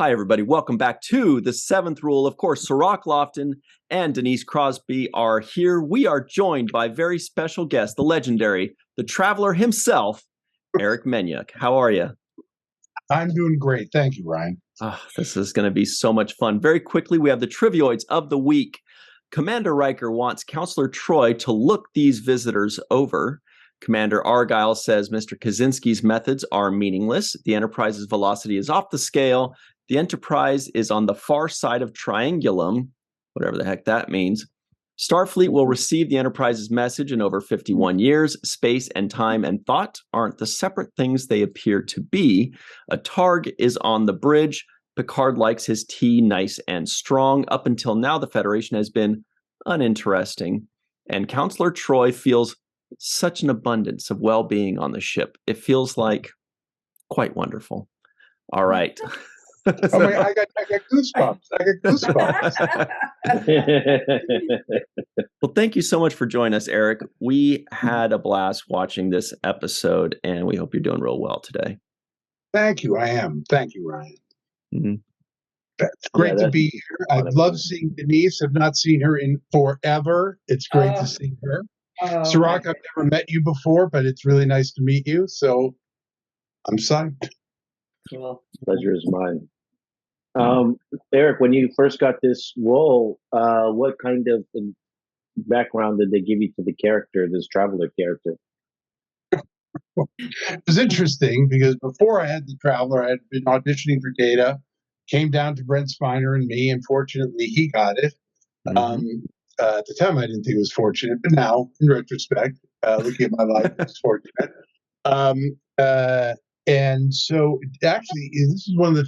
Hi, everybody. Welcome back to The Seventh Rule. Of course, Sirach Lofton and Denise Crosby are here. We are joined by very special guest, the legendary, the traveler himself, Eric Menuk. How are you? I'm doing great. Thank you, Ryan. This is going to be so much fun. Very quickly, we have the trivioids of the week. Commander Riker wants Counselor Troy to look these visitors over. Commander Argyle says Mr. Kaczynski's methods are meaningless. The Enterprise's velocity is off the scale. The Enterprise is on the far side of Triangulum, whatever the heck that means. Starfleet will receive the Enterprise's message in over 51 years. Space and time and thought aren't the separate things they appear to be. A Targ is on the bridge. Picard likes his tea nice and strong. Up until now, the Federation has been uninteresting. And Counselor Troy feels such an abundance of well-being on the ship. It feels like quite wonderful. All right. Oh my, I got goosebumps. Well, thank you so much for joining us, Eric. We had a blast watching this episode, and we hope you're doing real well today. Thank you. I am. Thank you, Ryan. Mm-hmm. It's great to be here. I love seeing Denise. I've not seen her in forever. It's great to see her. Sirach, I've never met you before, but it's really nice to meet you. So I'm psyched. Well, pleasure is mine. Eric, when you first got this role, what kind of background did they give you to the character, this traveler character? It was interesting because before I had the traveler, I had been auditioning for Data, came down to Brent Spiner and me, and fortunately he got it. At the time, I didn't think it was fortunate, but now, in retrospect, looking at my life, it's fortunate. And so, actually, this is one of the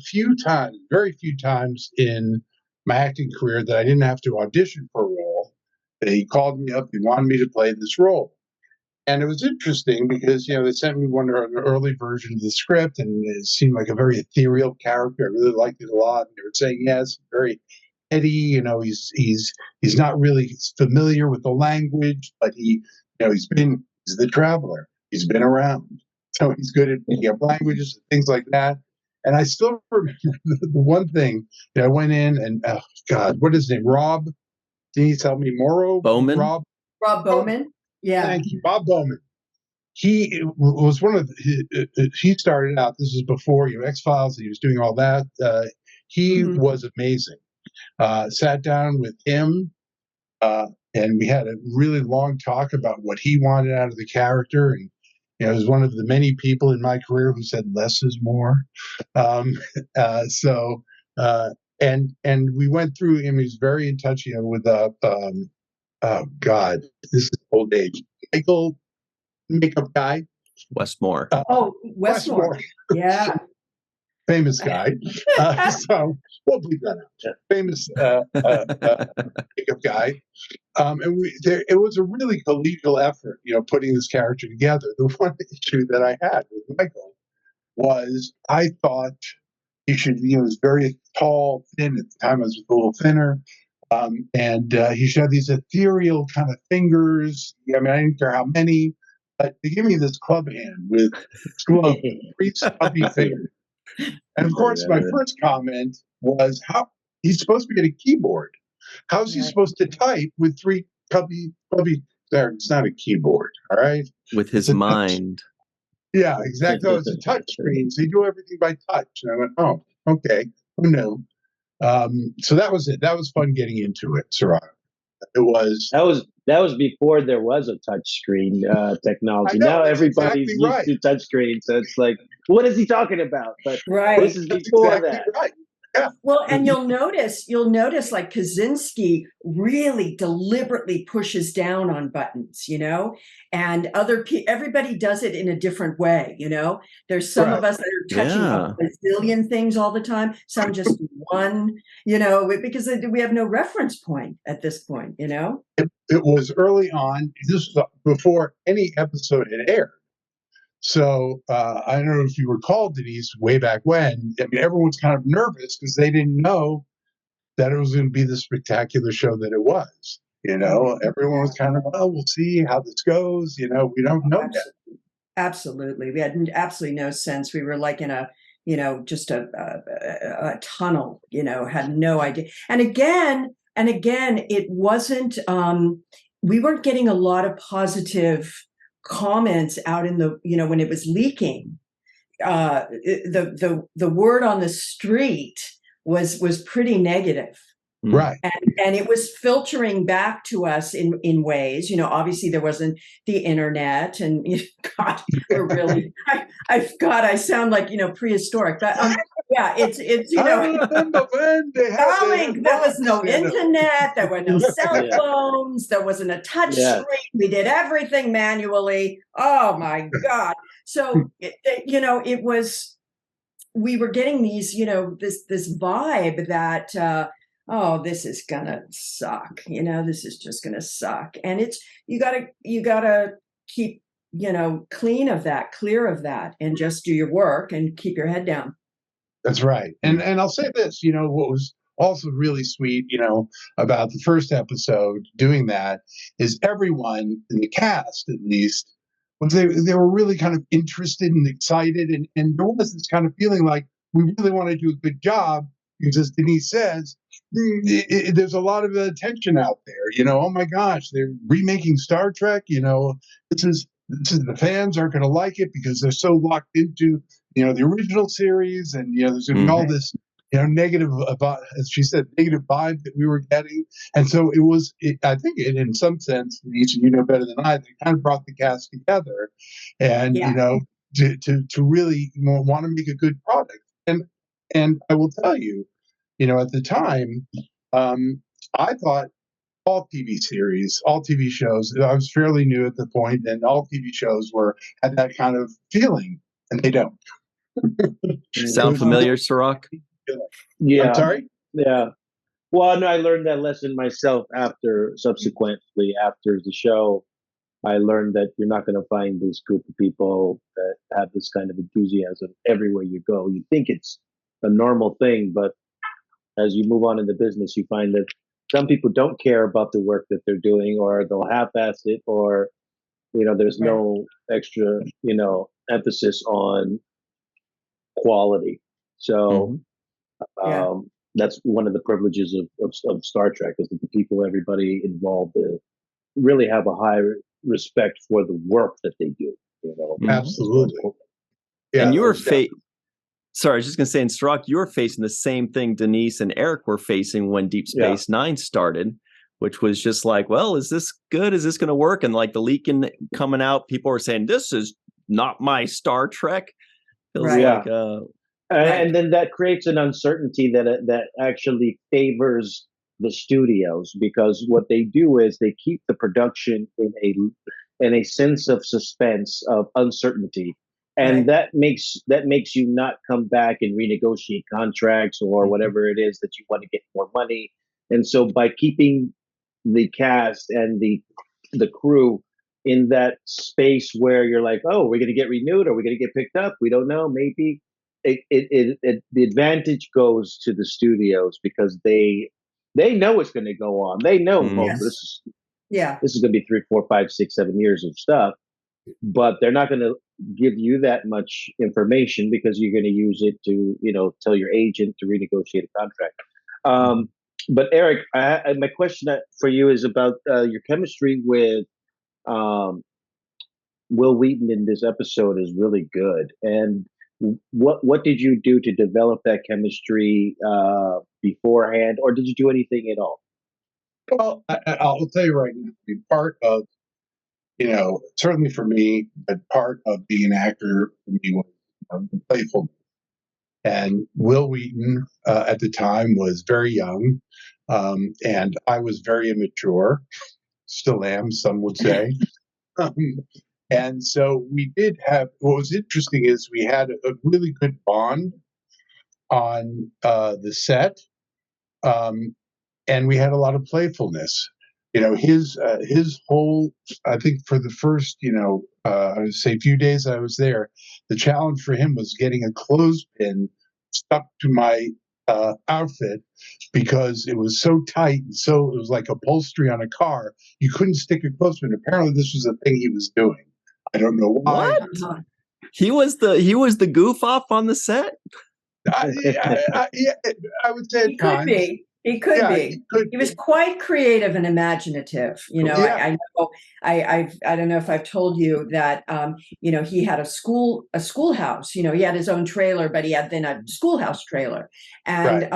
very few times in my acting career that I didn't have to audition for a role. They called me up, they wanted me to play this role. And it was interesting because, they sent me an early version of the script, and it seemed like a very ethereal character. I really liked it a lot. And they were saying, yes, very heady, he's not really familiar with the language, but he's the traveler. He's been around. So he's good at picking up languages and things like that. And I still remember the one thing that I went in and, oh God, what is his name? Rob? Can you tell me more? Bowman? Rob Bowman? Yeah. Thank you. Bob Bowman. He was he started out, this is before, X-Files, he was doing all that. He was amazing. Sat down with him, and we had a really long talk about what he wanted out of the character. And it was one of the many people in my career who said less is more. And we went through him. He was very in touch, with oh God, this is old age. Michael, makeup guy. Westmore. Westmore. Yeah. Famous guy. So we'll leave that out. Famous makeup guy. And it was a really collegial effort, putting this character together. The one issue that I had with Michael was I thought he was very tall, thin. At the time, I was a little thinner. And he should have these ethereal kind of fingers. I didn't care how many, but they gave me this club hand with three stubby fingers. And of course, my first comment was, how he's supposed to be at a keyboard. How's he supposed to type with three cubby there? It's not a keyboard, all right? With his mind. Yeah, exactly. It's a touch screen, so you do everything by touch. And I went, oh, okay. Who knew? So that was it. That was fun getting into it, Sirach. It was. That was before there was a touch screen technology. Now everybody's used to touch screens, so it's like, what is he talking about? But this is before that. Right. Yeah. Well, and you'll notice like Kaczynski really deliberately pushes down on buttons, and everybody does it in a different way, There's some of us that are touching a bazillion things all the time, some just one, because we have no reference point at this point, It was early on. This was before any episode had aired. So I don't know if you recall, Denise, way back when. Everyone's kind of nervous because they didn't know that it was going to be the spectacular show that it was. Everyone was kind of, we'll see how this goes. We don't know yet. Absolutely. We had absolutely no sense. We were like in a just a tunnel, had no idea. And again, it wasn't, we weren't getting a lot of positive comments out in the, when it was leaking. The word on the street was pretty negative. Right. And it was filtering back to us in ways, obviously there wasn't the internet, and God, we're really, I sound like, prehistoric, but yeah, it's, darling, there was no internet, there were no cell phones, there wasn't a touch screen, we did everything manually. Oh my God. So, it was, we were getting these, this vibe that, oh, this is gonna suck. This is just gonna suck. And it's, you gotta keep, clear of that, and just do your work and keep your head down. That's right. And I'll say this, what was also really sweet, about the first episode doing that is everyone in the cast, at least, they were really kind of interested and excited, and there was this kind of feeling like we really want to do a good job, because as Denise says, there's a lot of tension out there. Oh my gosh, they're remaking Star Trek. This is the fans aren't going to like it because they're so locked into the original series, and there's going to be all this negative, as she said, negative vibe that we were getting. And so I think in some sense, Denise, and you know better than I, they kind of brought the cast together, and to really want to make a good product. And I will tell you, at the time, I thought all TV shows, I was fairly new at the point, and all TV shows had that kind of feeling, and they don't. Sound familiar, Sirach? Yeah. I'm sorry? Yeah. Well, no, I learned that lesson myself subsequently after the show. I learned that you're not going to find this group of people that have this kind of enthusiasm everywhere you go. You think it's a normal thing, but as you move on in the business, you find that some people don't care about the work that they're doing, or they'll half-ass it, or there's no extra emphasis on quality. So that's one of the privileges of Star Trek, is that the people, everybody involved, really have a high respect for the work that they do. Absolutely. Yeah, and you were Sorry, I was just going to say, in Strzok, you were facing the same thing Denise and Eric were facing when Deep Space Nine started, which was just like, well, is this good? Is this going to work? And like the leaking coming out, people were saying, this is not my Star Trek. Feels like, and then that creates an uncertainty that actually favors the studios, because what they do is they keep the production in a sense of suspense, of uncertainty. And that makes you not come back and renegotiate contracts or whatever it is that you want to get more money. And so by keeping the cast and the crew in that space where you're like, oh, we're going to get renewed, or we're going to get picked up, we don't know, maybe the advantage goes to the studios, because they know it's going to go on. They know, this is going to be 3, 4, 5, 6, 7 years of stuff. But they're not going to give you that much information, because you're going to use it to, tell your agent to renegotiate a contract. But Eric, my question for you is about your chemistry with Will Wheaton in this episode is really good. And what did you do to develop that chemistry beforehand, or did you do anything at all? Well, I'll tell you right now, part of, certainly for me, but part of being an actor for me was playfulness. And Will Wheaton at the time was very young, and I was very immature, still am, some would say. And so we did have, what was interesting is we had a really good bond on the set, and we had a lot of playfulness. His whole, I think for the first, I would say few days I was there, the challenge for him was getting a clothespin stuck to my outfit, because it was so tight, and so it was like upholstery on a car. You couldn't stick a clothespin. Apparently this was a thing he was doing. I don't know why. What? He was the goof off on the set. Yeah, I would say He could be. He could be. He was quite creative and imaginative. Yeah. I know. I don't know if I've told you that. He had a schoolhouse. He had his own trailer, but he had then a schoolhouse trailer, and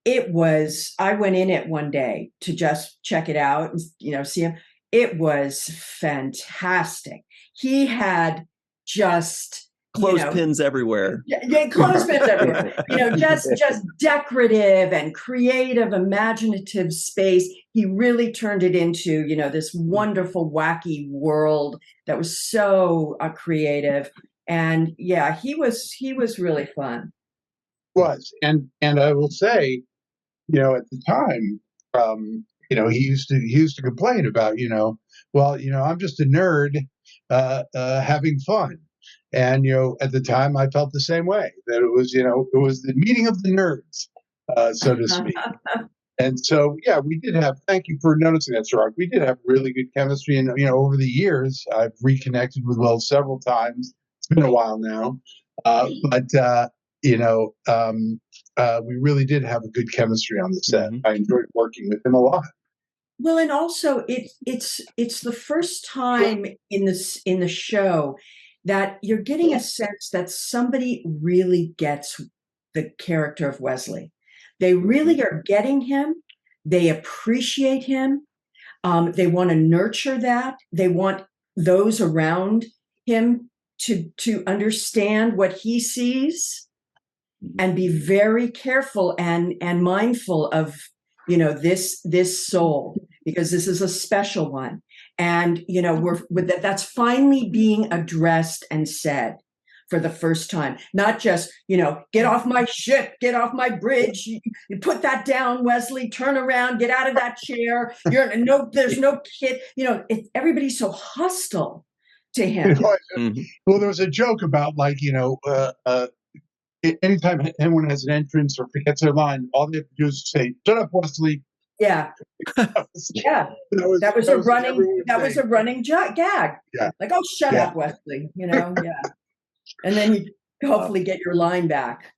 it was. I went in it one day to just check it out and see him. It was fantastic. He had just clothespins everywhere. Yeah, clothespins everywhere. Just decorative and creative, imaginative space. He really turned it into, this wonderful, wacky world that was so creative. And yeah, he was really fun. Was and I will say, at the time, he used to complain about, I'm just a nerd having fun. And, at the time I felt the same way, that it was the meeting of the nerds, so to speak. And so, yeah, we did have, thank you for noticing that, Sirach. We did have really good chemistry. And, over the years, I've reconnected with Will several times. It's been a while now. But we really did have a good chemistry on the set. Mm-hmm. I enjoyed working with him a lot. Well, and also it's the first time in the show that you're getting a sense that somebody really gets the character of Wesley. They really are getting him. They appreciate him. They want to nurture that. They want those around him to understand what he sees and be very careful and mindful of, this soul, because this is a special one. And, that's finally being addressed and said for the first time, not just, get off my ship, get off my bridge, you put that down, Wesley, turn around, get out of that chair. There's no kid, everybody's so hostile to him. Well, there was a joke about anytime anyone has an entrance or forgets their line, all they have to do is say, "Shut up, Wesley." Yeah. Yeah. That was a running gag. Yeah. Like, oh, shut up, Wesley. Yeah. And then you hopefully get your line back.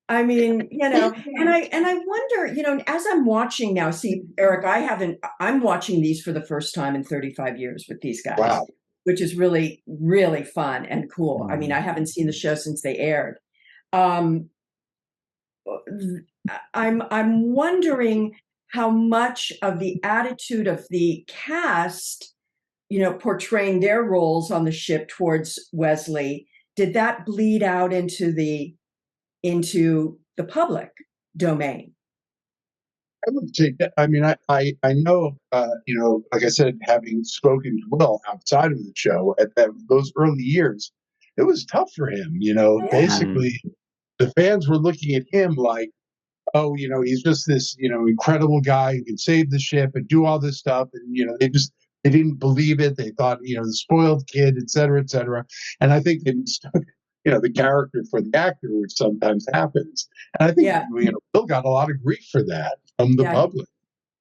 I mean, and I wonder, as I'm watching now, see, Eric, I'm watching these for the first time in 35 years with these guys. Wow. Which is really, really fun and cool. Mm-hmm. I mean, I haven't seen the show since they aired. I'm wondering how much of the attitude of the cast, portraying their roles on the ship towards Wesley, did that bleed out into the public domain? I would say that. I mean, I know, like I said, having spoken to Will outside of the show at those early years, it was tough for him. Basically, the fans were looking at him like, oh, he's just this, incredible guy who can save the ship and do all this stuff. And, they didn't believe it. They thought, the spoiled kid, et cetera, et cetera. And I think they mistook, the character for the actor, which sometimes happens. And I think, Bill got a lot of grief for that from the public.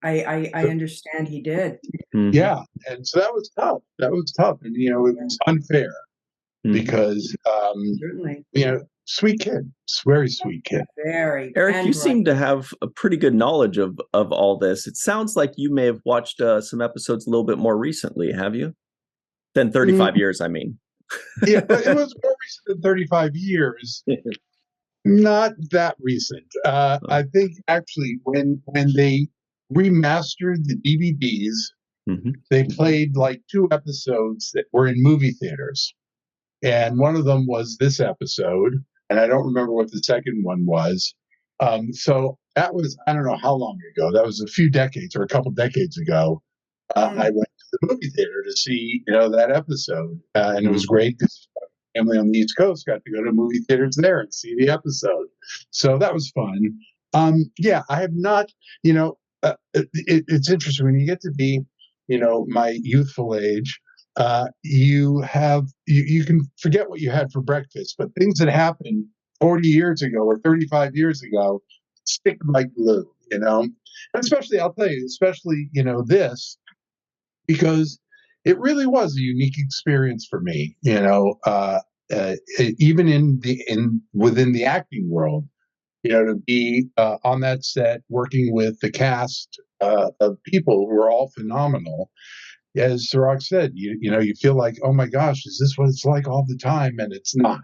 I understand he did. Mm-hmm. Yeah. And so that was tough. And, it was unfair because, certainly, sweet kid, very sweet kid. Very. Eric, you seem to have a pretty good knowledge of all this. It sounds like you may have watched some episodes a little bit more recently, have you? Than 35 years, I mean. Yeah, but it was more recent than 35 years. Not that recent. I think actually when they remastered the DVDs, they played like 2 episodes that were in movie theaters. And one of them was this episode, and I don't remember what the second one was. So that was, I don't know how long ago. That was a few decades or a couple decades ago. I went to the movie theater to see, that episode. And it was great because family on the East Coast got to go to movie theaters there and see the episode. So that was fun. I have not, it's interesting when you get to be, my youthful age, you can forget what you had for breakfast, but things that happened 40 years ago or 35 years ago stick like glue, and especially, I'll tell you, this, because it really was a unique experience for me. Even within the acting world, to be on that set working with the cast of people who are all phenomenal. As Sirach said, you feel like, oh my gosh, is this what it's like all the time? And it's not.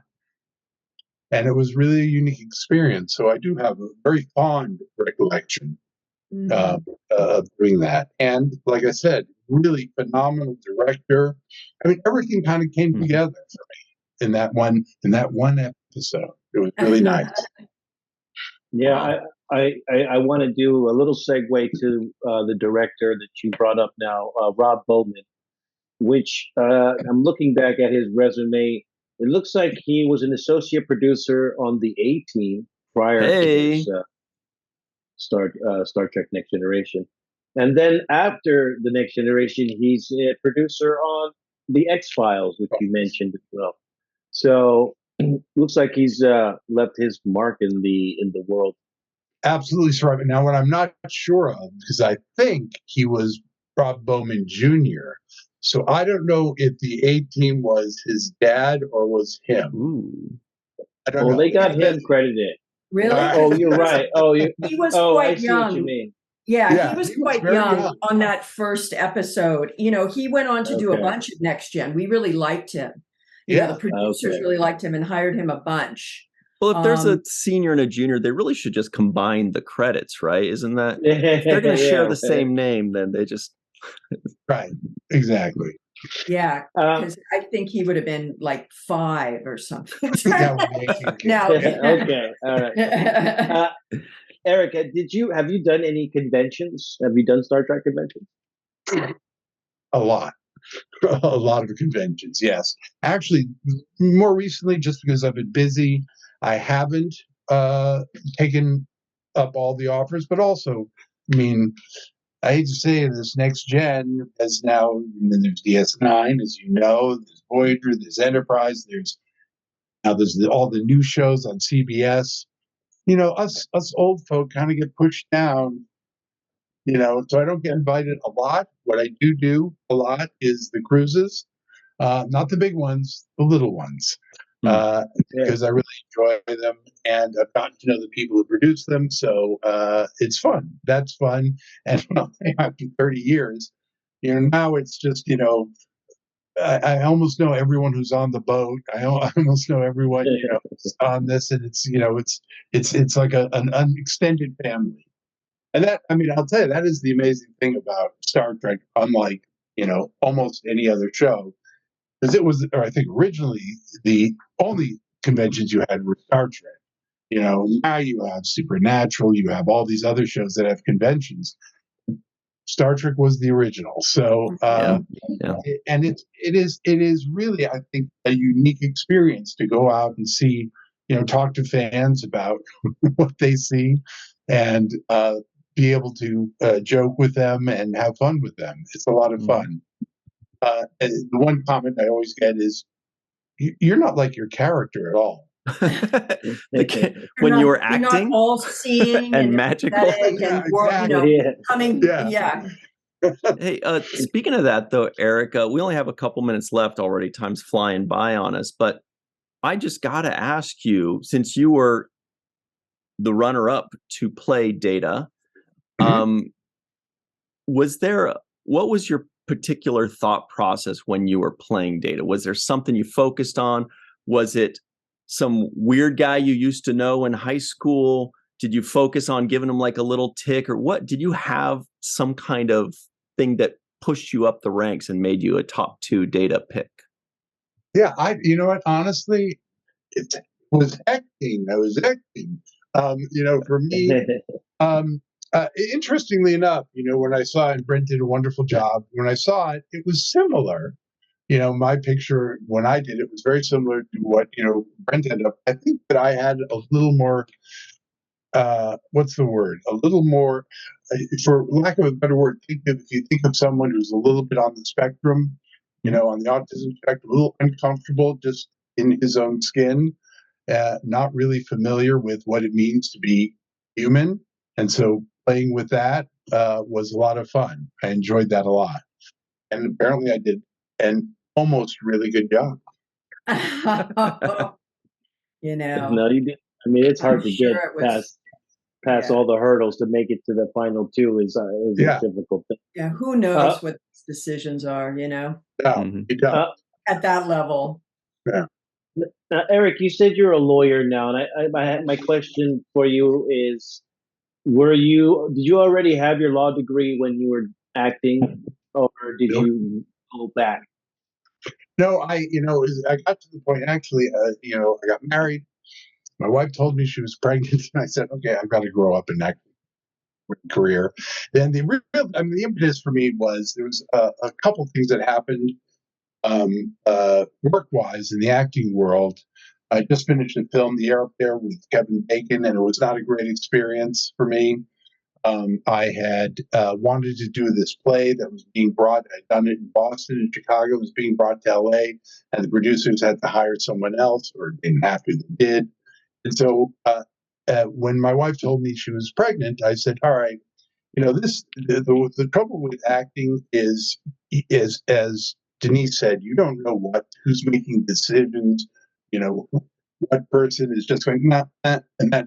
And it was really a unique experience. So I do have a very fond recollection of doing that. And like I said, really phenomenal director. I mean, everything kind of came together for me in that one episode. It was really nice. Yeah, I want to do a little segue to the director that you brought up now, Rob Bowman, which I'm looking back at his resume. It looks like he was an associate producer on the A-Team prior to his, Star Trek Next Generation. And then after the Next Generation, he's a producer on the X-Files, which you mentioned as well. So looks like he's left his mark in the world. Absolutely right. Now, what I'm not sure of, because I think he was Rob Bowman Jr., so I don't know if the A-Team was his dad or was him. Ooh. I don't know. They got him credited. Really? Oh, you're right. Oh, he was quite young. What you mean. Yeah, he was quite young on that first episode. He went on to do a bunch of Next Gen. We really liked him. The producers really liked him and hired him a bunch. Well, if there's a senior and a junior, they really should just combine the credits, right? Isn't that? If they're going to share the same name, then they just... Right, exactly. Yeah, because I think he would have been like 5 or something. No. Okay, all right. Eric, have you done any conventions? Have you done Star Trek conventions? A lot of conventions, yes. Actually, more recently, just because I've been busy, I haven't taken up all the offers, but also, I mean, I hate to say it, this Next Gen is now, there's DS9, as you know, there's Voyager, there's Enterprise, there's all the new shows on CBS. Us old folk kind of get pushed down, so I don't get invited a lot. What I do a lot is the cruises, not the big ones, the little ones, because I really enjoy them, and I've gotten to know the people who produce them, so it's fun. That's fun. And after 30 years, now it's just, I almost know everyone who's on the boat. I almost know everyone, who's on this, and it's like an extended family. And that, I'll tell you, that is the amazing thing about Star Trek, unlike, almost any other show, because it was, or I think originally, the only conventions you had were Star Trek. Now you have Supernatural, you have all these other shows that have conventions. Star Trek was the original. So, and it is really, I think, a unique experience to go out and see, talk to fans about what they see, and be able to joke with them and have fun with them. It's a lot of fun. The one comment I always get is, "You're not like your character at all." When you were acting, you're not all seeing and magical, coming. Yeah. Hey, speaking of that, though, Eric, we only have a couple minutes left already. Time's flying by on us, but I just got to ask you, since you were the runner-up to play Data, what was your particular thought process when you were playing Data? Was there something you focused on? Was it some weird guy you used to know in high school? Did you focus on giving him like a little tick, or what? Did you have some kind of thing that pushed you up the ranks and made you a top 2 Data pick? Yeah, you know what? Honestly, it was acting. I was acting. For me, interestingly enough, when I saw it, and Brent did a wonderful job. When I saw it, it was similar. My picture when I did it was very similar to what, Brent ended up. I think that I had a little more, what's the word? A little more, for lack of a better word, if you think of someone who's a little bit on the spectrum, on the autism spectrum, a little uncomfortable just in his own skin, not really familiar with what it means to be human. And so playing with that was a lot of fun. I enjoyed that a lot. And apparently I did and almost really good job. You know, No, you did. I mean, it's hard I'm to sure get it was- past yeah. all the hurdles to make it to the final two is Yeah. a difficult thing. Yeah, who knows what these decisions are, you know, No, Mhm. you don't. at that level. Now, Eric, you said you're a lawyer now, and my question for you is: did you already have your law degree when you were acting, or did Nope. you go back? No, I got to the point, actually, I got married. My wife told me she was pregnant, and I said, okay, I've got to grow up in that career. Then the impetus for me was there was a couple things that happened work-wise in the acting world. I just finished a film, The Air Up There, with Kevin Bacon, and it was not a great experience for me. I had wanted to do this play that was being brought. I'd done it in Boston and Chicago. It was being brought to LA, and the producers had to hire someone else, or didn't have to, they did. And so when my wife told me she was pregnant, I said, all right, the trouble with acting is as Denise said, you don't know who's making decisions. What person is just going, nah, and that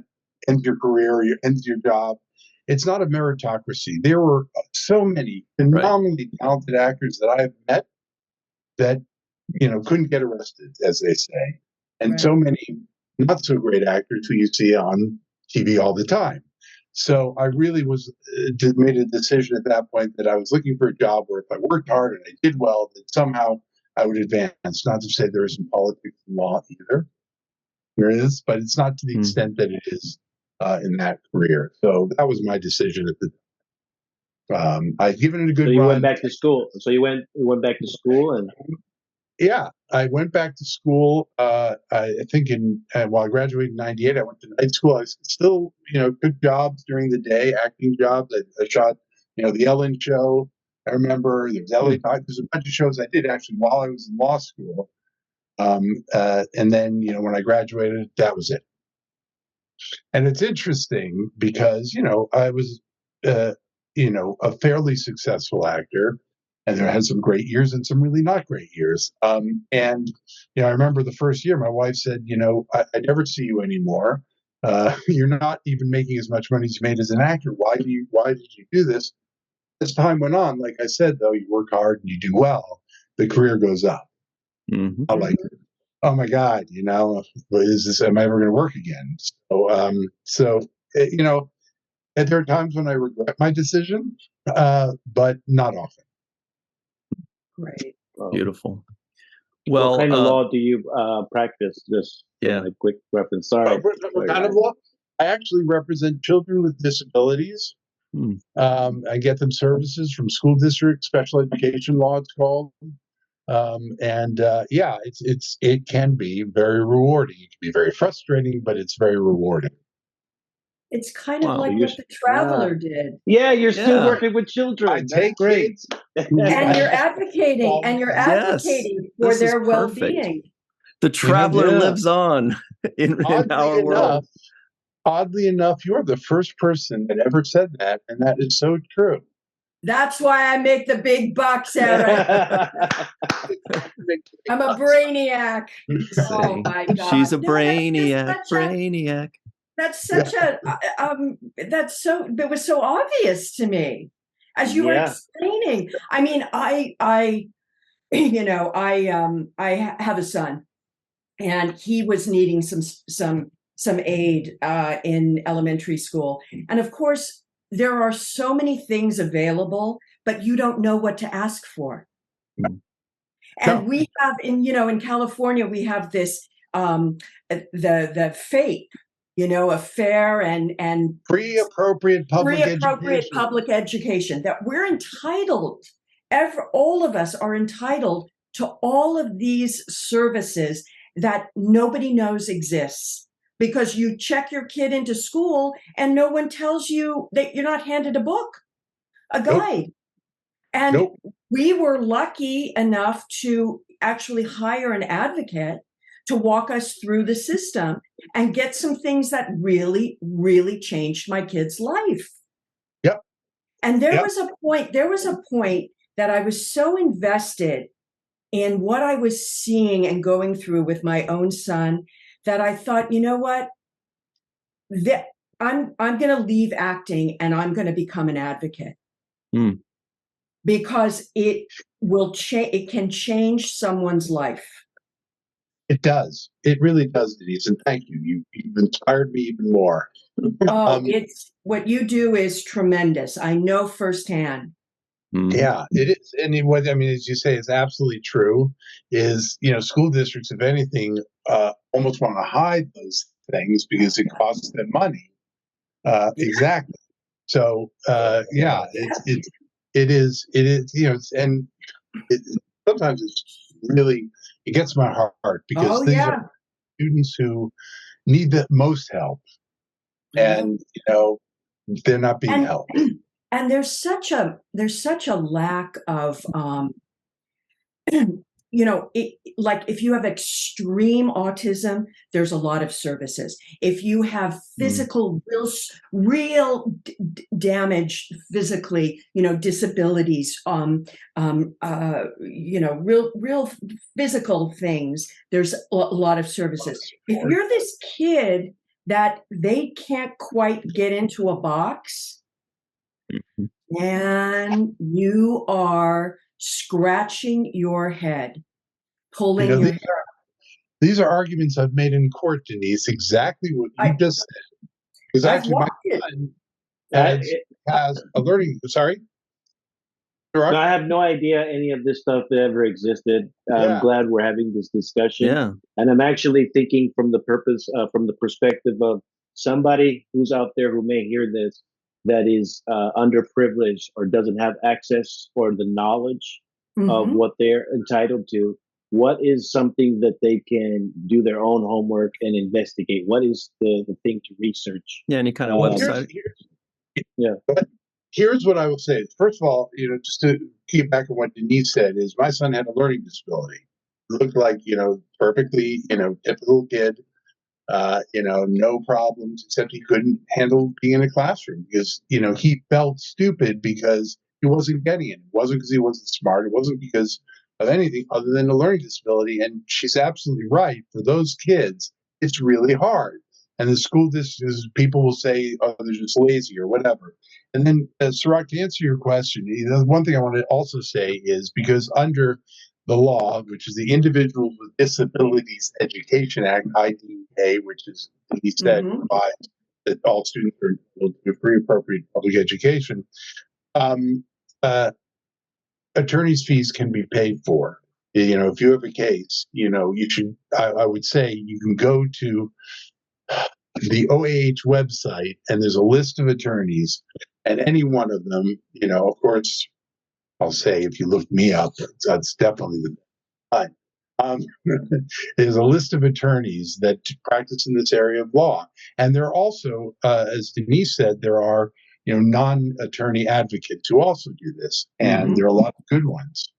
ends your career, or ends your job. It's not a meritocracy. There were so many phenomenally talented actors that I've met that, couldn't get arrested, as they say. And so many not so great actors who you see on TV all the time. So I really made a decision at that point that I was looking for a job where if I worked hard and I did well, that somehow I would advance. Not to say there isn't politics and law either. There is, but it's not to the extent that it is in that career. So that was my decision at the time. I'd given it a good run. So you went back to school. So you went back to school, and yeah, I went back to school. I think while I graduated in '98, I went to night school. I still, good jobs during the day, acting jobs. I shot, the Ellen Show. I remember there's LA Times. There's a bunch of shows I did actually while I was in law school. And then, when I graduated, that was it. And it's interesting because, I was, a fairly successful actor, and there had some great years and some really not great years. And, I remember the first year my wife said, I never see you anymore. You're not even making as much money as you made as an actor. Why did you do this? As time went on, like I said, though, you work hard and you do well, the career goes up. Mm-hmm. I'm like, oh my God, am I ever going to work again? So, and there are times when I regret my decision, but not often. Great. Beautiful. Well, what kind of law do you practice? Just Yeah. a quick reference. Sorry. What kind of law? I actually represent children with disabilities. I get them services from school district, special education law, it's called. It can be very rewarding. It can be very frustrating, but it's very rewarding. It's kind of Wow. like what the Traveler did. Yeah, you're still Yeah. working with children. I That's take great. kids. And you're advocating, Yes. for This is their perfect. well-being. The Traveler Yeah. lives on in our world. Oddly enough, you're the first person that ever said that, and that is so true. That's why I make the big bucks, Eric. I'm a brainiac. Oh my God. She's a No, brainiac. Brainiac. That's such a that was so obvious to me as you were explaining. I mean, I have a son, and he was needing some aid in elementary school, and of course there are so many things available, but you don't know what to ask for. And we have in California we have this the FAPE. A fair and free appropriate public education that we're entitled. All of us are entitled to all of these services that nobody knows exists, because you check your kid into school and no one tells you that you're not handed a book, a guide. And we were lucky enough to actually hire an advocate to walk us through the system and get some things that really, really changed my kid's life. Yep. And there was a point that I was so invested in what I was seeing and going through with my own son, that I thought, you know what, that I'm going to leave acting and I'm going to become an advocate. Because it will change. It can change someone's life. It does. It really does, Denise. And thank you. You've inspired me even more. It's what you do is tremendous. I know firsthand. Yeah, it is. And what I mean, as you say, is absolutely true. Is school districts, if anything, almost want to hide those things because it costs them money. Exactly. So yeah, it is, and sometimes it gets my heart because these are students who need the most help, and they're not being helped. And there's such a lack of like if you have extreme autism, there's a lot of services. If you have physical, real damage physically, disabilities, real physical things, there's a lot of services. If you're this kid that they can't quite get into a box, and you are scratching your head, pulling your hair. These are arguments I've made in court, Denise. Exactly what you just said. Because actually, my son has a learning. Sorry. No, I have no idea any of this stuff ever existed. I'm glad we're having this discussion. Yeah. And I'm actually thinking from the perspective of somebody who's out there who may hear this, that is underprivileged or doesn't have access or the knowledge of what they're entitled to. What is something that they can do their own homework and investigate? What is the thing to research? Yeah, any kind of website. Here's what I will say. First of all, just to keep back on what Denise said, is my son had a learning disability. Looked like, perfectly, typical kid. No problems, except he couldn't handle being in a classroom because, he felt stupid because he wasn't getting it. It wasn't because he wasn't smart. It wasn't because of anything other than a learning disability. And she's absolutely right. For those kids, it's really hard. And the school districts, people will say, oh, they're just lazy or whatever. And then, Sarak, to answer your question, one thing I want to also say is because under the law, which is the Individuals with Disabilities Education Act, IDEA, which is, he said, provides that all students are entitled to free appropriate public education, attorney's fees can be paid for. If you have a case, you should, I would say you can go to the OAH website and there's a list of attorneys, and any one of them, of course, I'll say if you look me up, that's definitely the time. There's a list of attorneys that practice in this area of law. And there are also, as Denise said, there are non-attorney advocates who also do this. And there are a lot of good ones.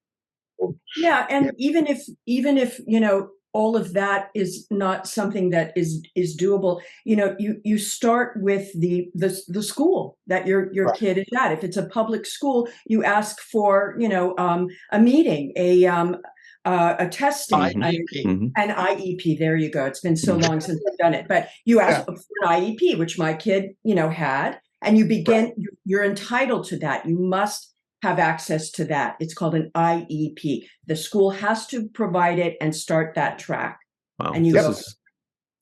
Yeah, and even if all of that is not something that is doable, you start with the school that your kid is at. If it's a public school, you ask for a meeting, a testing, an IEP. There you go. It's been so long since I've done it, but you ask for an IEP, which my kid had, and you begin. You're entitled to that. You must have access to that. It's called an IEP. The school has to provide it and start that track. Wow, and this is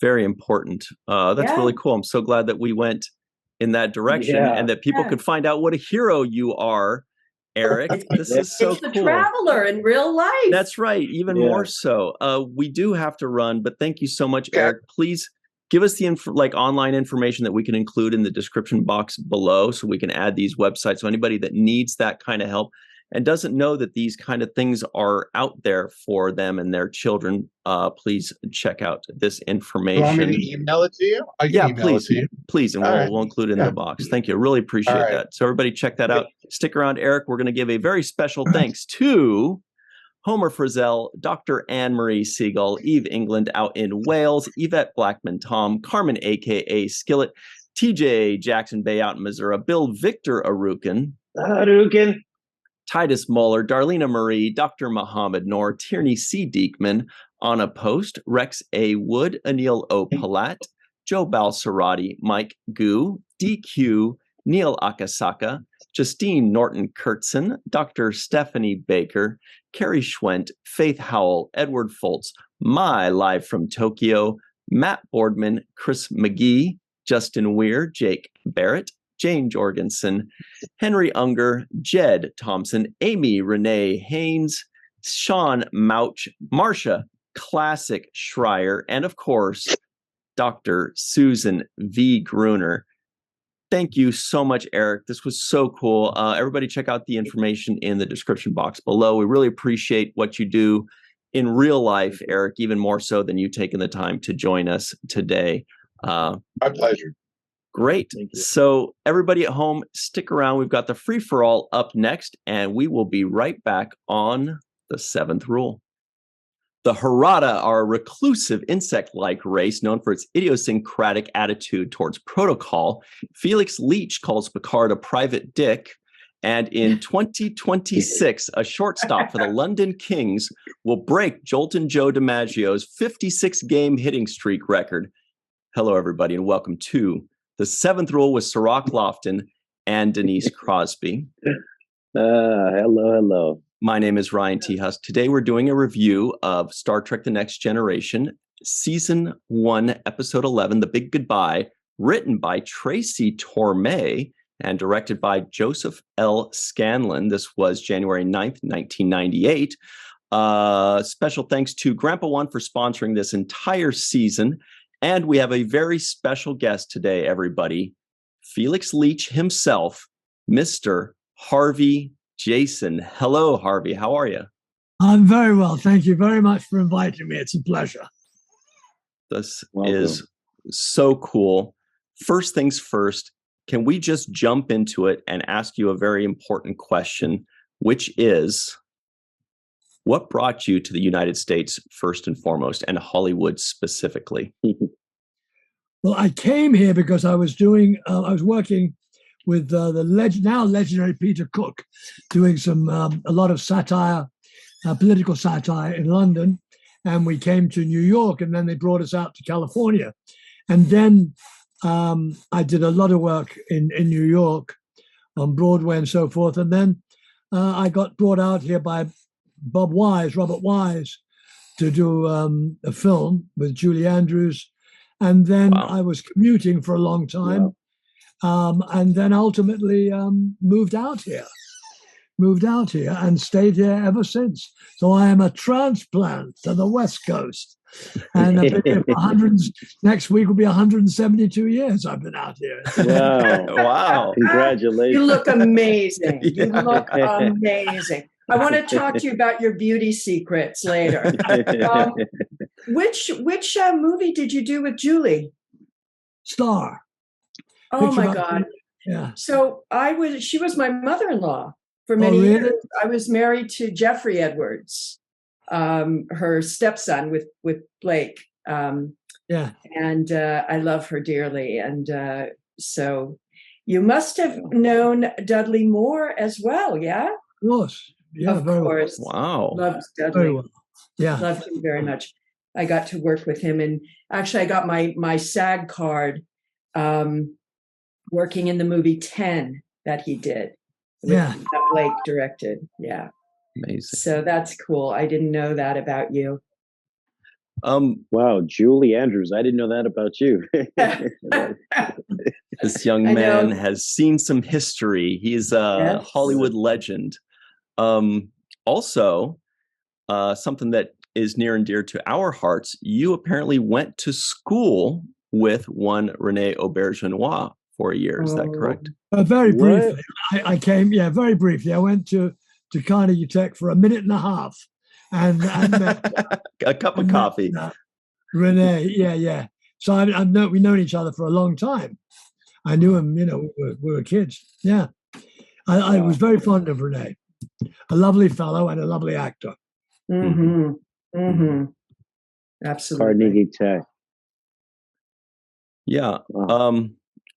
very important. That's really cool. I'm so glad that we went in that direction and that people could find out what a hero you are, Eric. This is so cool. It's the traveler in real life. That's right. Even more so. We do have to run, but thank you so much, Eric. Please give us the online information that we can include in the description box below so we can add these websites. So anybody that needs that kind of help and doesn't know that these kind of things are out there for them and their children, please check out this information. You want me to email it to you? I can email it to you. Please, and we'll include it in the box. Thank you. I really appreciate that. So everybody check that out. Stick around, Eric. We're going to give a very special thanks to Homer Frizzell, Dr. Anne-Marie Siegel, Eve England out in Wales, Yvette Blackman Tom, Carmen a.k.a. Skillet, TJ Jackson Bay out in Missouri, Bill Victor Arukin, Titus Muller, Darlena Marie, Dr. Muhammad Noor, Tierney C. Diekman, Anna Post, Rex A. Wood, Anil O. Palat, Joe Balsarati, Mike Gu, DQ, Neil Akasaka, Justine Norton Kurtzen, Dr. Stephanie Baker, Carrie Schwent, Faith Howell, Edward Foltz, My Live from Tokyo, Matt Boardman, Chris McGee, Justin Weir, Jake Barrett, Jane Jorgensen, Henry Unger, Jed Thompson, Amy Renee Haynes, Sean Mouch, Marcia Classic Schreier, and of course, Dr. Susan V. Gruner. Thank you so much, Eric. This was so cool. Everybody check out the information in the description box below. We really appreciate what you do in real life, Eric, even more so than you taking the time to join us today. My pleasure. Great. So everybody at home, stick around. We've got the free-for-all up next, and we will be right back on the seventh rule. The Harada are a reclusive insect-like race known for its idiosyncratic attitude towards protocol. Felix Leach calls Picard a private dick. And in 2026, a shortstop for the London Kings will break Jolton Joe DiMaggio's 56-game hitting streak record. Hello, everybody, and welcome to The Seventh Rule with Sirach Lofton and Denise Crosby. Hello. My name is Ryan T. Husk. Today we're doing a review of Star Trek The Next Generation, Season 1, Episode 11, The Big Goodbye, written by Tracy Torme and directed by Joseph L. Scanlon. This was January 9th, 1998. Special thanks to Grandpa One for sponsoring this entire season. And we have a very special guest today, everybody. Felix Leach himself, Mr. Harvey Jason. Hello, Harvey. How are you? I'm very well. Thank you very much for inviting me. It's a pleasure. This is so cool. First things first, can we just jump into it and ask you a very important question, which is, what brought you to the United States first and foremost, and Hollywood specifically? Well, I came here because I was working with the now legendary Peter Cook, doing a lot of satire, political satire in London. And we came to New York, and then they brought us out to California. And then I did a lot of work in New York on Broadway and so forth. And then I got brought out here by Robert Wise, to do a film with Julie Andrews. And then I was commuting for a long time. And then ultimately moved out here and stayed here ever since. So I am a transplant to the West Coast. And I've been here next week will be 172 years I've been out here. Wow. Congratulations. You look amazing. You look amazing. I want to talk to you about your beauty secrets later. Which movie did you do with Julie? Star. Oh my God. Yeah. So she was my mother-in-law for many years. I was married to Jeffrey Edwards, her stepson with Blake. Yeah. And I love her dearly. And so you must have known Dudley Moore as well, yeah? Of course. Yeah, of course. Wow. Loved Dudley. Very well. Yeah. Loved him very much. I got to work with him. And actually, I got my SAG card working in the movie 10 that he did. That Blake directed. Yeah. Amazing. So that's cool. I didn't know that about you. Wow, Julie Andrews. I didn't know that about you. This young man has seen some history. He's a Hollywood legend. Also, something that is near and dear to our hearts, you apparently went to school with one Rene Auberjonois for a year. Is that correct? Very briefly. I came, very briefly. I went to Carnegie Tech for a minute and a half and met, a cup of coffee. Rene, yeah. So we've known each other for a long time. I knew him, we were kids. Yeah. I was very fond of Rene. A lovely fellow and a lovely actor. Mm-hmm. Mm-hmm. Absolutely. Carnegie Tech. Yeah. Wow.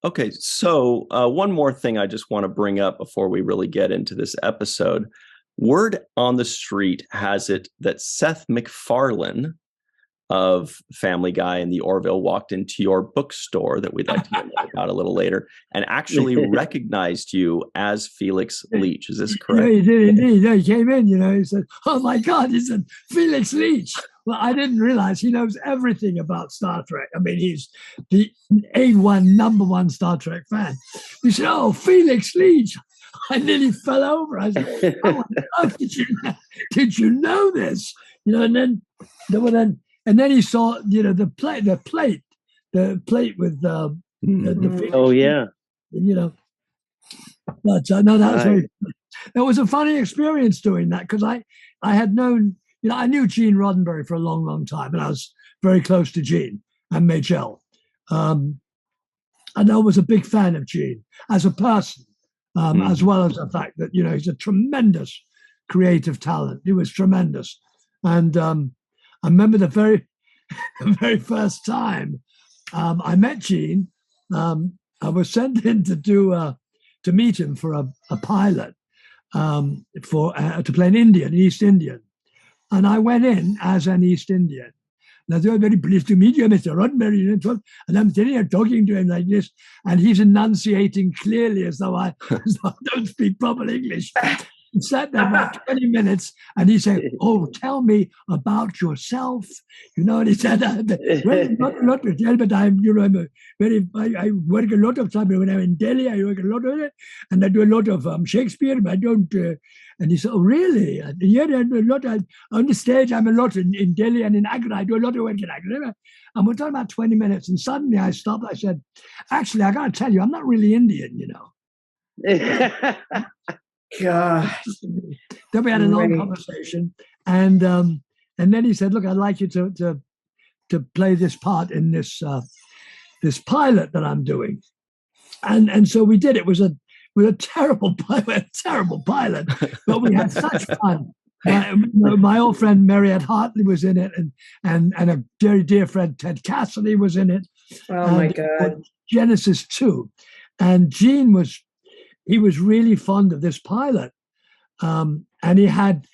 Okay, so one more thing I just want to bring up before we really get into this episode. Word on the street has it that Seth MacFarlane of Family Guy and the Orville walked into your bookstore that we'd like to get about a little later and actually recognized you as Felix Leach. Is this correct? Yeah, he did indeed. Yeah, he came in, he said, "Oh my God," he said, "Felix Leach." Well, I didn't realize he knows everything about Star Trek. I mean, he's the number one Star Trek fan. He said, "Oh, Felix Leach." I nearly fell over. I said, "Oh, did you know this?" And then he saw, the plate with the Felix. Oh yeah. But no, that was very. It was a funny experience doing that because I had known, I knew Gene Roddenberry for a long, long time, and I was very close to Gene and Majel. And I was a big fan of Gene as a person, as well as the fact that, he's a tremendous creative talent. He was tremendous. And I remember the very first time I met Gene, I was sent in to meet him for a pilot to play an East Indian. And I went in as an East Indian. And I said, "I'm very pleased to meet you, Mr. Roddenberry." And I'm sitting here talking to him like this, and he's enunciating clearly as though I don't speak proper English. He sat there about 20 minutes, and he said, "Oh, tell me about yourself." And he said, "Well, not to tell, but I work a lot of time when I'm in Delhi. I work a lot of it, and I do a lot of Shakespeare. But I don't." And he said, "Oh, really?" And yeah, I do a lot. On the stage, I'm a lot in Delhi and in Agra. I do a lot of work in Agra. And we're talking about 20 minutes, and suddenly I stopped. I said, "Actually, I got to tell you, I'm not really Indian, God. Then we had a long conversation, and then he said, "Look, I'd like you to play this part in this pilot that I'm doing," and so we did. It was a terrible pilot, but we had such fun. My old friend Mariette Hartley was in it, and a very dear friend Ted Cassidy was in it. Oh my God! Genesis 2, and Gene was really fond of this pilot, and he had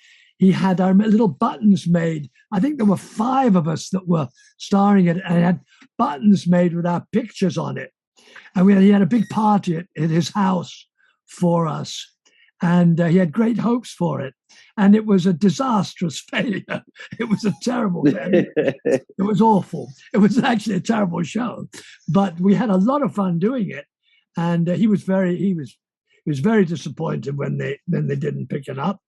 our little buttons made. I think there were 5 of us that were starring it, and had buttons made with our pictures on it. And he had a big party at his house for us, and he had great hopes for it. And it was a disastrous failure. It was a terrible failure. It was awful. It was actually a terrible show, but we had a lot of fun doing it. And he was very disappointed when they didn't pick it up.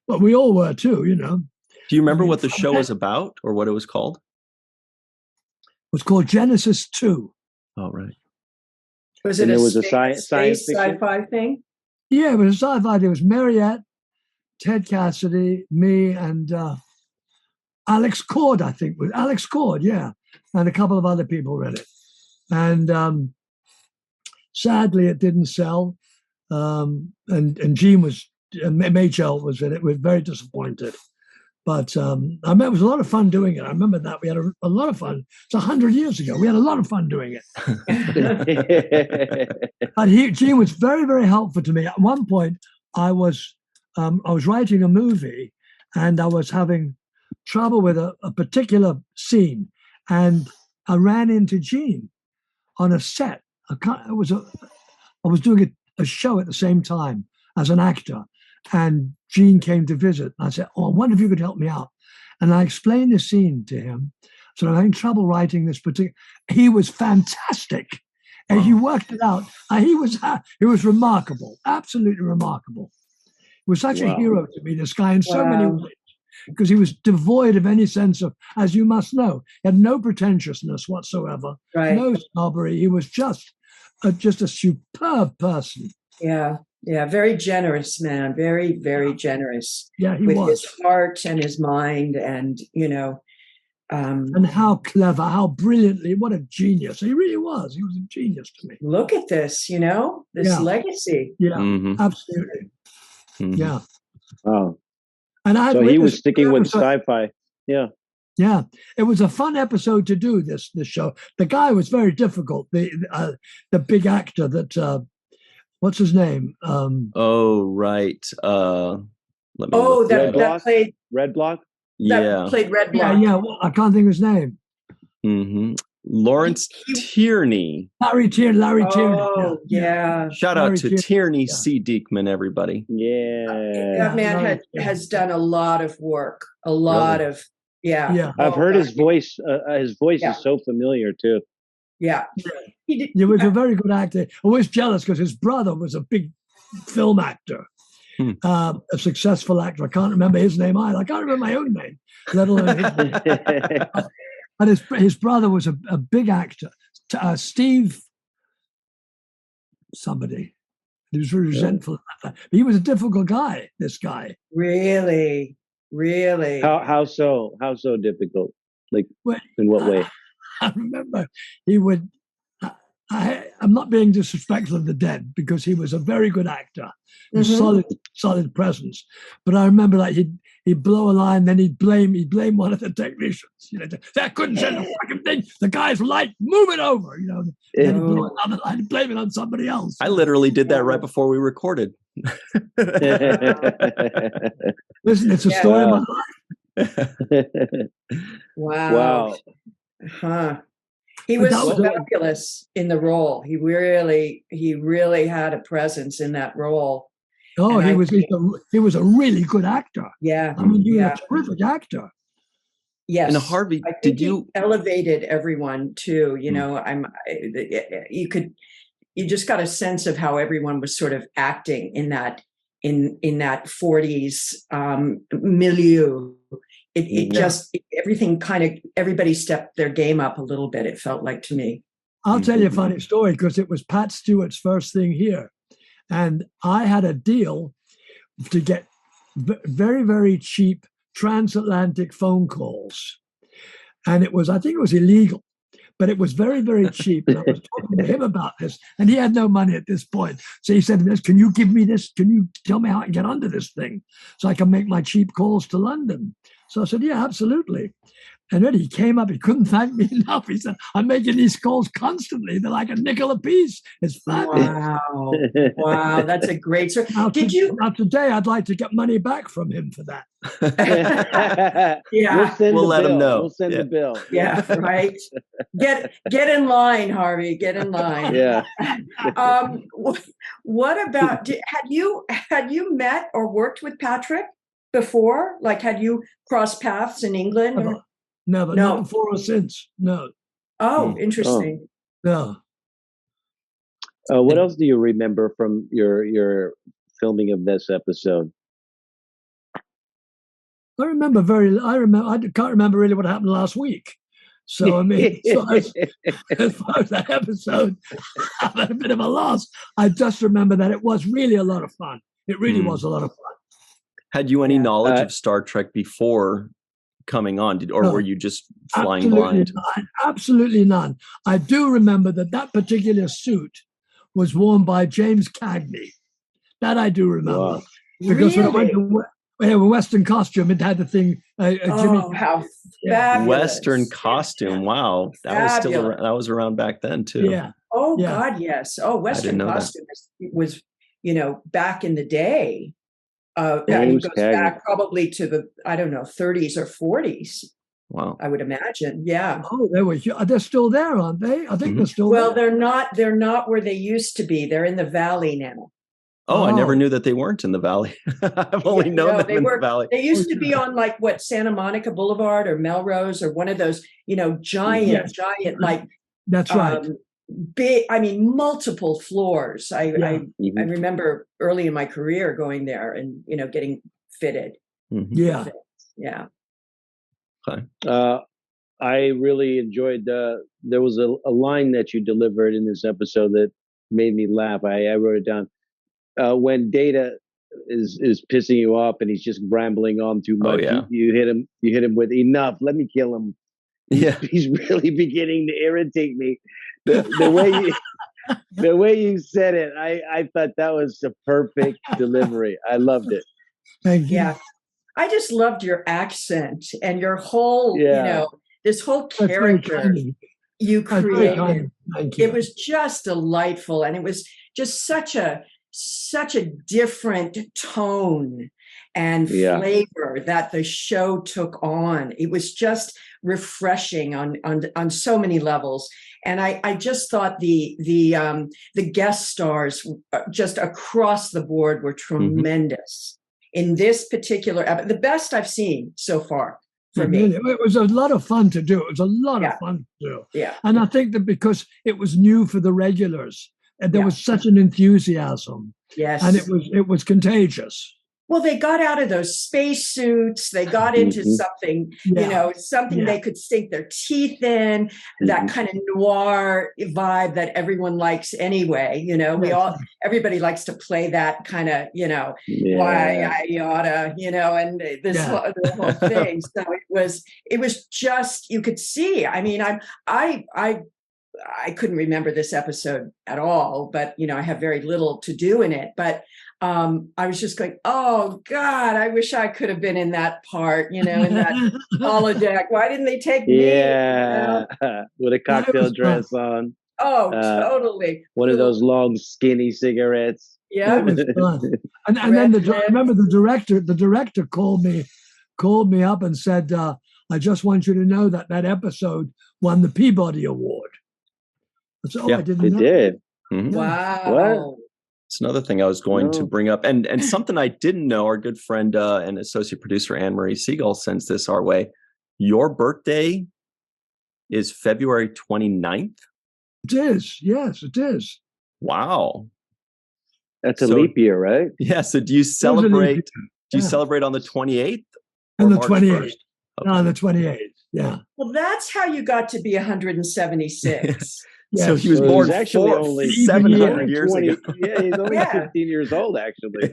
But we all were too, Do you remember what the show was about or what it was called? It was called Genesis 2. Oh, right. Was it a science sci-fi thing? Yeah, it was a sci-fi. It was Mariette, Ted Cassidy, me, and Alex Cord, I think. Alex Cord, yeah. And a couple of other people read it. And sadly, it didn't sell. And Gene Majel was in it. We were very disappointed. But I remember it was a lot of fun doing it. I remember that. We had a lot of fun. It's 100 years ago. We had a lot of fun doing it. But Gene was very, very helpful to me. At one point, I was writing a movie, and I was having trouble with a particular scene, and I ran into Gene on a set. I was doing a show at the same time as an actor, and Gene came to visit. I said, "Oh, I wonder if you could help me out." And I explained the scene to him. So I'm having trouble writing this particular. He was fantastic, and he worked it out. He was remarkable, absolutely remarkable. He was such a hero to me, this guy, in so many ways, because he was devoid of any sense of, as you must know, he had no pretentiousness whatsoever, no snobbery. He was just a superb person. Yeah, very generous man, very, very generous. Yeah, he with was. His heart and his mind, and and how clever, how brilliantly, what a genius. He really was. He was a genius to me. Look at this, this legacy. Yeah, absolutely. Mm-hmm. Yeah. Oh. And so he was sticking with sci-fi. Yeah. Yeah, it was a fun episode to do this show. The guy was very difficult. The big actor that what's his name? Oh, right. Let me Oh, look Red that Block? played Red Block? yeah. played Red Yeah, Block. yeah. Well, I can't think of his name. Mm-hmm. Lawrence Tierney. Larry Tierney. Oh, yeah. Shout Larry out to Tierney, Tierney yeah. C. Diekman, everybody. Yeah. That man Larry has done a lot of work. A lot of Yeah. I've heard his voice. His voice Yeah. is so familiar too. Yeah. He was a very good actor. Always jealous because his brother was a big film actor, a successful actor. I can't remember his name either. I can't remember my own name, let alone his name. But his brother was a big actor, Steve somebody. He was very resentful of that. But he was a difficult guy, this guy. Really? How so? How so difficult? Like, in what way? I remember he would. I'm not being disrespectful of the dead because he was a very good actor, solid presence. But I remember that he'd blow a line, then he'd blame one of the technicians. That couldn't send a fucking thing. The guy's light, move it over. Then he'd blow another line, and blame it on somebody else. I literally did that right before we recorded. Listen, it's a story of my life. Wow. Huh. He was fabulous in the role. He really had a presence in that role. Oh, he was a really good actor. Yeah. I mean, he was a terrific actor. Yes. And Harvey, I think he elevated everyone too. You just got a sense of how everyone was sort of acting in that 40s milieu. Everybody stepped their game up a little bit, it felt like to me. I'll tell you a funny story because it was Pat Stewart's first thing here. And I had a deal to get very, very cheap transatlantic phone calls. And I think it was illegal, but it was very, very cheap. And I was talking to him about this, and he had no money at this point. So he said, can you give me this? Can you tell me how I can get onto this thing so I can make my cheap calls to London? So I said, yeah, absolutely. And then he came up, he couldn't thank me enough. He said, I'm making these calls constantly. They're like a nickel a piece. It's fabulous. Wow, that's a great story. Now today, I'd like to get money back from him for that. Yeah. We'll let him know. We'll send the bill. Yeah, right. Get in line, Harvey. Get in line. Yeah. What about, had you met or worked with Patrick before? Like, had you crossed paths in England? Never. Not before or since. No. Oh, interesting. No. What else do you remember from your filming of this episode? I can't remember really what happened last week. So I mean, as far as that episode, I've had a bit of a loss. I just remember that it was really a lot of fun. It really was a lot of fun. Had you any knowledge of Star Trek before coming on, or were you just flying blind? Absolutely none. I do remember that particular suit was worn by James Cagney. That I do remember. Wow. Because when I went to Western costume, it had the thing. Jimmy. How fabulous! Western costume. Wow, that was around back then too. Yeah. Oh God, yes. Oh, Western costume was back in the day. It goes back probably to the 30s or 40s. Wow, I would imagine. Yeah. Oh, they're still there, aren't they? I think they're still there. Well, they're not where they used to be. They're in the valley now. Oh, I never knew that they weren't in the valley. I've only known them in the valley. They used to be on Santa Monica Boulevard or Melrose or one of those, giant like. That's right. Big, multiple floors. I remember early in my career going there and getting fitted. Mm-hmm. Yeah. Yeah. Okay. I really enjoyed there was a line that you delivered in this episode that made me laugh. I wrote it down. When Data is pissing you off and he's just rambling on too much, you hit him with enough. Let me kill him. Yeah, he's really beginning to irritate me. The way you said it, I thought that was the perfect delivery. I loved it. Thank you. Yeah. I just loved your accent and your whole, this whole That's very character kind of you. you That's very kind created. of you. Thank you. It was just delightful, and it was just such a different tone and flavor that the show took on. It was just refreshing on so many levels. And I just thought the guest stars just across the board were tremendous in this particular episode, the best I've seen so far for me. It was a lot of fun to do. It was a lot of fun to do. Yeah. And I think that because it was new for the regulars, and there was such an enthusiasm. Yes. And it was contagious. Well, they got out of those spacesuits. They got into something, something they could sink their teeth in, that kind of noir vibe that everyone likes anyway. Everybody likes to play that kind of, why I oughta, and the whole thing. So it was just, you could see. I mean, I couldn't remember this episode at all, but, I have very little to do in it. But I was just going, oh, God, I wish I could have been in that part, in that holodeck. Why didn't they take me? Yeah, with a cocktail dress on. Oh, totally. One of those long, skinny cigarettes. Yeah. It was fun. And then I remember the director called me up and said, I just want you to know that episode won the Peabody Award. I said, I didn't know. It did. Mm-hmm. Wow. What? It's another thing I was going to bring up. And something I didn't know, our good friend and associate producer Anne-Marie Siegel sends this our way. Your birthday is February 29th? It is. Yes, it is. Wow. That's a leap year, right? Yeah. So do you celebrate? Do you celebrate on the 28th? On the 28th. Okay. No, on the 28th. Yeah. Well, that's how you got to be 176. Yes. So he was born actually only 700 years ago. Yeah, he's only 15 years old, actually.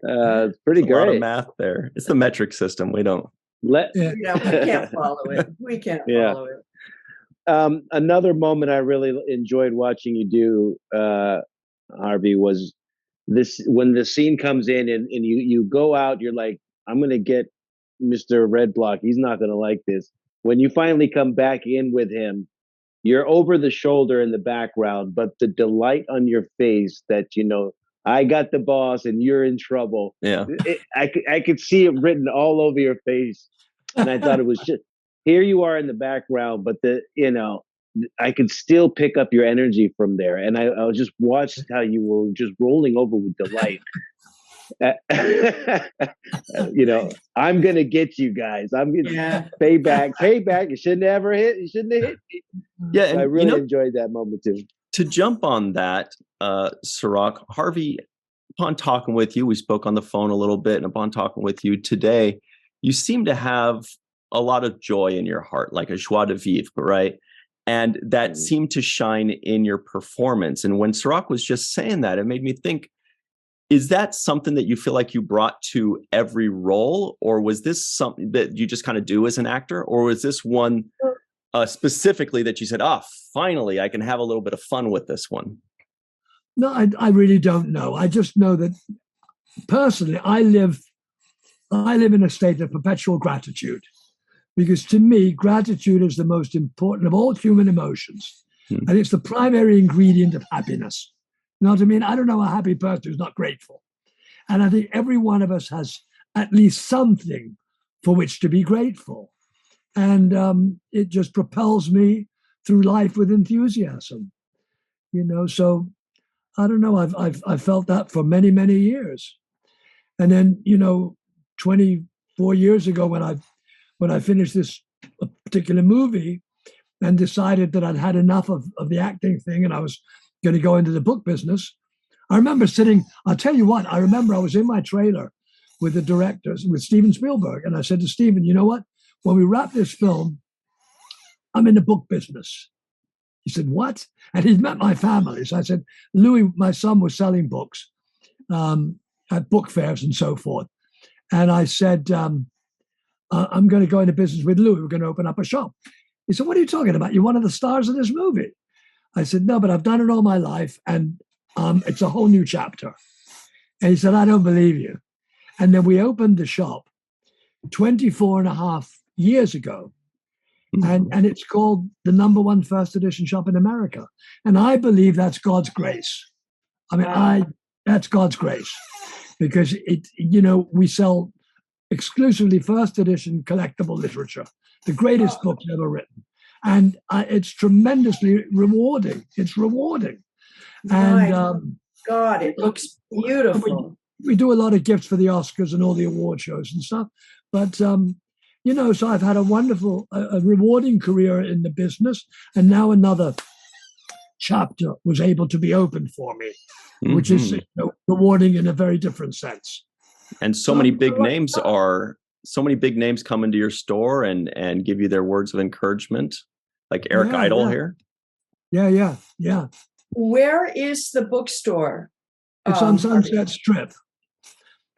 It's pretty great. A lot of math there. It's the metric system. We don't. We can't follow it. We can't follow it. Another moment I really enjoyed watching you do, Harvey, was this when the scene comes in and you go out, you're like, I'm going to get Mr. Red Block. He's not going to like this. When you finally come back in with him, you're over the shoulder in the background, but the delight on your face that, I got the boss and you're in trouble. Yeah. I could see it written all over your face. And I thought it was just, here you are in the background, but I could still pick up your energy from there. And I was just watched how you were just rolling over with delight. I'm gonna get you guys. I'm gonna payback. You shouldn't have hit me. Yeah, and I really enjoyed that moment too. To jump on that, Sirach, Harvey, upon talking with you, we spoke on the phone a little bit, and upon talking with you today, you seem to have a lot of joy in your heart, like a joie de vivre, right? And that seemed to shine in your performance. And when Sirach was just saying that, it made me think, is that something that you feel like you brought to every role, or was this something that you just kind of do as an actor, or was this one specifically that you said, finally, I can have a little bit of fun with this one? No, I really don't know. I just know that personally, I live in a state of perpetual gratitude, because to me, gratitude is the most important of all human emotions, and it's the primary ingredient of happiness. You know what I mean? I don't know a happy person who's not grateful. And I think every one of us has at least something for which to be grateful. And it just propels me through life with enthusiasm. So I don't know. I've felt that for many, many years. And then, 24 years ago when I finished this particular movie and decided that I'd had enough of the acting thing and I was going to go into the book business. I remember I'll tell you what, I remember I was in my trailer with the directors, with Steven Spielberg. And I said to Steven, you know what? When we wrap this film, I'm in the book business. He said, what? And he'd met my family. So I said, Louis, my son, was selling books at book fairs and so forth. And I said, I'm going to go into business with Louis. We're going to open up a shop. He said, what are you talking about? You're one of the stars of this movie. I said, no, but I've done it all my life, and it's a whole new chapter. And he said, I don't believe you. And then we opened the shop, 24 and a half years ago. And it's called the #1 first edition shop in America. And I believe that's God's grace. I mean, that's God's grace, because we sell exclusively first edition collectible literature, the greatest books ever written. And it's tremendously rewarding. It's rewarding. And God, it looks beautiful. We do a lot of gifts for the Oscars and all the award shows and stuff. But, so I've had a wonderful, a rewarding career in the business. And now another chapter was able to be opened for me, which is rewarding in a very different sense. And so many big names come into your store and give you their words of encouragement, like Eric Idle here. Yeah. Where is the bookstore? It's on Sunset Strip.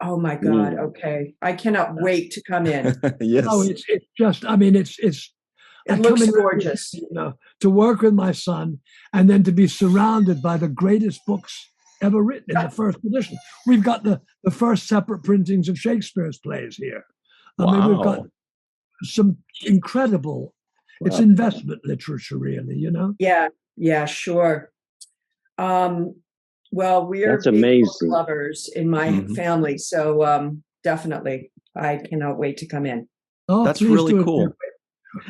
Oh my God! Okay, I cannot wait to come in. Yes. Oh, it's just. I mean, it looks gorgeous. To work with my son, and then to be surrounded by the greatest books ever written in the first edition. We've got the first separate printings of Shakespeare's plays here. I mean, we've got some incredible. Wow. It's investment literature, really. Yeah, sure. Well, we are big book lovers in my family, so definitely, I cannot wait to come in. Oh, that's really cool.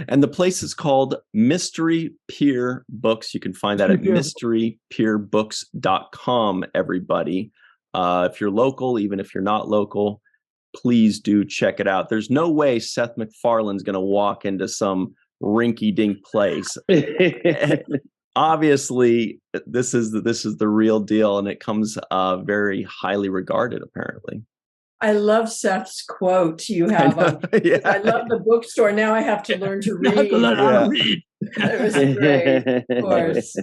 And the place is called Mystery Pier Books. You can find that at mysterypierbooks.com, everybody. If you're local, even if you're not local, please do check it out. There's no way Seth MacFarlane's going to walk into some rinky-dink place. Obviously, this is the real deal, and it comes very highly regarded, apparently. I love Seth's quote you have on. I love the bookstore. Now I have to learn to read. It was great, of course.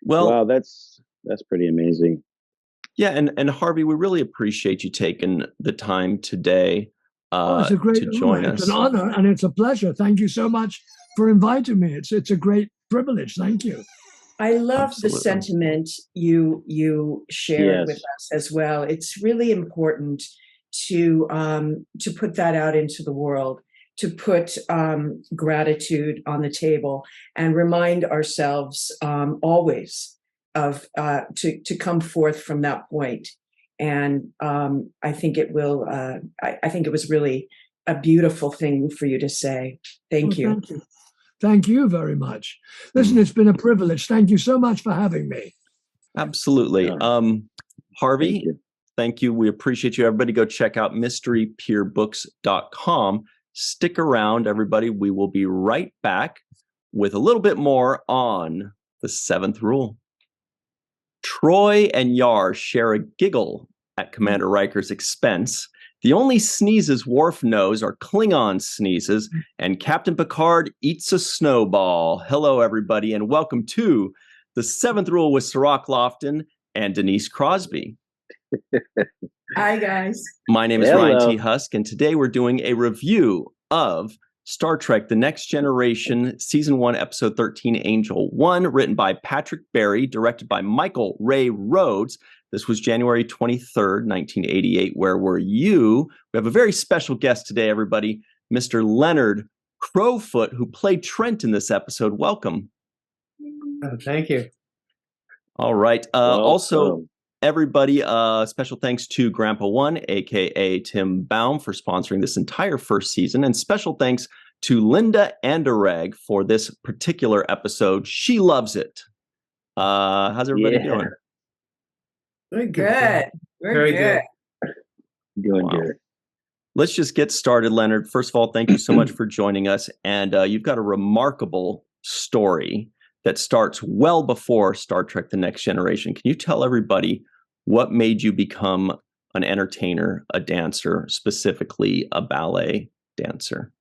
Well, wow, that's pretty amazing. Yeah, and Harvey, we really appreciate you taking the time today it's a great to join us. It's an honor and it's a pleasure. Thank you so much for inviting me. It's a great privilege. Thank you. I love the sentiment you shared with us as well. It's really important to put that out into the world, to put gratitude on the table, and remind ourselves always of to come forth from that point. And I think it will. I think it was really a beautiful thing for you to say. Thank you. Thank you. Thank you very much. Listen, it's been a privilege. Thank you so much for having me. Absolutely. Harvey, thank you. We appreciate you. Everybody go check out mysterypierbooks.com. Stick around, everybody. We will be right back with a little bit more on the seventh rule. Troy and Yar share a giggle at Commander Riker's expense. The only sneezes Worf knows are Klingon sneezes, and Captain Picard eats a snowball. Hello, everybody, and welcome to the seventh rule with Sirach Lofton and Denise Crosby. Hi, guys. My name is Ryan T. Husk, and today we're doing a review of Star Trek The Next Generation, Season 1, Episode 13, Angel 1, written by Patrick Berry, directed by Michael Ray Rhodes. This was January 23rd, 1988. Where were you? We have a very special guest today, everybody, Mr. Leonard Crofoot, who played Trent in this episode. Welcome. Thank you. All right. Also, everybody, special thanks to Grandpa One, a.k.a. Tim Baum, for sponsoring this entire first season. And special thanks to Linda Anderegg for this particular episode. She loves it. How's everybody doing? We're good. We're good. Doing good. Let's just get started, Leonard. First of all, thank you so much for joining us. And you've got a remarkable story that starts well before Star Trek The Next Generation. Can you tell everybody what made you become an entertainer, a dancer, specifically a ballet dancer?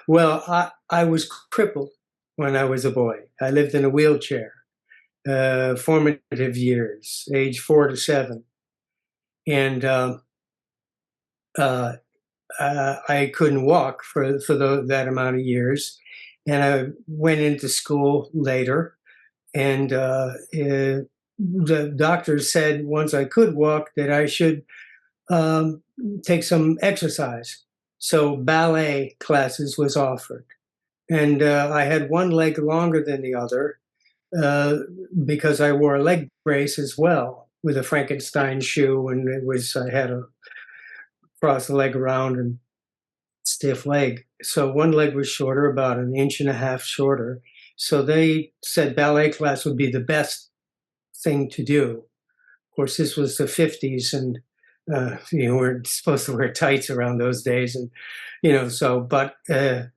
Well, I was crippled when I was a boy. I lived in a wheelchair. Formative years, age 4 to 7. And I couldn't walk for that amount of years. And I went into school later, and the doctor said once I could walk that I should take some exercise. So ballet classes was offered. And I had one leg longer than the other because I wore a leg brace as well with a Frankenstein shoe. And I had a cross the leg around and stiff leg. So one leg was shorter, about 1.5 inches shorter. So they said ballet class would be the best thing to do. Of course, this was the 50s, and we're supposed to wear tights around those days, and but I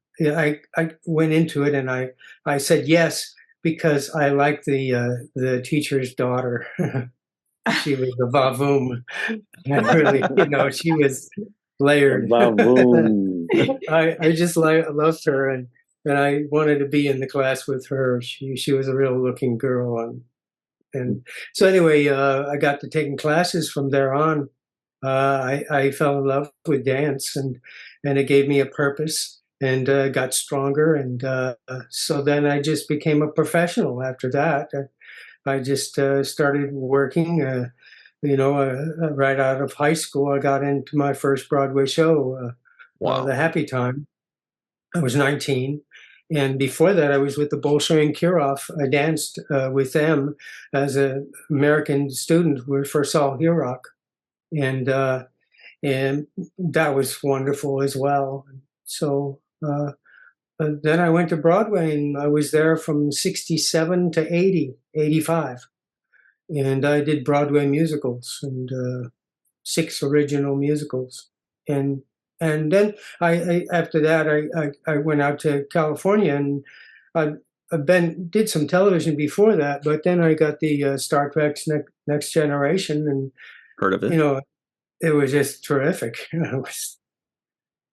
went into it, and I said yes because I liked the teacher's daughter. She was a vavoom. And really, she was layered. Vavoom. I just loved her, and I wanted to be in the class with her. She was a real looking girl, and so anyway, I got to taking classes from there on. I fell in love with dance, and it gave me a purpose, and got stronger, and so then I just became a professional after that. I just started working, right out of high school. I got into my first Broadway show, The Happy Time. I was 19. And before that, I was with the Bolshoi and Kirov. I danced with them as an American student. We first saw Hirok. And that was wonderful as well. So then I went to Broadway, and I was there from 67 to 85. And I did Broadway musicals, and 6 original musicals. And then I after that, I went out to California, and I did some television before that, but then I got the Star Trek's Next Generation, and Heard of it? It was just terrific. It was,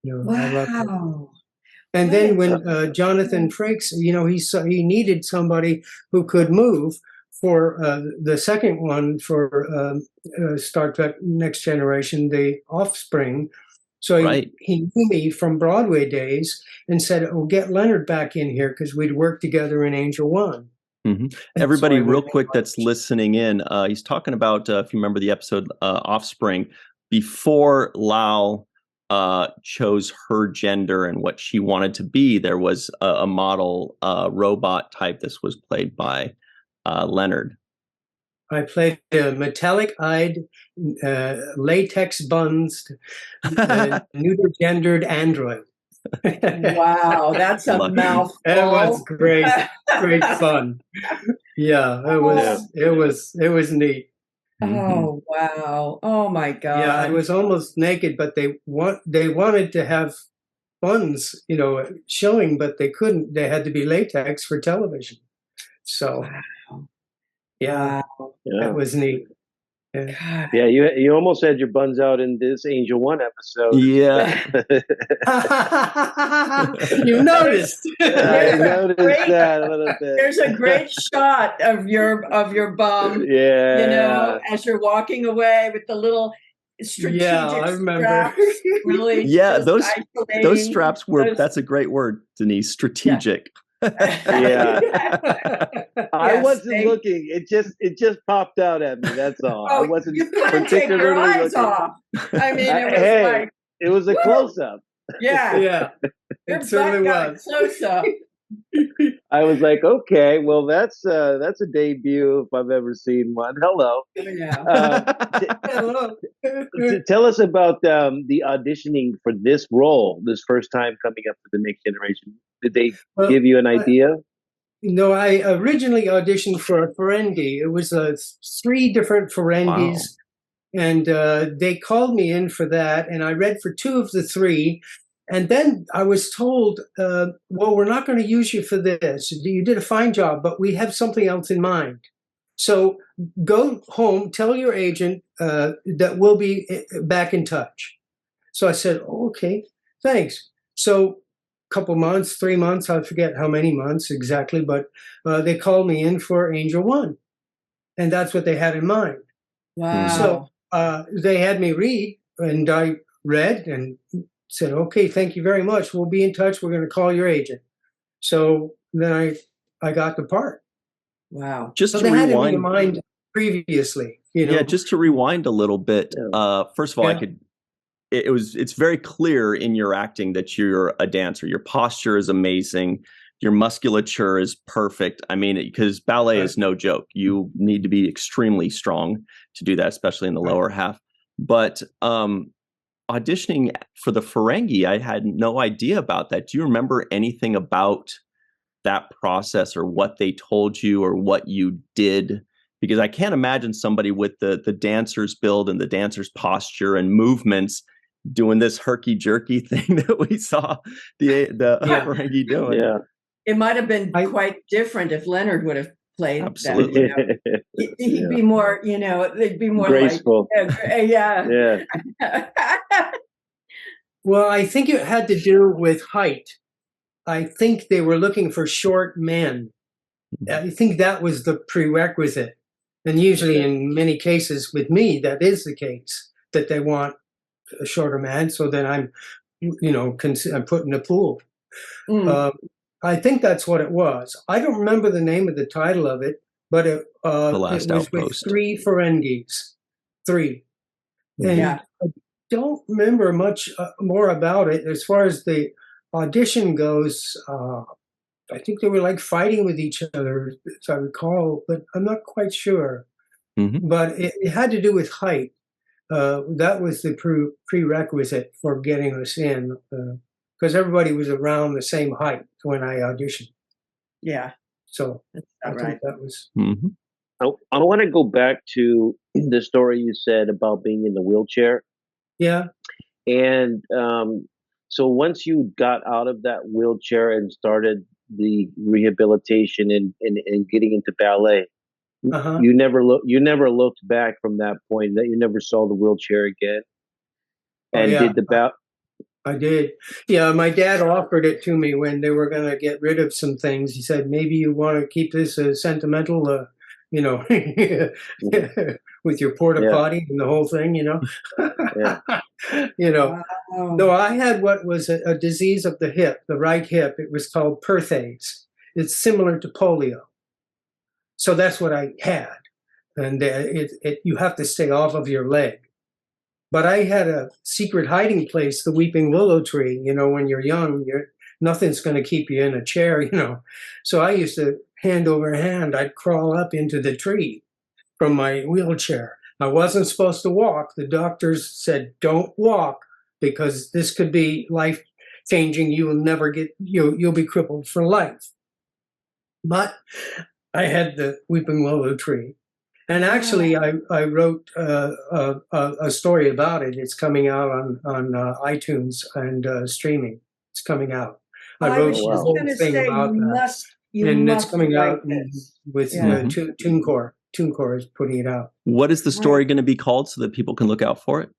I loved it. Wow. And then when Jonathan Frakes, he needed somebody who could move for the second one for Star Trek Next Generation, The Offspring. So he knew me from Broadway days and said, "Oh, get Leonard back in here," because we'd worked together in Angel One. Mm-hmm. Everybody, real quick, that's listening in, he's talking about, if you remember the episode Offspring, before Lau chose her gender and what she wanted to be, there was a model robot type. This was played by Leonard. I played a metallic-eyed, latex-bunsed, neuter-gendered android. Wow, that's a mouthful. It was great fun. Yeah, it was neat. Oh wow! Oh my God! Yeah, I was almost naked, but they wanted to have buns, showing, but they couldn't. They had to be latex for television. So, yeah, it was neat. Yeah, you almost had your buns out in this Angel One episode. Yeah. You noticed. I noticed that a little bit. There's a great shot of your bum. Yeah. As you're walking away with the little strategic I remember. straps. Really. Yeah, those straps were. That's a great word, Denise. Strategic. Yeah. I wasn't looking. It just popped out at me. That's all. I wasn't you couldn't take your eyes looking. off. I mean, it was a close up. Yeah. Yeah. It certainly was. Close up. I was like, okay, well, that's a debut if I've ever seen one. Hello. Hello. Tell us about the auditioning for this role, this first time coming up for the Next Generation. Did they give you an idea? No, I originally auditioned for a Ferengi. It was 3 different Ferengis. Wow. And they called me in for that, and I read for 2 of the 3. And then I was told, well, we're not going to use you for this. You did a fine job, but we have something else in mind. So go home, tell your agent that we'll be back in touch. So I said, okay, thanks. So a couple months, 3 months, I forget how many months exactly, but they called me in for Angel One. And that's what they had in mind. Wow. So they had me read, and I read and said, okay, thank you very much. We'll be in touch. We're going to call your agent. So then I got the part. Wow. Just so to they rewind. had it in mind previously. You know, Yeah, just to rewind a little bit. First of all, Yeah. it's very clear in your acting that you're a dancer. Your posture is amazing. Your musculature is perfect. I mean, because ballet is no joke. You need to be extremely strong to do that, especially in the lower half. But auditioning for the Ferengi, I had no idea about that. Do you remember anything about that process, or what they told you, or what you did? Because I can't imagine somebody with the dancer's build and the dancer's posture and movements doing this herky jerky thing that we saw the Ferengi doing. Yeah. It might have been quite different if Leonard would have played Absolutely. that. You know? He'd be more, you know, they'd be more graceful. Like, yeah. Well, I think it had to do with height. I think they were looking for short men. I think that was the prerequisite. And usually in many cases with me, that is the case, that they want a shorter man. So then I'm, you know, I'm put in the pool. I think that's what it was. I don't remember the name of the title of it, but it was Outpost. with 3 Ferengis. 3. And Yeah. I don't remember much more about it. As far as the audition goes, I think they were like fighting with each other, as I recall, but I'm not quite sure. But it had to do with height. That was the prerequisite for getting us in, because everybody was around the same height when I auditioned. Yeah. So That's I not think right. that was. I want to go back to the story you said about being in the wheelchair. Yeah. And so once you got out of that wheelchair and started the rehabilitation and getting into ballet, you never looked back from that point. That you never saw the wheelchair again. And did the I did. Yeah, my dad offered it to me when they were going to get rid of some things. He said, maybe you want to keep this sentimental, you know, with your porta potty and the whole thing, you know. You know, no, I had what was a disease of the hip, the right hip. It was called Perthes. It's similar to polio. So that's what I had. And you have to stay off of your leg. But I had a secret hiding place, the weeping willow tree. You know, when you're young, nothing's going to keep you in a chair, you know. So I used to, hand over hand, I'd crawl up into the tree from my wheelchair. I wasn't supposed to walk. The doctors said, don't walk, because this could be life-changing. You will never you'll be crippled for life. But I had the weeping willow tree. And actually, I wrote a story about it. It's coming out on iTunes and streaming. It's coming out. I wrote the whole thing about that. And it's coming out with TuneCore. TuneCore is putting it out. What is the story going to be called so that people can look out for it?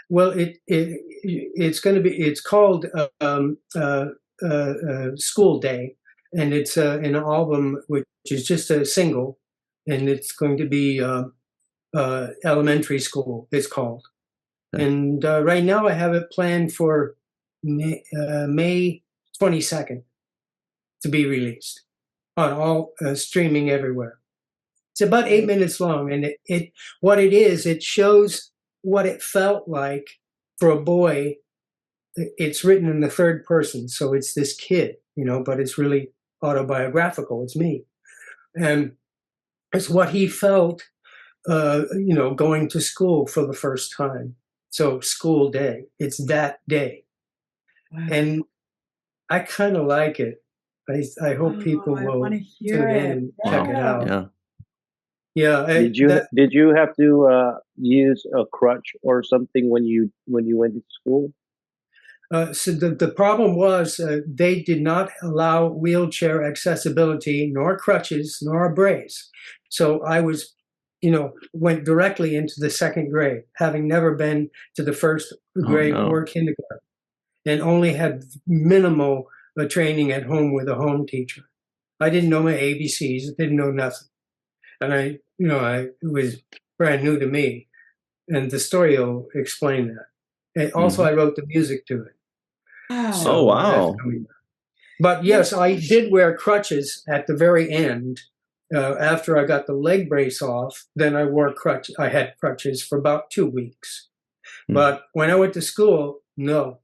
Well, it's called School Day, and it's an album which is just a single. And it's going to be elementary school, it's called. And right now I have it planned for May 22nd to be released on all streaming everywhere. It's about 8 minutes long. And it shows what it felt like for a boy. It's written in the third person. So it's this kid, you know, but it's really autobiographical. It's me. And it's what he felt, you know, going to school for the first time. So School Day, it's that day. And I kind of like it. I hope people will tune in and check it out. Yeah. Did you have to use a crutch or something when you went to school? So the problem was they did not allow wheelchair accessibility, nor crutches, nor a brace. So I was, you know, went directly into the second grade, having never been to the first grade or kindergarten, and only had minimal training at home with a home teacher. I didn't know my ABCs, didn't know nothing. And it was brand new to me. And the story will explain that. And also, I wrote the music to it. So, wow. But yes, I did wear crutches at the very end After I got the leg brace off, then I wore crutch. I had crutches for about 2 weeks. But when I went to school, no,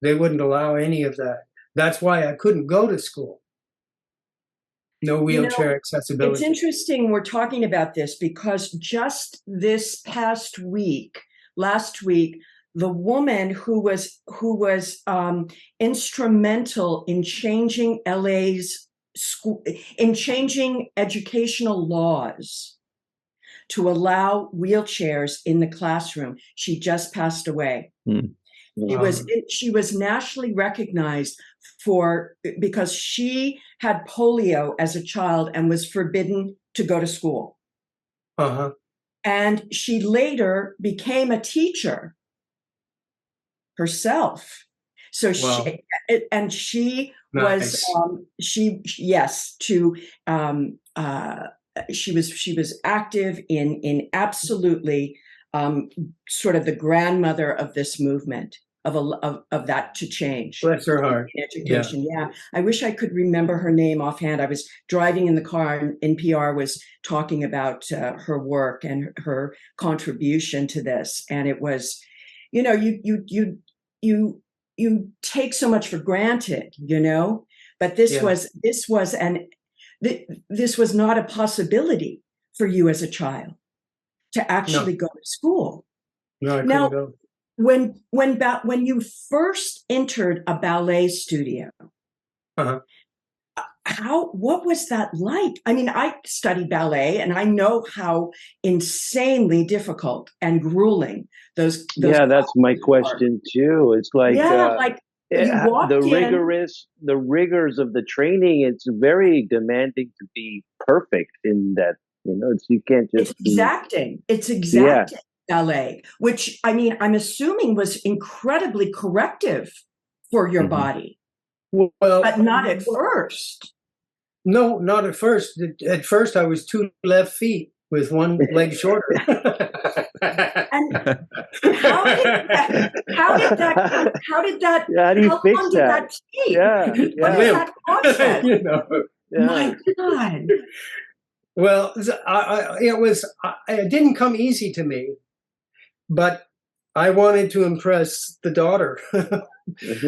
they wouldn't allow any of that. That's why I couldn't go to school. No wheelchair accessibility. It's interesting we're talking about this because just this past week, last week, the woman who was instrumental in changing LA's school, in changing educational laws to allow wheelchairs in the classroom, she just passed away. Wow. She was nationally recognized because she had polio as a child and was forbidden to go to school. And she later became a teacher herself. So she Nice. She was active in absolutely sort of the grandmother of this movement of that to change. Bless her heart. Education. Yeah. I wish I could remember her name offhand. I was driving in the car and NPR was talking about her work and her contribution to this. And it was, you take so much for granted, but this was not a possibility for you as a child to actually go to school. No, I couldn't go. When you first entered a ballet studio, what was that like? I mean, I studied ballet and I know how insanely difficult and grueling those that's my question too. It's like, the rigors of the training. It's very demanding to be perfect in that. You can't just. It's exacting. It's exacting. Ballet, which I mean, I'm assuming was incredibly corrective for your body. Well, but not at first. No, not at first. At first, I was 2 left feet with 1 leg shorter. And how did that? How do you how fix long that? Did that take? Yeah, What did that process? Yeah. My God. Well, it didn't come easy to me, but I wanted to impress the daughter.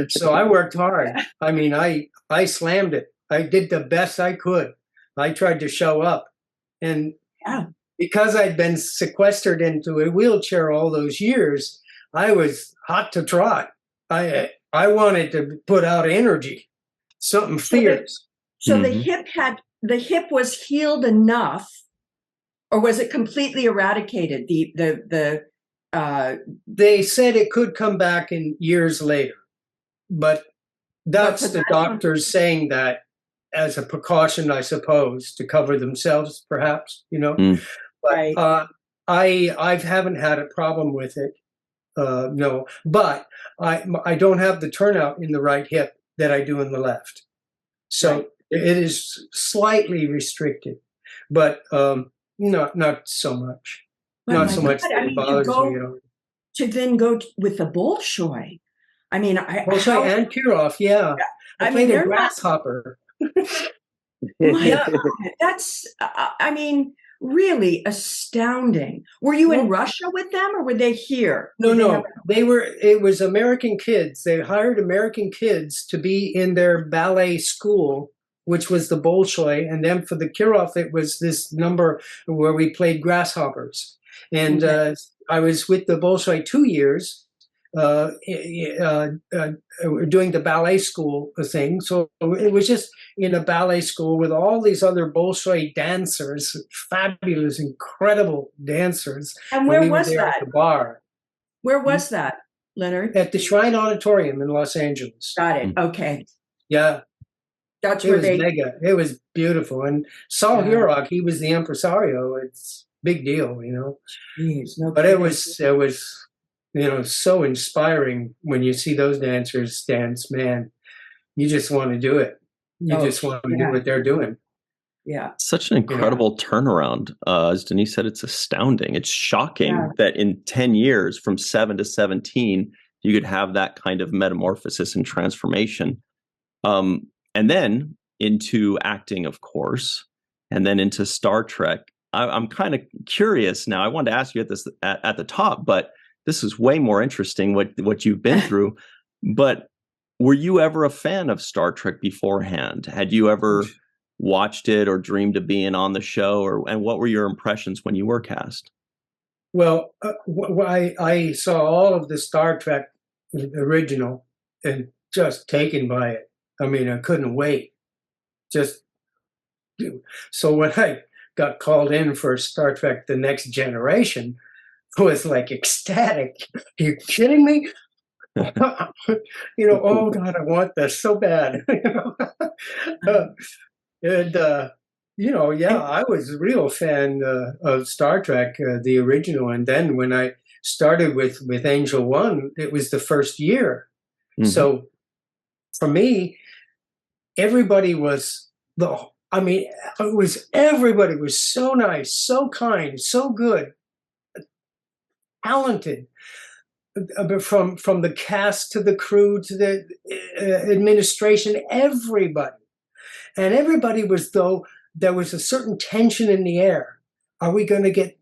So I worked hard. I mean, I slammed it. I did the best I could. I tried to show up. And because I'd been sequestered into a wheelchair all those years, I was hot to trot. I wanted to put out energy, something fierce. So the hip was healed enough, or was it completely eradicated? They said it could come back in years later, but that's the doctors saying that as a precaution, I suppose, to cover themselves, perhaps, But I haven't had a problem with it, no. But I don't have the turnout in the right hip that I do in the left, so it is slightly restricted, but not so much. Not so much that it bothers me. To then go with the Bolshoi. I mean, Bolshoi and Kirov, yeah. I played a grasshopper. That's, I mean, really astounding. Were you in Russia with them, or were they here? No. It was American kids. They hired American kids to be in their ballet school, which was the Bolshoi. And then for the Kirov, it was this number where we played grasshoppers. And I was with the Bolshoi 2 years, doing the ballet school thing. So it was just in a ballet school with all these other Bolshoi dancers, fabulous, incredible dancers. And where was that? At the bar. Where was that, Leonard? At the Shrine Auditorium in Los Angeles. Got it. Okay. Yeah. That's where they... mega. It was beautiful. And Saul Hurok, he was the impresario. It's big deal, Jeez, no but it was so inspiring when you see those dancers dance. Man, you just want to do it. You just want to do what they're doing. Yeah, such an incredible turnaround. As Denise said, it's astounding. It's shocking that in 10 years, from 7 to 17, you could have that kind of metamorphosis and transformation. And then into acting, of course. and then into Star Trek. I'm kind of curious now. I wanted to ask you at the top, but this is way more interesting what you've been through. But were you ever a fan of Star Trek beforehand? Had you ever watched it or dreamed of being on the show, and what were your impressions when you were cast? Well, I saw all of the Star Trek original and just taken by it. I mean, I couldn't wait. So when I got called in for Star Trek: The Next Generation, I was like ecstatic. Are you kidding me? Oh God, I want this so bad. I was a real fan of Star Trek, the original. And then when I started with Angel One, it was the first year. Mm-hmm. So for me, everybody was everybody was so nice, so kind, so good, talented. From the cast to the crew to the administration, everybody. And everybody was, though, there was a certain tension in the air. Are we going to get,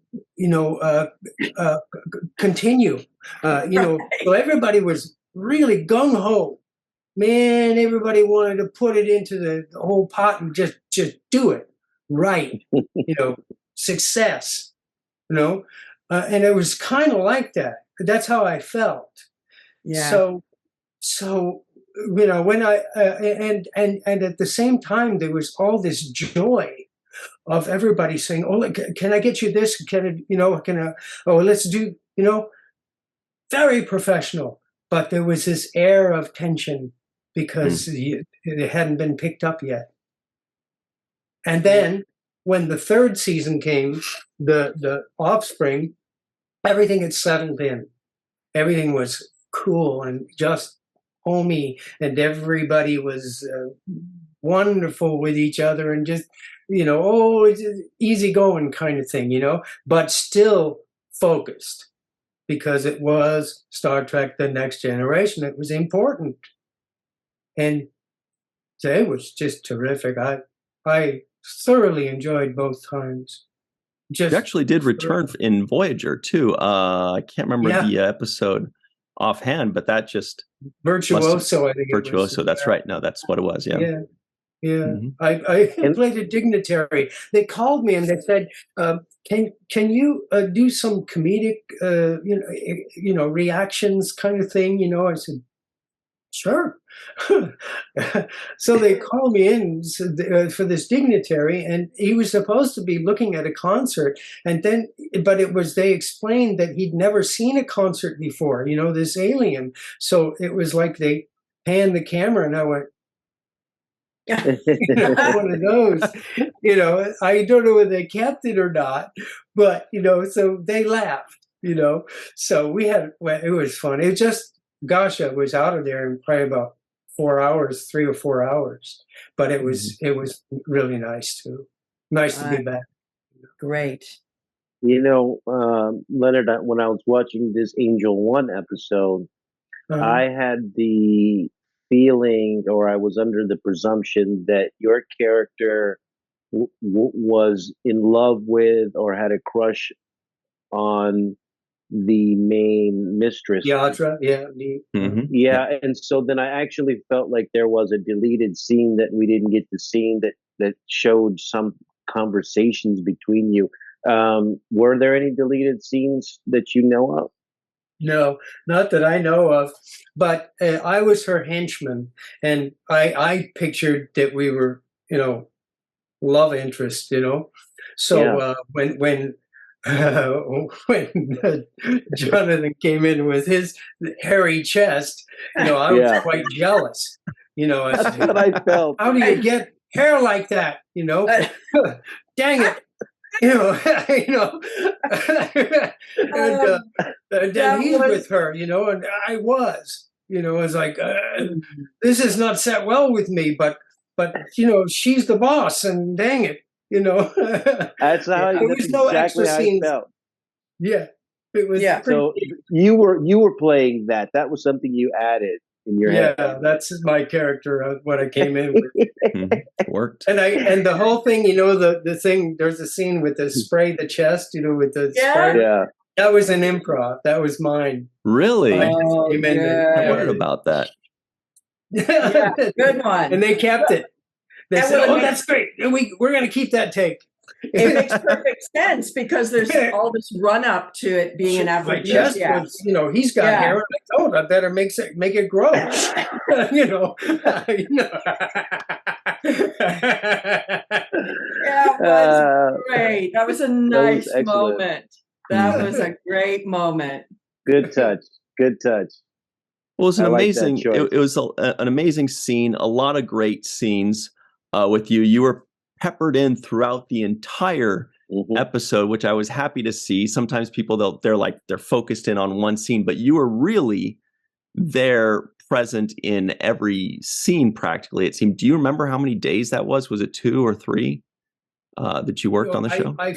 continue? So everybody was really gung-ho. Man, everybody wanted to put it into the whole pot and just do it right. Success, and it was kind of like that. That's how I felt. Yeah. So when I and at the same time there was all this joy of everybody saying, "Oh, can I get you this? Let's do." Very professional, but there was this air of tension because it hadn't been picked up yet. And then when the third season came, the Offspring, everything had settled in. Everything was cool and just homey, and everybody was wonderful with each other and just, it's easy going kind of thing, but still focused because it was Star Trek: The Next Generation. It was important. And so it was just terrific. I thoroughly enjoyed both times. You actually did return in Voyager too. I can't remember the episode offhand, but that just Virtuoso. I think Virtuoso. That's right. No, that's what it was. Yeah. Yeah. Mm-hmm. I played a dignitary. They called me and they said, "Can you do some comedic, reactions kind of thing?" I said, "Sure." So they called me in for this dignitary, and he was supposed to be looking at a concert, they explained that he'd never seen a concert before, this alien. So it was like they panned the camera, and I went, one of those, I don't know whether they kept it or not, but, so they laughed, so it was fun. It was just, gosh, I was out of there in probably about 3 or 4 hours, but it was really nice too. Nice to be back. Great. Leonard, when I was watching this Angel One episode, I had the feeling, or I was under the presumption that your character was in love with or had a crush on the main mistress. Yatra, yeah. And so then I actually felt like there was a deleted scene that we didn't get to see that showed some conversations between you. Were there any deleted scenes that you know of? No, not that I know of, but I was her henchman, and I pictured that we were, love interest, So when Jonathan came in with his hairy chest, I was quite jealous. That's what I felt. How do you get hair like that? Dang it. And then he's with her, and I was, I was like, this is not set well with me, but she's the boss, and dang it, That's how exactly how I felt. Yeah, it was. Yeah. So you were playing that. That was something you added. in your head. Yeah, that's my character. What I came in with. Worked. And the whole thing, the thing. There's a scene with the spray the chest, with the spray. Yeah. That was an improv. That was mine. Really? I came in I and- wondered about that. Yeah, good one. And they kept it. They And said, when "Oh, we- that's great. And we're going to keep that take." It makes perfect sense because there's all this run up to it being an My aphrodisiac. chest was, he's got Yeah. hair. And I told him, I better make it grow. Yeah, it was great. That was a nice excellent. moment. That was a great moment. Good touch. Good touch. Well, it was an I like that amazing. choice. It was an amazing scene. A lot of great scenes with you. You were peppered in throughout the entire episode, which I was happy to see. Sometimes people they're focused in on one scene, but you were really there, present in every scene practically. It seemed. Do you remember how many days that was? Was it 2 or 3 that you worked on the show? I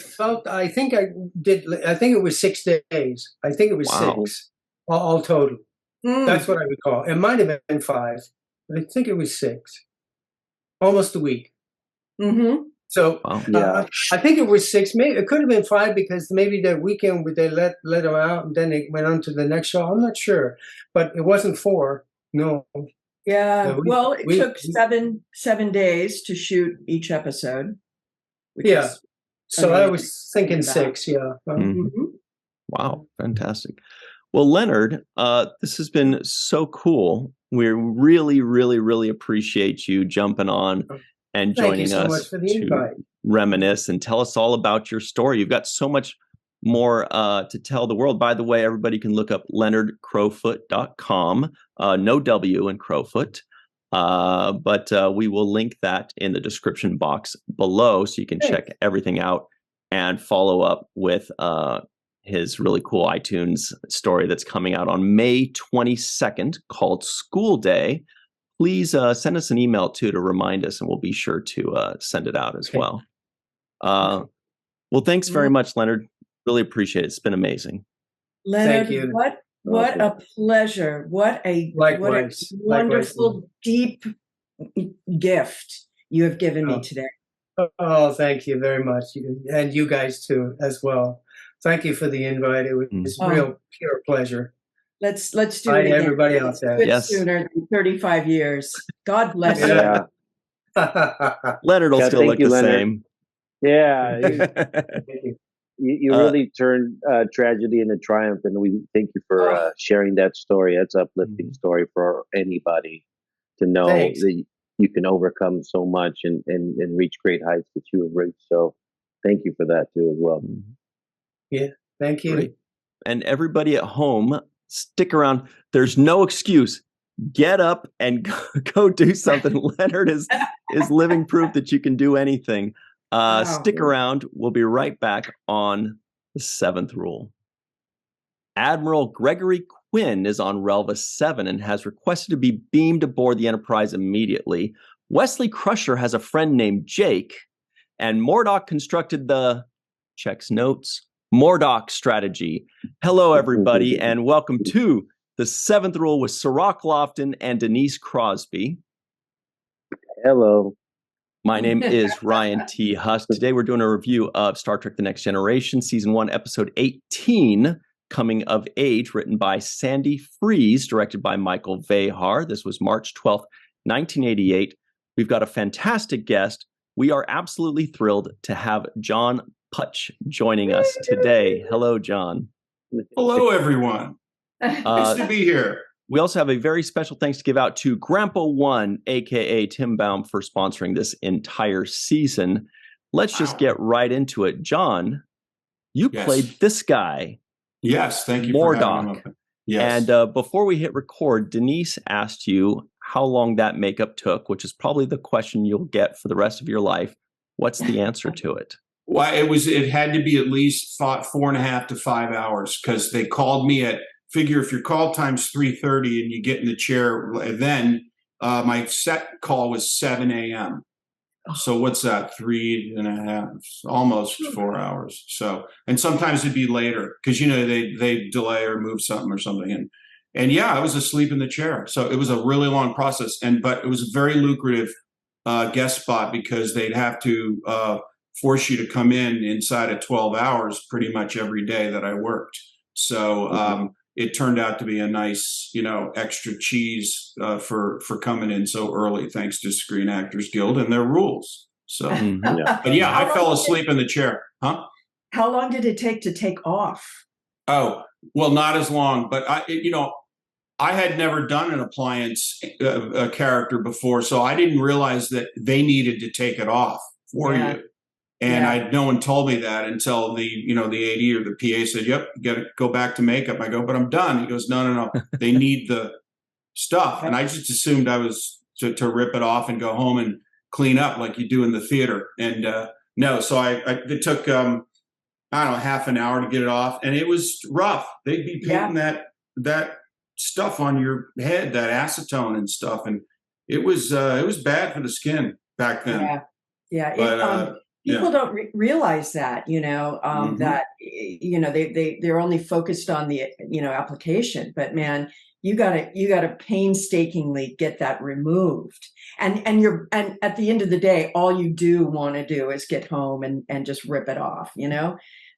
think it was 6 days. I think it was Wow. 6 all total. Mm. That's what I recall. It might have been 5, but I think it was 6. Almost a week. Mm-hmm. So Wow. Yeah. I think it was 6. Maybe it could have been 5 because maybe that weekend they let them out and then they went on to the next show. I'm not sure, but it wasn't 4. No. Yeah. Yeah, It took 7 days to shoot each episode. Which Yeah. is So I amazing. was thinking About. 6. Yeah. Mhm. Mhm. Wow, fantastic. Well, Leonard, this has been so cool. We really, really, really appreciate you jumping on and Thank you joining so us much for the to invite. reminisce and tell us all about your story. You've got so much more to tell the world. By the way, everybody can look up leonardcrofoot.com. No W in Crofoot. But we will link that in the description box below so you can check everything out and follow up with his really cool iTunes story that's coming out on May 22nd called School Day. Please send us an email too to remind us, and we'll be sure to send it out as well. Well, thanks very much, Leonard. Really appreciate it. It's been amazing. Leonard, Thank you. what a pleasure. What a Likewise. wonderful, deep gift you have given me today. Oh, thank you very much. And you guys too, as well. Thank you for the invite. It was real pure pleasure. Let's do it Hi, again. everybody out there. Do it Yes. sooner than 35 years. God bless you. Yeah. Leonard will Yeah, still thank look you, the Leonard. same. Yeah. Thank you. You really turned tragedy into triumph, and we thank you for sharing that story. That's an uplifting story for anybody to know Thanks. that you can overcome so much and reach great heights that you have reached. So thank you for that too as well. Yeah, thank you. Great. And everybody at home, stick around. There's no excuse. Get up and go do something. Leonard is living proof that you can do anything. Stick around. We'll be right back on the 7th rule. Admiral Gregory Quinn is on Relva 7 and has requested to be beamed aboard the Enterprise immediately. Wesley Crusher has a friend named Jake, and Mordock constructed the checks notes Mordock strategy. Hello, everybody, and welcome to the 7th rule with Sirach Lofton and Denise Crosby. Hello. My name is Ryan T. Husk. Today we're doing a review of Star Trek The Next Generation, Season 1, Episode 18, Coming of Age, written by Sandy Fries, directed by Michael Vehar. This was March 12th, 1988. We've got a fantastic guest. We are absolutely thrilled to have John Putch joining us today. Hello, John. Hello, everyone. Nice to be here. We also have a very special thanks to give out to Grandpa One, a.k.a. Tim Baum, for sponsoring this entire season. Let's just get right into it. John, you played this guy. Yes, thank you for having me. Yes. And before we hit record, Denise asked you how long that makeup took, which is probably the question you'll get for the rest of your life. What's the answer to it? Well, it had to be at least 4.5 to 5 hours because they called me at, figure if your call time's 3:30 and you get in the chair, then my set call was 7 a.m. So what's that? 3.5, almost 4 hours. So, and sometimes it'd be later because, they delay or move something or something. And yeah, I was asleep in the chair. So it was a really long process. But it was a very lucrative guest spot because they'd have to force you to come in inside of 12 hours pretty much every day that I worked. So it turned out to be a nice, extra cheese for coming in so early, thanks to Screen Actors Guild and their rules. So, but yeah, I fell asleep in the chair. Huh? How long did it take to take off? Oh, well, not as long, but I had never done an appliance character before, so I didn't realize that they needed to take it off for you. And no one told me that until the AD or the PA said, "Yep, you got to go back to makeup." I go, "But I'm done." He goes, "No. They need the stuff." And I just assumed I was to rip it off and go home and clean up like you do in the theater. And no, so it took I don't know, half an hour to get it off, and it was rough. They'd be painting that stuff on your head, that acetone and stuff, and it was bad for the skin back then. But, people don't realize that, that they're only focused on the application, but man, you gotta painstakingly get that removed, and at the end of the day, all you do want to do is get home and just rip it off,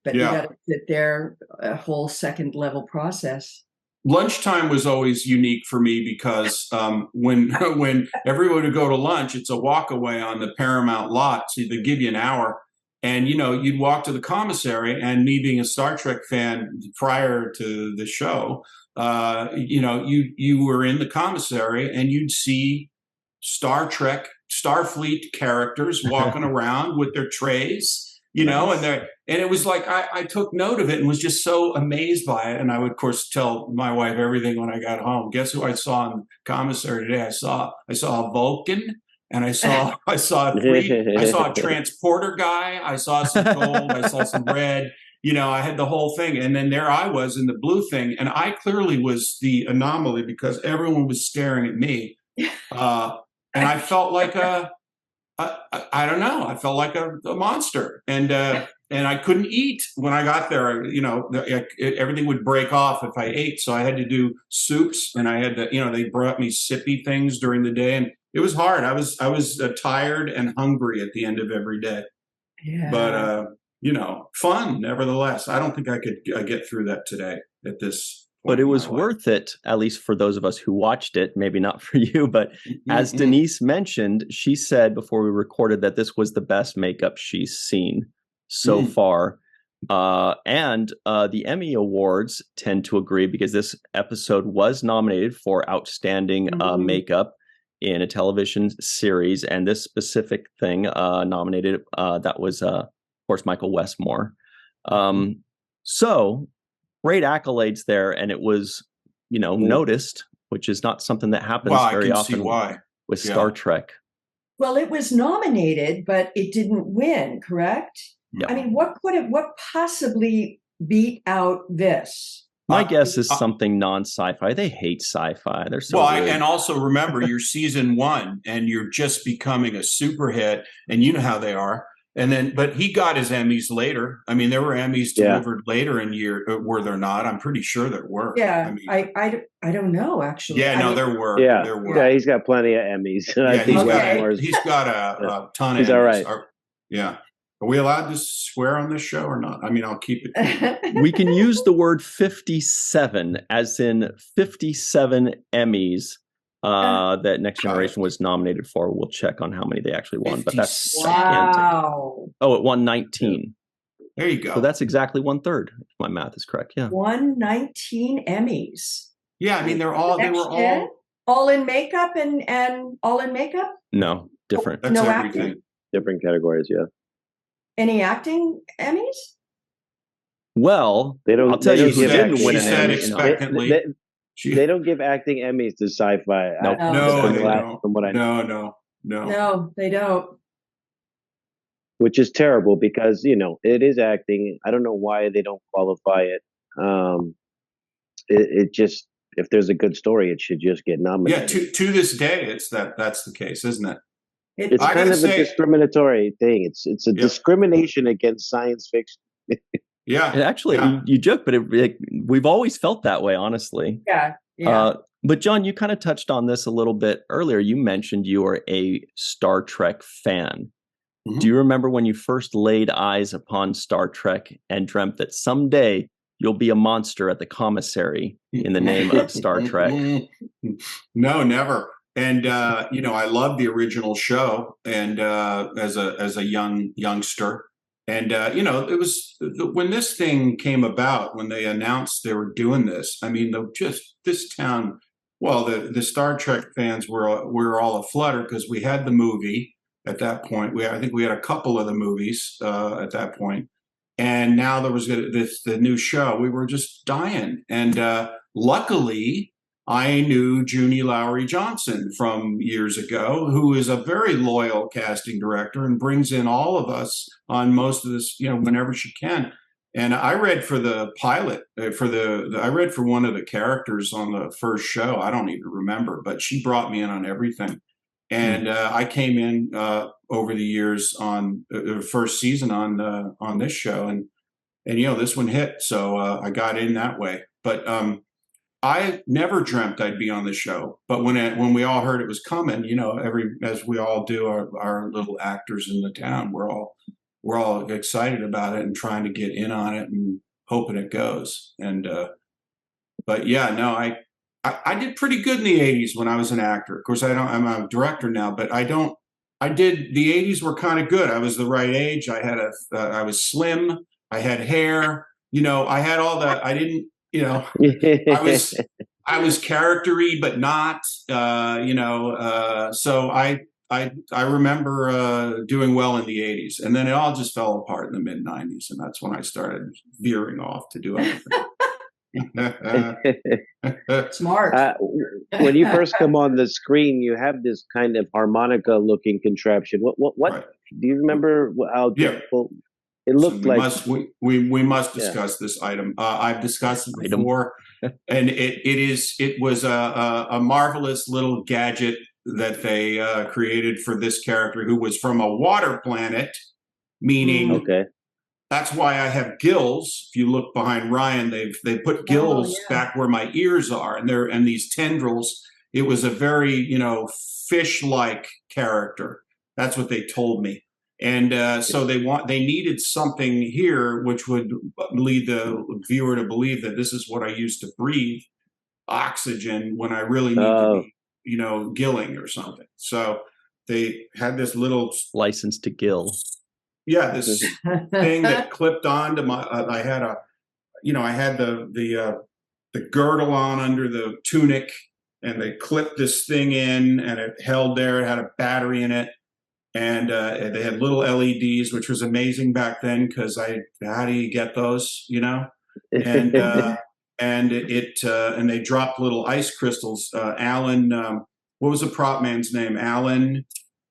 but you gotta sit there, a whole second level process. Lunchtime was always unique for me because when everyone would go to lunch, it's a walk away on the Paramount lot. So they give you an hour, and you'd walk to the commissary. And me being a Star Trek fan prior to the show, you were in the commissary and you'd see Star Trek, Starfleet characters walking around with their trays. And it was like I took note of it and was just so amazed by it. And I would, of course, tell my wife everything when I got home. Guess who I saw in the commissary today? I saw a Vulcan, and I saw a transporter guy. I saw some gold. I saw some red. I had the whole thing. And then there I was in the blue thing, and I clearly was the anomaly because everyone was staring at me, and I felt like I don't know. I felt like a monster, and I couldn't eat when I got there. Everything would break off if I ate, so I had to do soups, and I had to, they brought me sippy things during the day, and it was hard. I was tired and hungry at the end of every day, but fun nevertheless. I don't think I could get through that today at this. But it was worth it, at least for those of us who watched it, maybe not for you. But as Denise mentioned, she said before we recorded that this was the best makeup she's seen so far. And the Emmy Awards tend to agree because this episode was nominated for Outstanding Makeup in a television series. And this specific thing nominated, that was, of course, Michael Westmore. So great accolades there, and it was, noticed, which is not something that happens very often with Star Trek. Well, it was nominated, but it didn't win, correct? Yeah. I mean, what possibly beat out this? My guess is something non-sci-fi. They hate sci-fi. They're so weird. And also remember, you're season 1, and you're just becoming a super hit, and you know how they are. And then, but he got his Emmys later. I mean, there were Emmys delivered later in year. Were there not? I'm pretty sure there were. Yeah, I don't know actually. Yeah, there were. Yeah, there were. Yeah, he's got plenty of Emmys. Yeah, he's got a ton of Emmys. He's all right. Yeah. Are we allowed to swear on this show or not? I mean, I'll keep it. We can use the word 57 as in 57 Emmys that Next Generation was nominated for. We'll check on how many they actually won, but that's wow. Oh, it won 19. There you go. So that's exactly 1/3. If my math is correct. Yeah. 119 Emmys. Yeah, I mean they were all all in makeup and all in makeup. No, different. That's no everything. acting? Different categories. Yeah. Any acting Emmys? Well, They don't. I'll tell they you don't who give didn't acting- win She an said Emmy. expectantly. They don't give acting Emmys to sci-fi. No, from they what- don't. From what I know. No. No, they don't. Which is terrible because it is acting. I don't know why they don't qualify it. It just, if there's a good story, it should just get nominated. Yeah, to this day, that's the case, isn't it? It's I kind gotta of say- a discriminatory thing. It's a discrimination against science fiction. Yeah. Actually, Yeah. you joke, but we've always felt that way, honestly. Yeah. Yeah. But John, you kind of touched on this a little bit earlier. You mentioned you are a Star Trek fan. Mhm. Do you remember when you first laid eyes upon Star Trek and dreamt that someday you'll be a monster at the commissary in the name of Star Trek? No, never. And I love the original show, and as a youngster, and it was when this thing came about, when they announced they were doing this. I mean, just this town. Well, the Star Trek fans were all aflutter because we had the movie at that point. I think we had a couple of the movies at that point, and now there was the new show. We were just dying, and luckily, I knew Junie Lowry Johnson from years ago, who is a very loyal casting director and brings in all of us on most of this, whenever she can. And I read for the pilot, I read for one of the characters on the first show. I don't even remember, but she brought me in on everything. And I came in over the years on the first season on this show, and this one hit, so I got in that way. But I never dreamt I'd be on the show, but when we all heard it was coming, as we all do, our little actors in the town, we're all excited about it and trying to get in on it and hoping it goes. And but yeah, no, I did pretty good in the '80s when I was an actor. Of course, I'm a director now, but the '80s were kind of good. I was the right age. I was slim. I had hair. I had all the. I didn't. I was character-y, but not, so I remember doing well in the '80s, and then it all just fell apart in the mid '90s, and that's when I started veering off to do everything. Smart. When you first come on the screen, you have this kind of harmonica-looking contraption. What Right. do you remember how Yeah. difficult it looked like? We must discuss this item. I've discussed it before, and it was a marvelous little gadget that they created for this character who was from a water planet, meaning Okay. that's why I have gills. If you look behind Ryan, they put gills back where my ears are, and these tendrils. It was a very fish-like character. That's what they told me. And so they needed something here which would lead the viewer to believe that this is what I used to breathe, oxygen, when I really need to be, gilling or something. So they had this little License to gill. Yeah, this thing that clipped onto my. I had the girdle on under the tunic, and they clipped this thing in, and it held there. It had a battery in it. And they had little LEDs, which was amazing back then because how do you get those, And and they dropped little ice crystals. Alan, what was the prop man's name? Alan.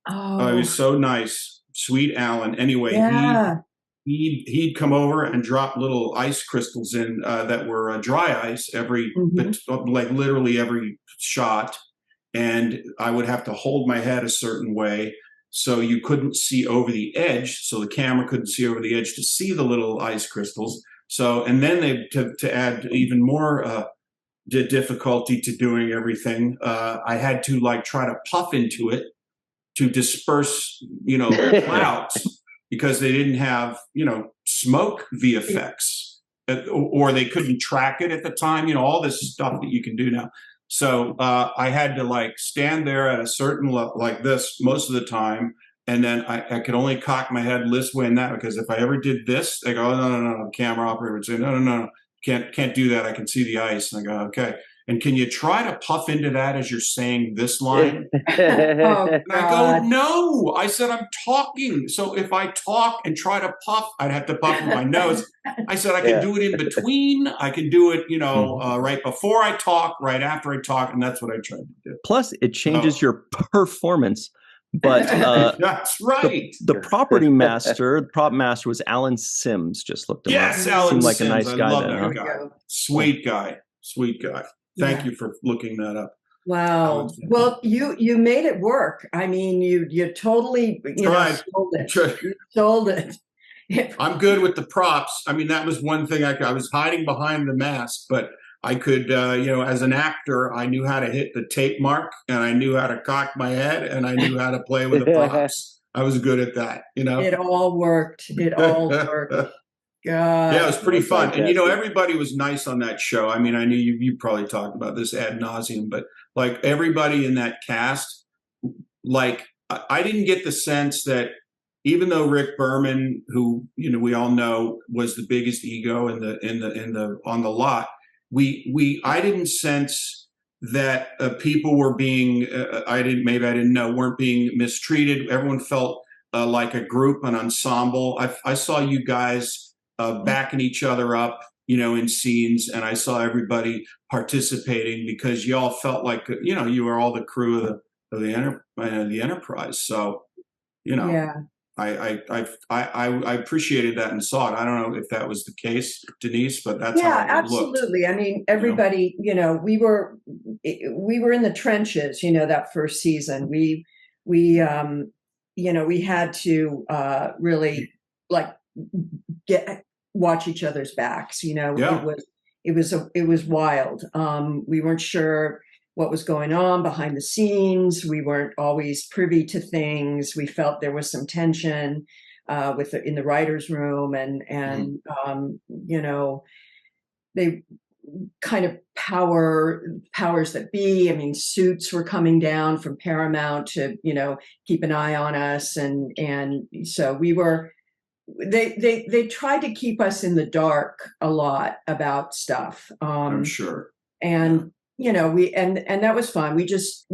He was so nice, sweet Alan. Anyway, he'd come over and drop little ice crystals in that were dry ice like literally every shot, and I would have to hold my head a certain way. So you couldn't see over the edge, so the camera couldn't see over the edge to see the little ice crystals. So, and then to add even more difficulty to doing everything, I had to try to puff into it to disperse, clouds, because they didn't have, smoke VFX, or they couldn't track it at the time. All this stuff that you can do now. So I had to stand there at a certain like this most of the time, and then I could only cock my head this way and that, because if I ever did this, they go, oh, no. Camera operator would say, no, can't do that. I can see the ice. And I go, okay. And can you try to puff into that as you're saying this line? And I go, no. I said, I'm talking. So if I talk and try to puff, I'd have to puff with my nose. I said, I can do it in between. I can do it, right before I talk, right after I talk. And that's what I tried to do. Plus, it changes your performance. But that's right. The prop master was Alan Sims. Just looked him up. Yes, Alan seemed like Sims. a nice guy. I love that guy. Sweet guy. Thank you for looking that up. Wow. Well, you made it work. I mean, you totally sold it. You sold it. I'm good with the props. I mean, that was one thing I was hiding behind the mask, but I could, as an actor, I knew how to hit the tape mark, and I knew how to cock my head, and I knew how to play with the props. I was good at that, It all worked. It all worked. God. Yeah, it was pretty fun. Fantastic. And, everybody was nice on that show. I mean, I knew you probably talked about this ad nauseum, but like everybody in that cast, like I didn't get the sense that even though Rick Berman, who, we all know was the biggest ego on the lot, I didn't sense that people were being, I didn't know, weren't being mistreated. Everyone felt like a group, an ensemble. I saw you guys backing each other up, in scenes, and I saw everybody participating because y'all felt like, you were all the crew of the Enterprise. So, Yeah. I appreciated that and saw it. I don't know if that was the case, Denise, but that's Yeah, how it looked. absolutely. I mean, everybody, we were in the trenches, that first season. We had to really like watch each other's backs. Yeah. It was wild. We weren't sure what was going on behind the scenes. We weren't always privy to things. We felt there was some tension in the writers' room, and they kind of powers that be. I mean, suits were coming down from Paramount to keep an eye on us, and so we were. They tried to keep us in the dark a lot about stuff. I'm sure. And and that was fun. We just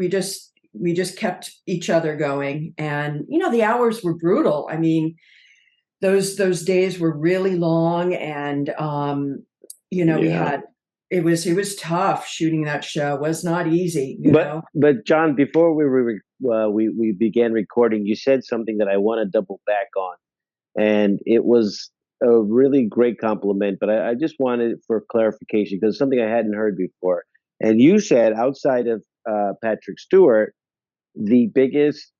kept each other going, and the hours were brutal. I mean, those days were really long, and we had it was tough shooting that show. It was not easy. But John, before we began recording, you said something that I want to double back on. And it was a really great compliment, but I just wanted for clarification because it's something I hadn't heard before. And you said outside of Patrick Stewart, the biggest,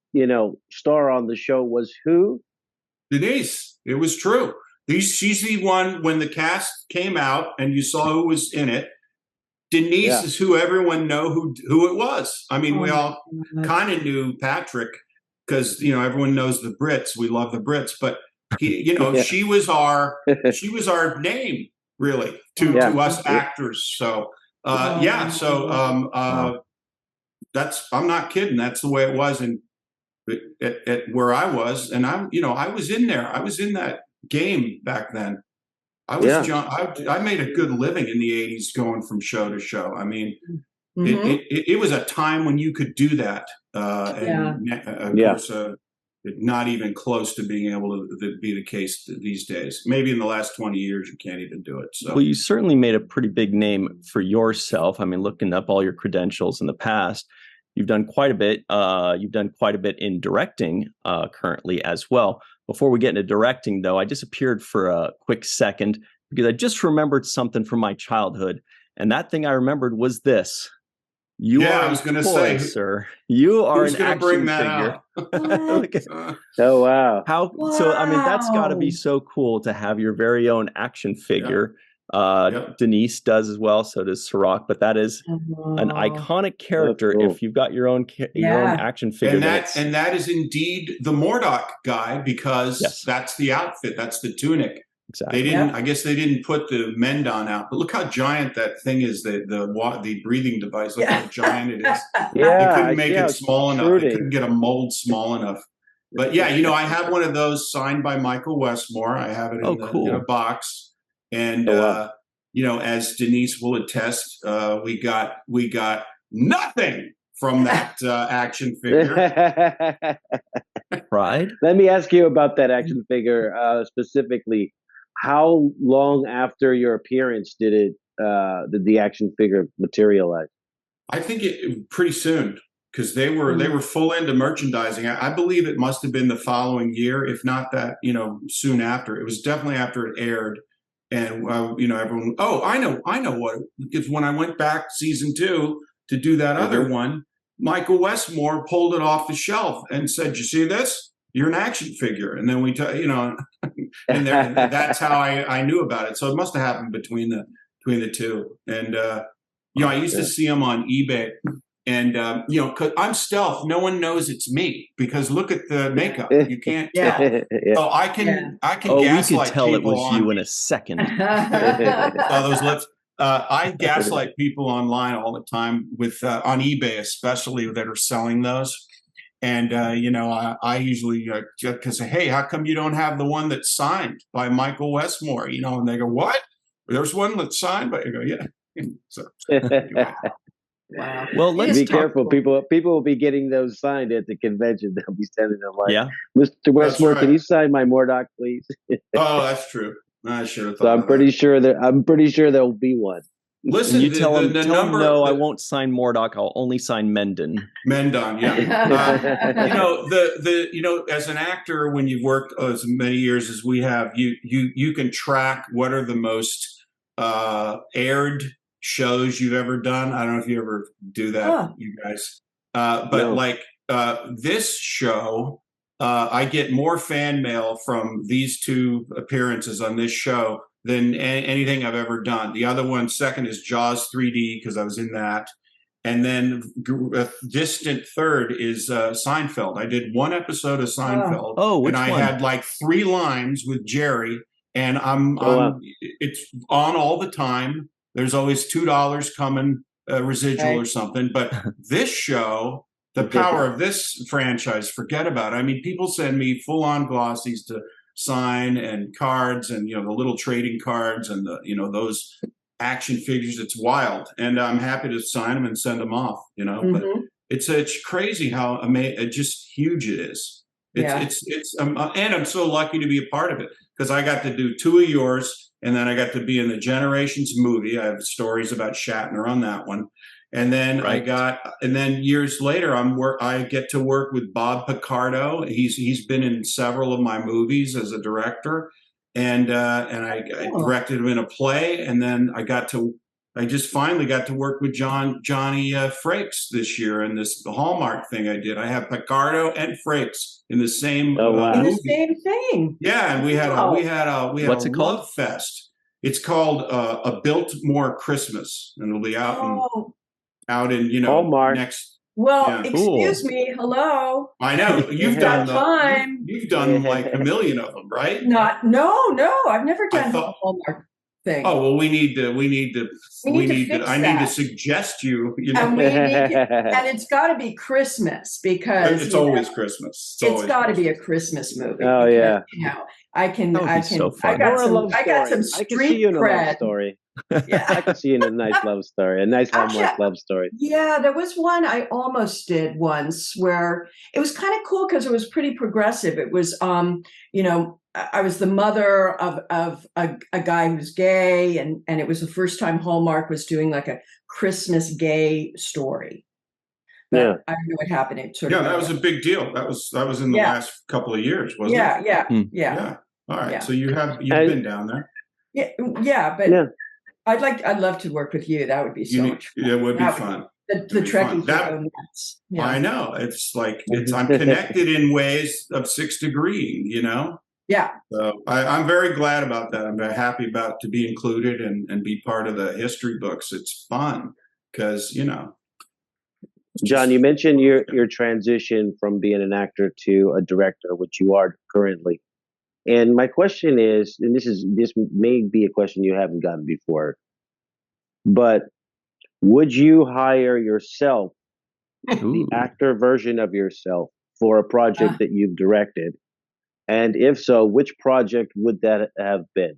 star on the show was who? Denise. It was true. She's the one when the cast came out and you saw who was in it. Denise is who everyone knew who it was. I mean, we all kind of knew Patrick because everyone knows the Brits. We love the Brits, but she was our name really to us actors. So that's, I'm not kidding. That's the way it was at where I was. And I was in there. I was in that game back then. I was John. I made a good living in the 80s going from show to show. I mean, it was a time when you could do that. Of course, not even close to being able to be the case these days. Maybe in the last 20 years, you can't even do it. So, well, you certainly made a pretty big name for yourself. I mean, looking up all your credentials in the past, you've done quite a bit. You've done quite a bit in directing currently as well. Before we get into directing, though, I disappeared for a quick second because I just remembered something from my childhood. And that thing I remembered was this. I was going to say, sir, you are an action bring that figure. Oh, wow. So, I mean, that's got to be so cool to have your very own action figure. Denise does as well. So does Sirach. But that is an iconic character if you've got your own action figure. And that is indeed the Mordok guy because that's the outfit. That's the tunic. Exactly. I guess they didn't put the Mendon out, but look how giant that thing is. The breathing device. Look how giant it is. They couldn't make it small enough. They couldn't get a mold small enough. But I have one of those signed by Michael Westmore. I have it in a box. And as Denise will attest, we got nothing from that action figure. Pride. Let me ask you about that action figure specifically. How long after your appearance did the action figure materialize? I think it pretty soon because they were full into merchandising. I believe it must have been the following year, if not that soon after. It was definitely after it aired, and everyone. Oh, I know what. Because when I went back season 2 to do that other one, Michael Westmore pulled it off the shelf and said, "You see this? You're an action figure." And then and that's how I knew about it. So it must have happened between between the two. And I used to see them on eBay. And, 'cause I'm stealth. No one knows it's me because look at the makeup. You can't tell. So I can we gaslight could tell it people was you in a second. those lips. I gaslight people online all the time with on eBay, especially that are selling those. And, I usually just say, hey, how come you don't have the one that's signed by Michael Westmore? And they go, what? There's one that's signed, but you go, yeah. So, anyway. Wow. Well, let's be talk. careful. People will be getting those signed at the convention. They'll be sending them like, Yeah. Mr. Westmore, right. can you sign my Murdoch, please? Oh, that's true. I should have thought. So I'm pretty sure there'll be one. And Listen, you tell him, number. No, I won't sign Murdoch. I'll only sign Mendon. Mendon, yeah. As an actor, when you've worked as many years as we have, you can track what are the most aired shows you've ever done. I don't know if you ever do that, you guys. This show, I get more fan mail from these two appearances on this show than anything I've ever done. The other one, second, is Jaws 3D because I was in that. And then a distant third is Seinfeld. I did one episode of Seinfeld. Which and I one? had like 3 lines with Jerry, and it's on all the time. There's always $2 coming residual or something. But this show, the power of this franchise, forget about it. I mean, people send me full-on glossies to sign and cards and, the little trading cards and those action figures. It's wild. And I'm happy to sign them and send them off, but it's crazy how just huge it is. And I'm so lucky to be a part of it because I got to do 2 of yours. And then I got to be in the Generations movie. I have stories about Shatner on that one. And then and then years later, I get to work with Bob Picardo. He's been in several of my movies as a director, and I directed him in a play. And then I just finally got to work with Johnny Frakes this year in the Hallmark thing I did. I have Picardo and Frakes in the same movie. The same thing. Yeah, and we had a What's it called? love fest. It's called A Biltmore Christmas, and it'll be out in Hallmark. next. Well, excuse me. Hello. I know you've done time. You've done like a million of them, right? No. I've never done the Hallmark thing. Oh well, we need to. I need to suggest you. And it's got to be Christmas because it's always Christmas. It's got to be a Christmas movie. Oh because, I can. So fun. I got some I can see street you in a love cred. story. Yeah. I can see you in a nice love story, a nice Hallmark love story. Yeah, there was one I almost did once where it was kind of cool because it was pretty progressive. It was, I was the mother of a guy who's gay, and it was the first time Hallmark was doing like a Christmas gay story. But I don't know what happened. It that was a big deal. That was in the last couple of years, wasn't it? Yeah. All right. Yeah. So you've been down there. But I'd love to work with you. That would be so much fun. It would be fun. The Trekkies would go nuts. Yeah. I know. It's like I'm connected in ways of 6 degree, Yeah. So I'm very glad about that. I'm very happy about to be included and be part of the history books. It's fun because, John, you mentioned your transition from being an actor to a director, which you are currently. And my question is, and this may be a question you haven't gotten before, but would you hire yourself, the actor version of yourself, for a project that you've directed? And if so, which project would that have been?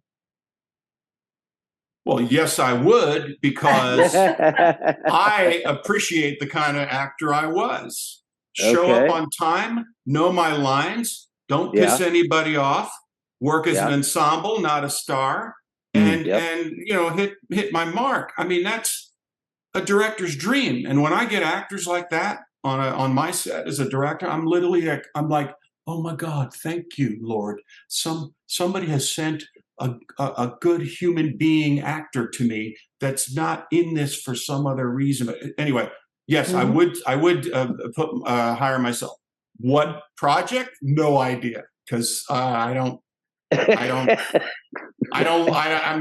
Well, yes, I would, because I appreciate the kind of actor I was. Show up on time, know my lines, don't piss anybody off, work as an ensemble, not a star, and hit my mark. I mean, that's a director's dream. And when I get actors like that on my set as a director, I'm like, oh my God, thank you, Lord. Somebody has sent a good human being actor to me that's not in this for some other reason. Anyway, yes, I would hire myself. What project? No idea, because I don't I'm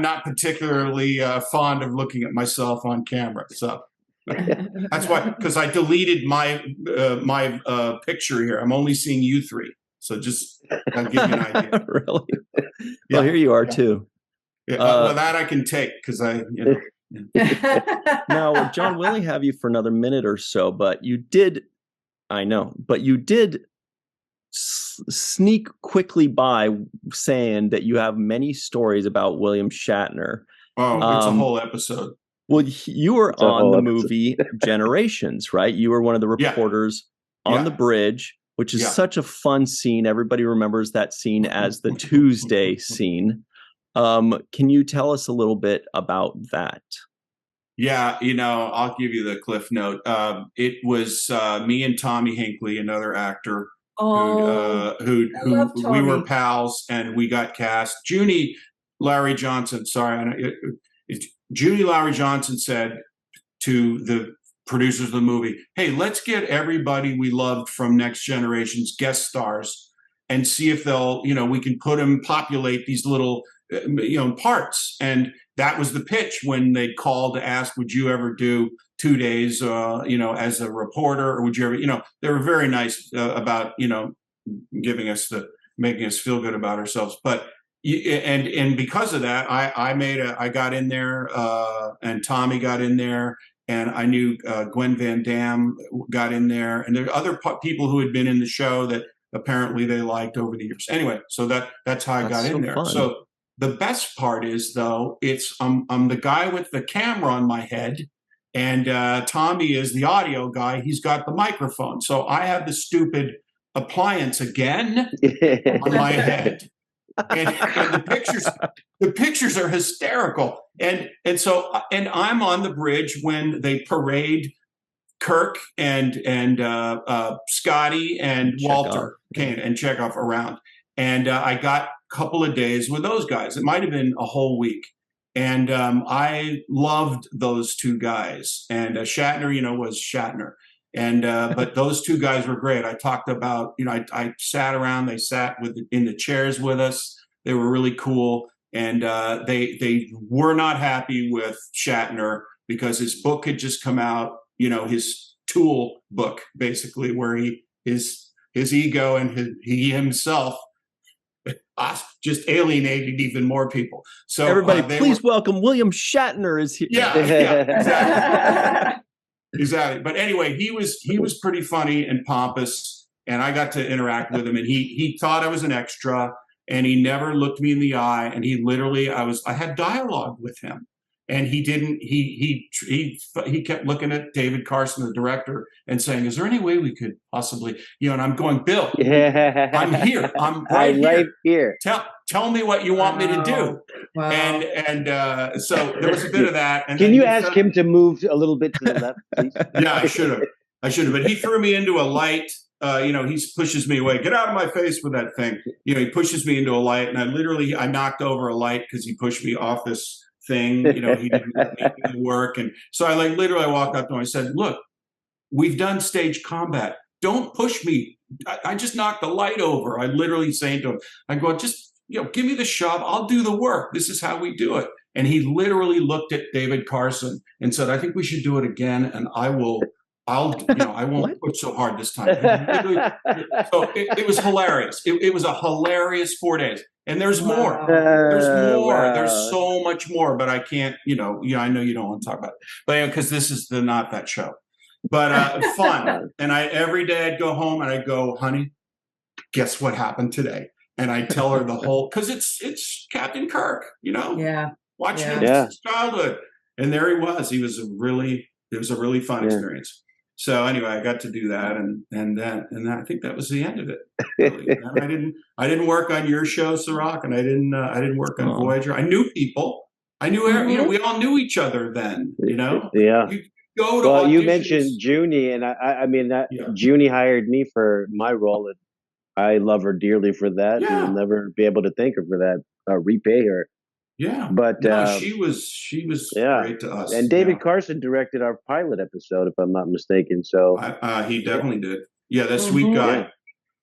not particularly fond of looking at myself on camera. So that's why, because I deleted my picture here. I'm only seeing you three. So just I'll give you an idea. Really? Well, here you are too. Yeah, well, that I can take because Now, John, we only have you for another minute or so, but you did sneak quickly by saying that you have many stories about William Shatner. Oh, it's a whole episode. Well, you were on the movie Generations, right? You were one of the reporters on the bridge, which is such a fun scene. Everybody remembers that scene as the Tuesday scene. Can you tell us a little bit about that? Yeah, I'll give you the cliff note. It was me and Tommy Hinckley, another actor, who we were pals, and we got cast. Junie Larry Johnson said to the producers of the movie, "Hey, let's get everybody we loved from Next Generation's guest stars and see if they'll, we can populate these little, parts." And that was the pitch when they called to ask, would you ever do 2 days, as a reporter, or would you ever, they were very nice about, making us feel good about ourselves. But and because of that, I got in there, and Tommy got in there, and I knew Gwen Van Dam got in there, and there are other people who had been in the show that apparently they liked over the years. Anyway, so that's how I got in there. Fun. So the best part is, though, I'm the guy with the camera on my head, and Tommy is the audio guy. He's got the microphone, so I have the stupid appliance again on my head. And the pictures are hysterical. And I'm on the bridge when they parade Kirk and Scotty and Walter Kane and Chekhov around. And I got a couple of days with those guys. It might have been a whole week. And I loved those two guys. And Shatner, was Shatner. And but those two guys were great. I talked about, I sat around. They sat in the chairs with us. They were really cool, and they were not happy with Shatner because his book had just come out. His Tool book, basically, where his ego and he himself just alienated even more people. So everybody, please welcome William Shatner is here. Yeah, exactly. Exactly. But anyway, he was pretty funny and pompous, and I got to interact with him, and he thought I was an extra, and he never looked me in the eye, and he literally, I had dialogue with him, and he didn't, he kept looking at David Carson, the director, and saying, is there any way we could possibly, and I'm going, Bill, I'm here. I'm right here. Tell me what you want me to do. Wow. And so there was a bit of that. And can you ask him to move a little bit to the left, please? Yeah, I should have. But he threw me into a light. He pushes me away. Get out of my face with that thing. He pushes me into a light, and I knocked over a light because he pushed me off this thing. He didn't let me do the work. And so I literally walked up to him and I said, look, we've done stage combat. Don't push me. I just knocked the light over. I literally saying to him, I go, just, give me the shove. I'll do the work. This is how we do it. And he literally looked at David Carson and said, I think we should do it again. And I won't push so hard this time. So it was hilarious. It was a hilarious 4 days. And there's more. There's more. Wow. There's so much more, but I can't, I know you don't want to talk about it. But because this is not that show. But fun. And every day I'd go home and I'd go, honey, guess what happened today? And I tell her the whole, because it's Captain Kirk, watching him since childhood. And there he was. It was a really fun experience. So anyway, I got to do that, and I think that was the end of it. Really. I didn't work on your show, Sirach, and I didn't work on Voyager. I knew people. I knew we all knew each other then. Yeah. You go to auditions. You mentioned Junie, and Junie hired me for my role, and I love her dearly for that. Yeah. You'll never be able to thank her for that, repay her. Yeah, but she was great to us. And David Carson directed our pilot episode, if I'm not mistaken. So he definitely did. Yeah, that sweet guy.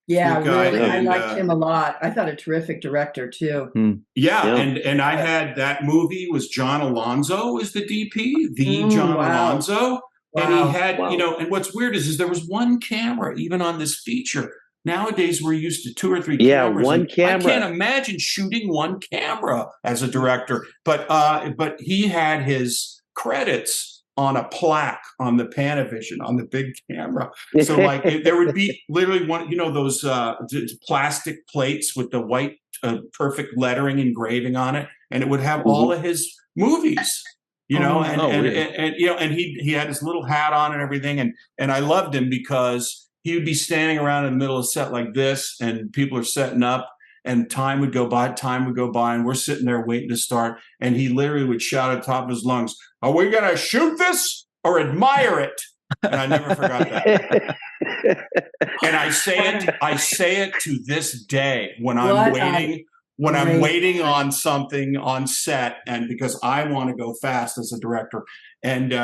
Yeah, Good guy, really. I and, liked him a lot. I thought a terrific director too. Yeah, Yeah. and I had that movie was John Alonzo was the DP, John Wow. Alonzo, and he Wow. had Wow. and what's weird is there was one camera even on this feature. Nowadays we're used to 2 or 3 Yeah, cameras. one and camera. I can't imagine shooting one camera as a director, but he had his credits on a plaque on the Panavision on the big camera. So like there would be literally one, those plastic plates with the white perfect lettering engraving on it, and it would have all of his movies. And he had his little hat on and everything, and I loved him because he would be standing around in the middle of a set like this, and people are setting up, and time would go by, and we're sitting there waiting to start, and he literally would shout at the top of his lungs, "Are we going to shoot this or admire it?" And I never forgot that. And I say it to this day when I'm waiting on something on set, and because I want to go fast as a director, and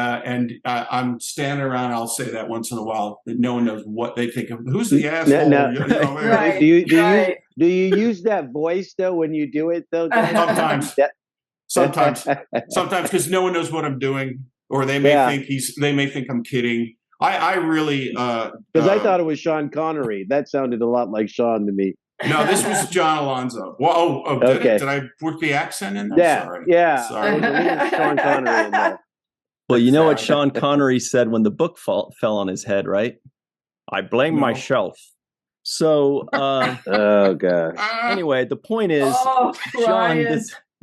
I'm standing around, I'll say that once in a while. No one knows what they think of. Who's the asshole? Right. Do you use that voice though when you do it though? Sometimes because no one knows what I'm doing, or they may think I'm kidding. I really because I thought it was Sean Connery. That sounded a lot like Sean to me. No, this was John Alonzo. Well, did I put the accent in there? Yeah, Sorry. Sorry. Sean Connery in there. Well, you know what Sean Connery said when the book fell on his head, right? I blame myself. So, oh god. Anyway, the point is, John.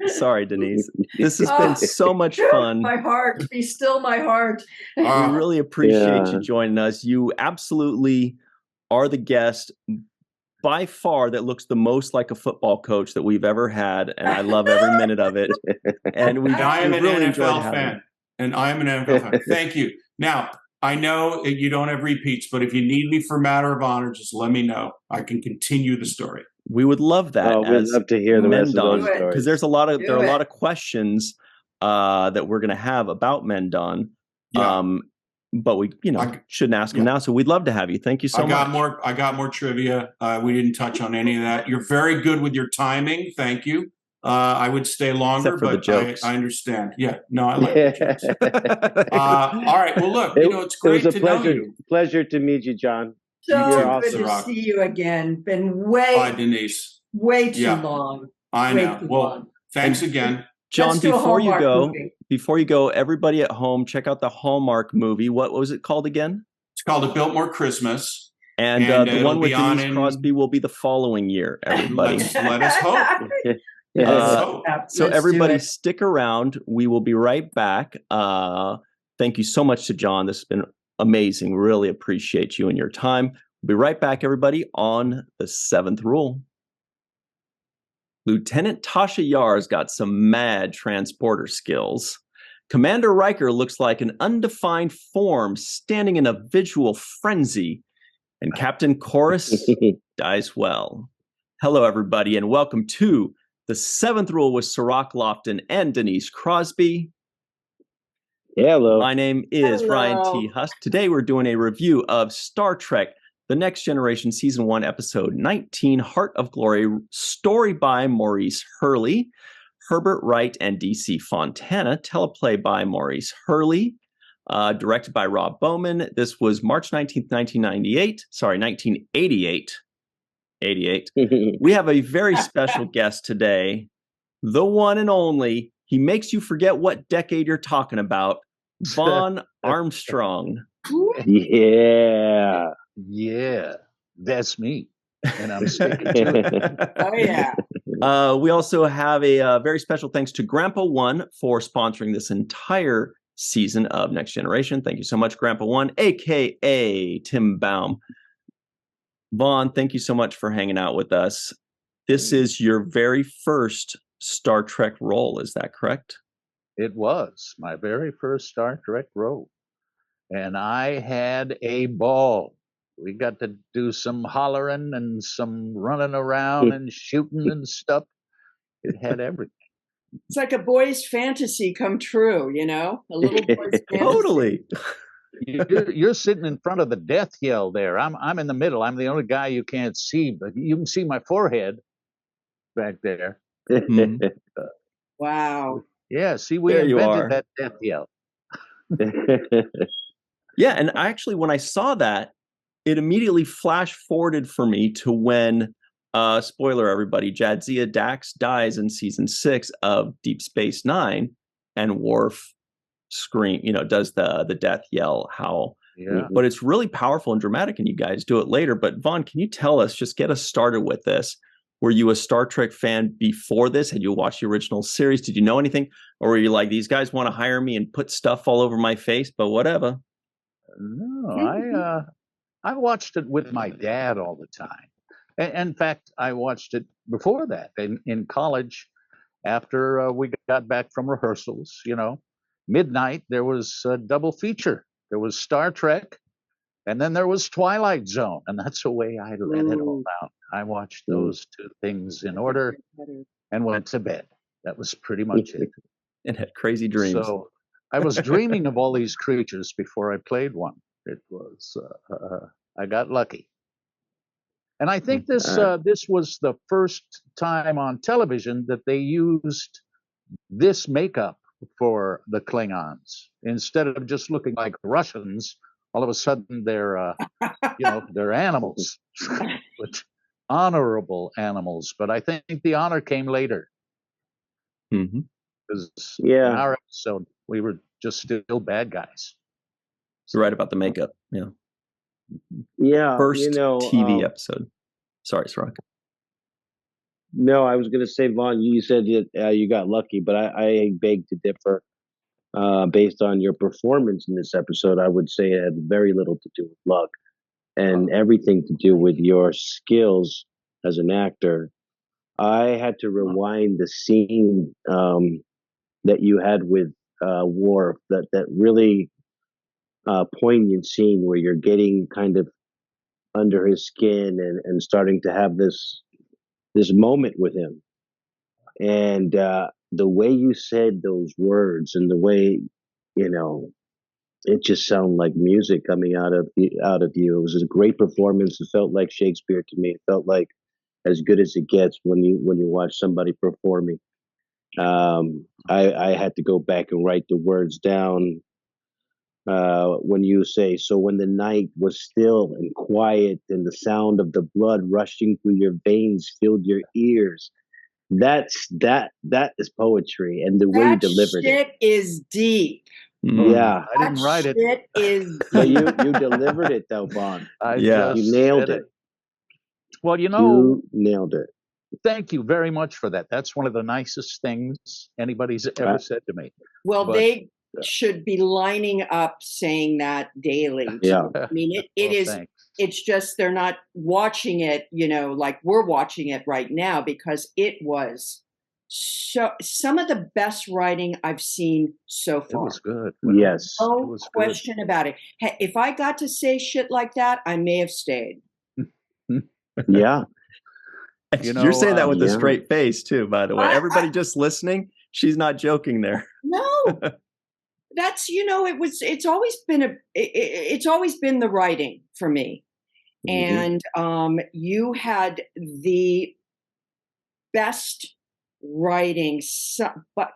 Sorry, Denise. This has been so much fun. My heart, be still my heart. We really appreciate you joining us. You absolutely are the guest by far that looks the most like a football coach that we've ever had, and I love every minute of it. And I am an really NFL fan. And I am an NFL fan. Thank you. Now, I know you don't have repeats, but if you need me for Matter of Honor, just let me know. I can continue the story. We would love that. Oh, we'd love to hear the rest of those stories. Because there are a lot of questions that we're going to have about Mendon. Yeah. But we, shouldn't ask them now. So we'd love to have you. Thank you so much. I got more trivia. We didn't touch on any of that. You're very good with your timing. Thank you. I would stay longer, except for but the jokes. I understand. Yeah, no, I like the jokes. All right. Well, look, it's great to know you. Pleasure to meet you, John. So awesome. good to see you again. Been Bye, Denise. way too long. I know. Well, thanks again. John, before you go, everybody at home, check out the Hallmark movie. What was it called again? It's called A Biltmore Christmas. And the one with Denise Crosby will be the following year, everybody. Let us hope. So everybody stick around. We will be right back. Thank you so much to John. This has been amazing. Really appreciate you and your time. We'll be right back, everybody, on The Seventh Rule. Lieutenant Tasha Yar's got some mad transporter skills. Commander Riker looks like an undefined form standing in a visual frenzy. And Captain Chorus dies well. Hello, everybody, and welcome to The Seventh Rule with Sirach Lofton and Denise Crosby. Hello. My name is Ryan T. Husk. Today we're doing a review of Star Trek The Next Generation Season 1, Episode 19, Heart of Glory, story by Maurice Hurley, Herbert Wright and D.C. Fontana, teleplay by Maurice Hurley, directed by Rob Bowman. This was March 19th, 1988. We have a very special guest today, the one and only. He makes you forget what decade you're talking about, Vaughn Armstrong. Yeah, that's me, and I'm sticking to it. Oh yeah. We also have a very special thanks to Grandpa One for sponsoring this entire season of Next Generation. Thank you so much, Grandpa One, aka Tim Baum. Vaughn, thank you so much for hanging out with us. This is your very first Star Trek role, is that correct? It was my very first Star Trek role, and I had a ball. We got to do some hollering and some running around and shooting and stuff. It had everything. It's like a boy's fantasy come true, a little boy's fantasy. Totally. You're sitting in front of the death yell there. I'm in the middle. I'm the only guy you can't see, but you can see my forehead back there. Mhm. Wow. Yeah, see, we There you invented are. that death yell. Yeah, and actually, when I saw that, it immediately flash forwarded for me to when, spoiler everybody, Jadzia Dax dies in season 6 of Deep Space Nine, and Worf does the death yell howl. Yeah. But it's really powerful and dramatic, and you guys do it later. But Vaughn, can you tell us, just get us started with this? Were you a Star Trek fan before this? Had you watched the original series? Did you know anything? Or were you like, these guys want to hire me and put stuff all over my face, but whatever? No, I watched it with my dad all the time. In fact, I watched it before that in college. After we got back from rehearsals, midnight there was a double feature. There was Star Trek, and then there was Twilight Zone, and that's the way I let it all out. I watched those two things in order and went to bed. That was pretty much it. And had crazy dreams. So I was dreaming of all these creatures before I played one. It was I got lucky, and I think this was the first time on television that they used this makeup for the Klingons. Instead of just looking like Russians, all of a sudden they're they're animals, but honorable animals. But I think the honor came later. Mm-hmm. Because in our episode, we were just still bad guys. You're right about the makeup. Yeah. Yeah. First TV episode. Sorry, Srock. No, I was going to say, Vaughn, you said you got lucky, but I beg to differ. Based on your performance in this episode, I would say it had very little to do with luck and everything to do with your skills as an actor. I had to rewind the scene that you had with Worf, that really poignant scene where you're getting kind of under his skin and starting to have this moment with him. And the way you said those words and the way, it just sounded like music coming out of you. It was a great performance. It felt like Shakespeare to me. It felt like as good as it gets when you watch somebody performing. I had to go back and write the words down when you say, so when the night was still and quiet and the sound of the blood rushing through your veins filled your ears. That is poetry, and the way you delivered it. That shit is deep. Yeah, I didn't write it. It is. But you delivered it though, Vaughn. You nailed it. Well, you nailed it. Thank you very much for that. That's one of the nicest things anybody's ever said to me. Well, they should be lining up saying that daily. Yeah. I mean, it is. Thanks. It's just they're not watching it, like we're watching it right now, because it was some of the best writing I've seen so far. It was good. Yes. No question about it. Hey, if I got to say shit like that, I may have stayed. Yeah. You're saying that with a straight face too, by the way. Everybody just listening, she's not joking there. No. That's it's always been the writing for me. And you had the best writing, but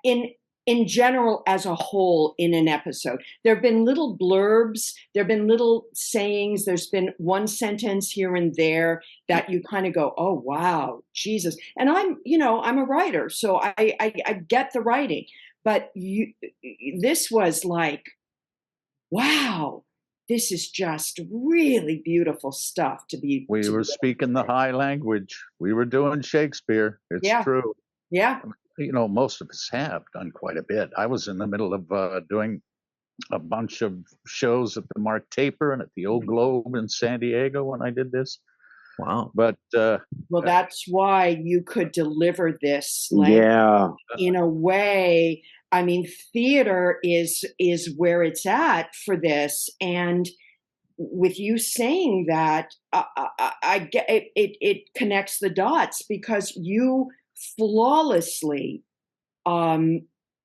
in general as a whole in an episode. There have been little blurbs, there have been little sayings, there's been one sentence here and there that you kind of go, oh wow, Jesus. And I'm a writer, so I get the writing. But this was like, wow, this is just really beautiful stuff to be. We were speaking the high language. We were doing Shakespeare. It's true. Yeah. Most of us have done quite a bit. I was in the middle of doing a bunch of shows at the Mark Taper and at the Old Globe in San Diego when I did this. Wow. But well, that's why you could deliver this in a way. I mean, theater is where it's at for this. And with you saying that, I get it connects the dots, because you flawlessly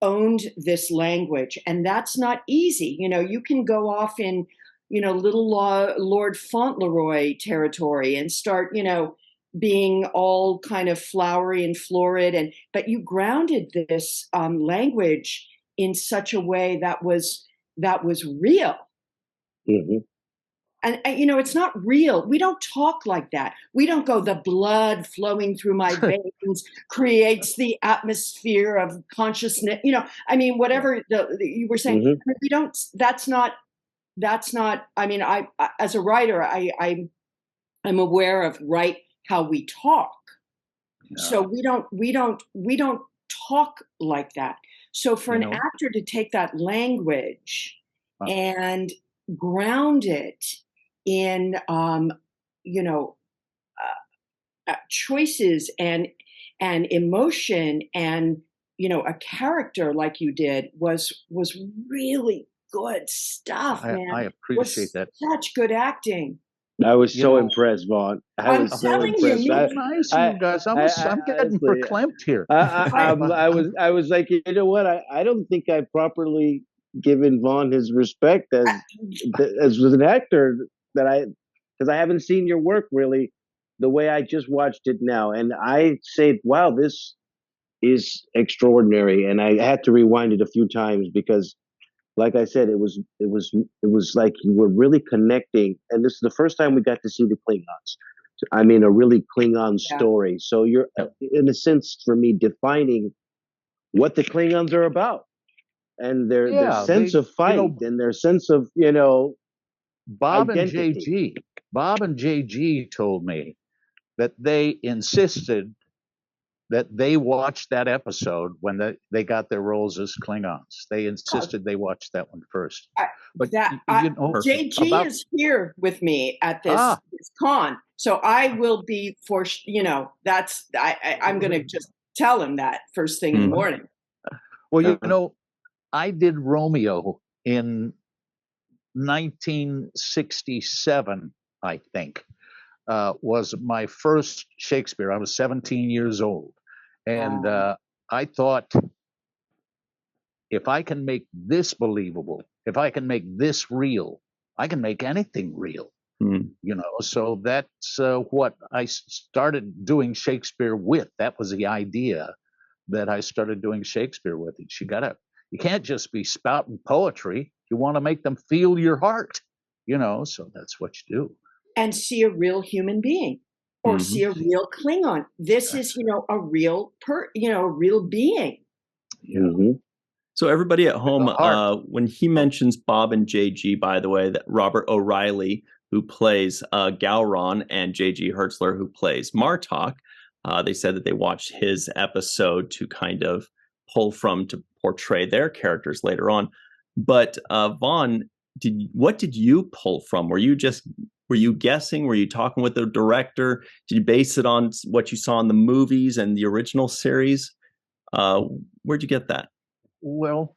owned this language, and that's not easy. You can go off in, little Lord Fauntleroy territory and start, being all kind of flowery and florid, but you grounded this language in such a way that was real. Mm-hmm. And it's not real. We don't talk like that. We don't go, the blood flowing through my veins creates the atmosphere of consciousness. Whatever you were saying. Mm-hmm. We don't. That's not. I as a writer, I'm aware of how we talk. Yeah. So we don't talk like that. So for an actor to take that language and ground it in choices and emotion and a character like you did was really good stuff, man. I appreciate that. Such good acting. I was so impressed, Vaughn. I'm telling you, nice, you guys. I'm getting verklempt here. I was like, you know what? I don't think I properly given Vaughn his respect as an actor because I haven't seen your work really the way I just watched it now, and I say, wow, this is extraordinary. And I had to rewind it a few times because, like I said, it was like you were really connecting, and this is the first time we got to see the Klingons. I mean, a really Klingon story. So you're, in a sense, for me, defining what the Klingons are about, and their sense of fight and their sense of Bob identity. and JG told me that they insisted that they watched that episode when they got their roles as Klingons. They insisted they watched that one first. JG is here with me at this con, so I will be forced. I'm going to just tell him that first thing in the morning. Well, I did Romeo in 1967, I think. Was my first Shakespeare. I was 17 years old. And I thought, if I can make this believable, if I can make this real, I can make anything real. So that's what I started doing Shakespeare with. That was the idea that I started doing Shakespeare with. You can't just be spouting poetry. You want to make them feel your heart, so that's what you do. And see a real human being or see a real Klingon. This is, a real real being. Mm-hmm. So everybody at home, when he mentions Bob and JG, by the way, that Robert O'Reilly, who plays Gowron, and JG Hertzler, who plays Martok, they said that they watched his episode to kind of pull from to portray their characters later on. But Vaughn, what did you pull from? Were you guessing? Were you talking with the director? Did you base it on what you saw in the movies and the original series? Where'd you get that? Well,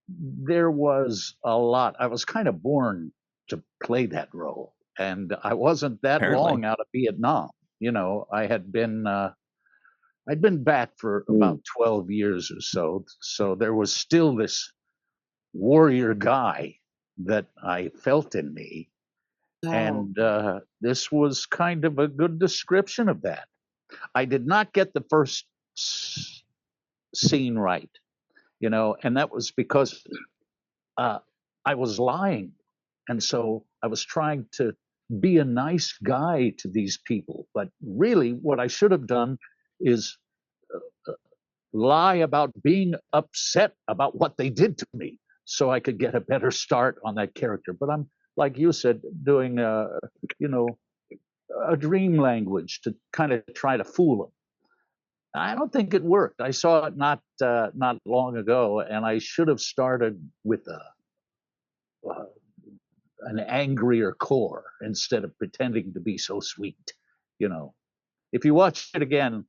there was a lot. I was kind of born to play that role, and I wasn't that long out of Vietnam. I'd been back for about 12 years or so. So there was still this warrior guy that I felt in me. And this was kind of a good description of that. I did not get the first scene right, and that was because I was lying. And so I was trying to be a nice guy to these people. But really what I should have done is lie about being upset about what they did to me so I could get a better start on that character. But I'm, like you said, doing a dream language to kind of try to fool them. I don't think it worked. I saw it not long ago, and I should have started with an angrier core instead of pretending to be so sweet. If you watch it again,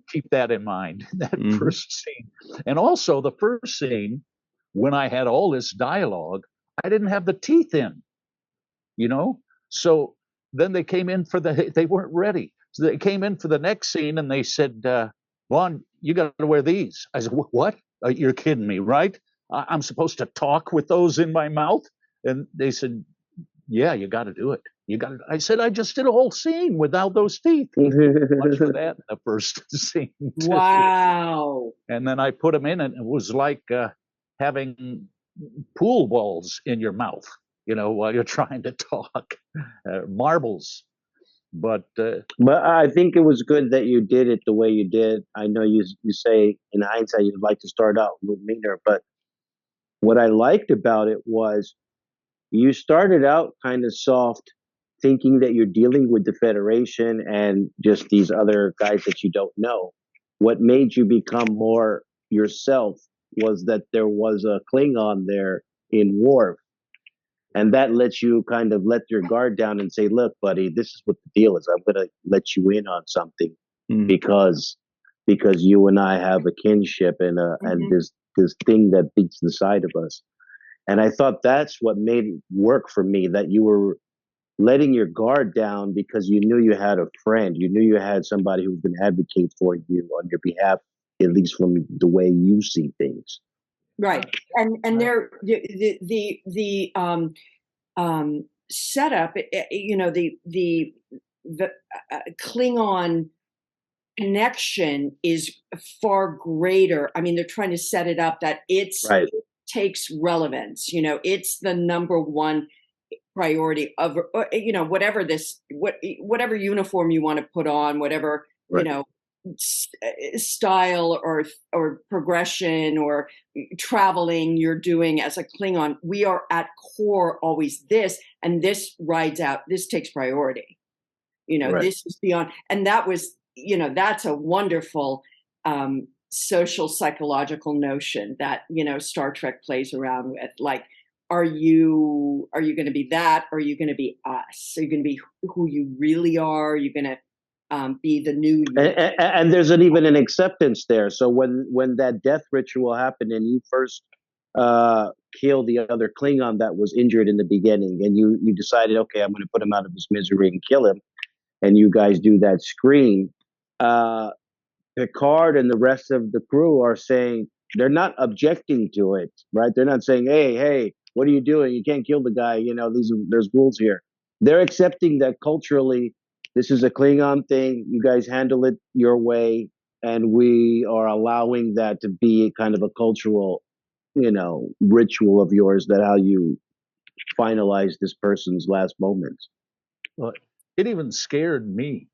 keep that in mind. That first scene, and also the first scene when I had all this dialogue, I didn't have the teeth in, So then they came in they weren't ready. So they came in for the next scene and they said, Vaughn, you got to wear these. I said, what? You're kidding me, right? I'm supposed to talk with those in my mouth? And they said, yeah, you got to do it. You got to. I said, I just did a whole scene without those teeth. Much for that in the first scene. Too. Wow. And then I put them in, and it was like having pool balls in your mouth, while you're trying to talk, marbles. But I think it was good that you did it the way you did. I know you say in hindsight you'd like to start out a little meaner, but what I liked about it was you started out kind of soft, thinking that you're dealing with the Federation and just these other guys that you don't know. What made you become more yourself was that there was a Klingon there in Worf. And that lets you kind of let your guard down and say, look, buddy, this is what the deal is. I'm going to let you in on something because you and I have a kinship and this thing that beats inside of us. And I thought that's what made it work for me, that you were letting your guard down because you knew you had a friend. You knew you had somebody who can advocate for you on your behalf, at least from the way you see things. Right. And there, the setup, the Klingon connection is far greater. I mean, they're trying to set it up that it takes relevance. It's the number one priority of, whatever uniform you want to put on, whatever, style or progression or traveling you're doing as a Klingon. We are at core always this, and this rides out. This takes priority. This is beyond, and that was, that's a wonderful social psychological notion that Star Trek plays around with. Like, are you going to be that? Or are you going to be us? Are you going to be who you really are? Are you going to be the new you? And there's even an acceptance there. So when that death ritual happened and you first kill the other Klingon that was injured in the beginning, and you decided, okay, I'm going to put him out of his misery and kill him, and you guys do that scream, Picard and the rest of the crew are saying, they're not objecting to it, right? They're not saying, hey, what are you doing? You can't kill the guy. There's rules here. They're accepting that culturally, this is a Klingon thing. You guys handle it your way, and we are allowing that to be kind of a cultural, ritual of yours, that how you finalize this person's last moments. Well, it even scared me.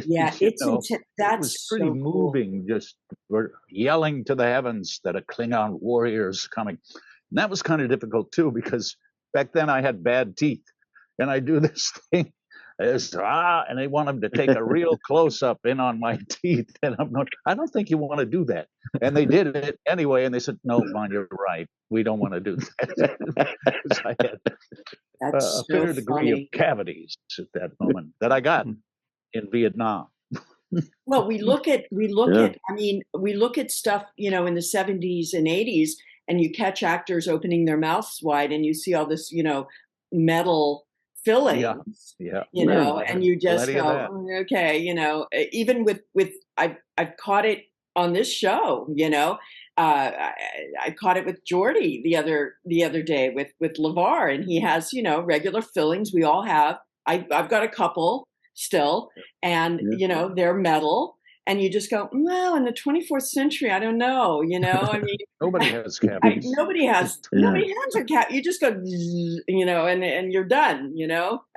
Yeah, that was pretty so moving. Cool. Just we're yelling to the heavens that a Klingon warrior is coming. And that was kind of difficult too, because back then I had bad teeth, and I do this thing. And they want them to take a real close up in on my teeth, and I'm not. I don't think you want to do that. And they did it anyway, and they said, "No, Vaughn, you're right. We don't want to do that." I had a fair degree of cavities at that moment that I got in Vietnam. Well, we look at stuff, in the 70s and 80s, and you catch actors opening their mouths wide, and you see all this, metal fillings, and you just go, okay, even with I've caught it on this show, I caught it with Geordie the other day with LeVar, and he has, regular fillings. We all have. I've got a couple still, and they're metal, and you just go, well, in the 24th century, I don't know, I mean, nobody has cavities. Nobody has a cat. You just go, and you're done,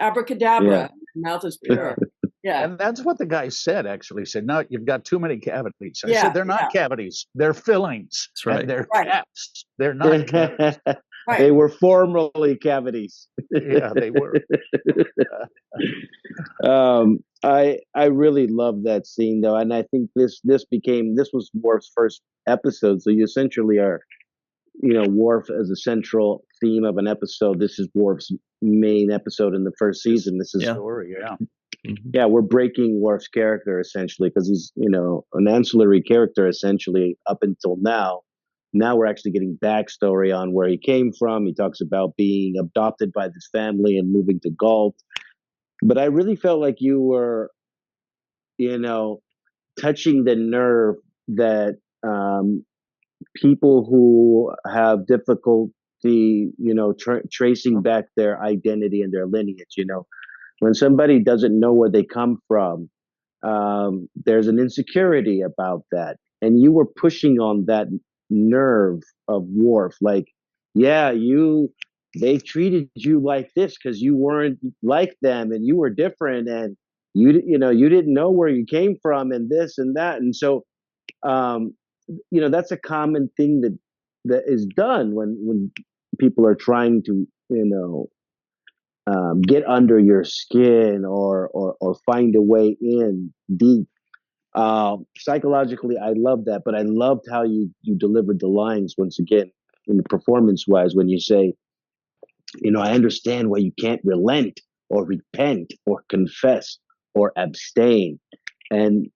abracadabra, mouth is pure. Yeah. And that's what the guy said, actually. He said, no, you've got too many cavities. I said, they're not cavities. They're fillings. That's right. And they're caps. They're not cavities. Right. They were formerly cavities. Yeah, they were. I really love that scene, though, and I think this was Worf's first episode. So you essentially are, Worf as a central theme of an episode. This is Worf's main episode in the first season. This is story, yeah, we're breaking Worf's character essentially, because he's an ancillary character essentially up until now. Now we're actually getting backstory on where he came from. He talks about being adopted by this family and moving to Galt. But I really felt like you were, touching the nerve that people who have difficulty, tracing back their identity and their lineage. When somebody doesn't know where they come from, there's an insecurity about that, and you were pushing on that nerve of Worf, like, yeah, they treated you like this because you weren't like them and you were different, and you didn't know where you came from, and this and that. And so that's a common thing that is done when people are trying to get under your skin or find a way in deep. Psychologically, I love that, but I loved how you delivered the lines once again, in the performance wise, when you say, I understand why you can't relent or repent or confess or abstain. And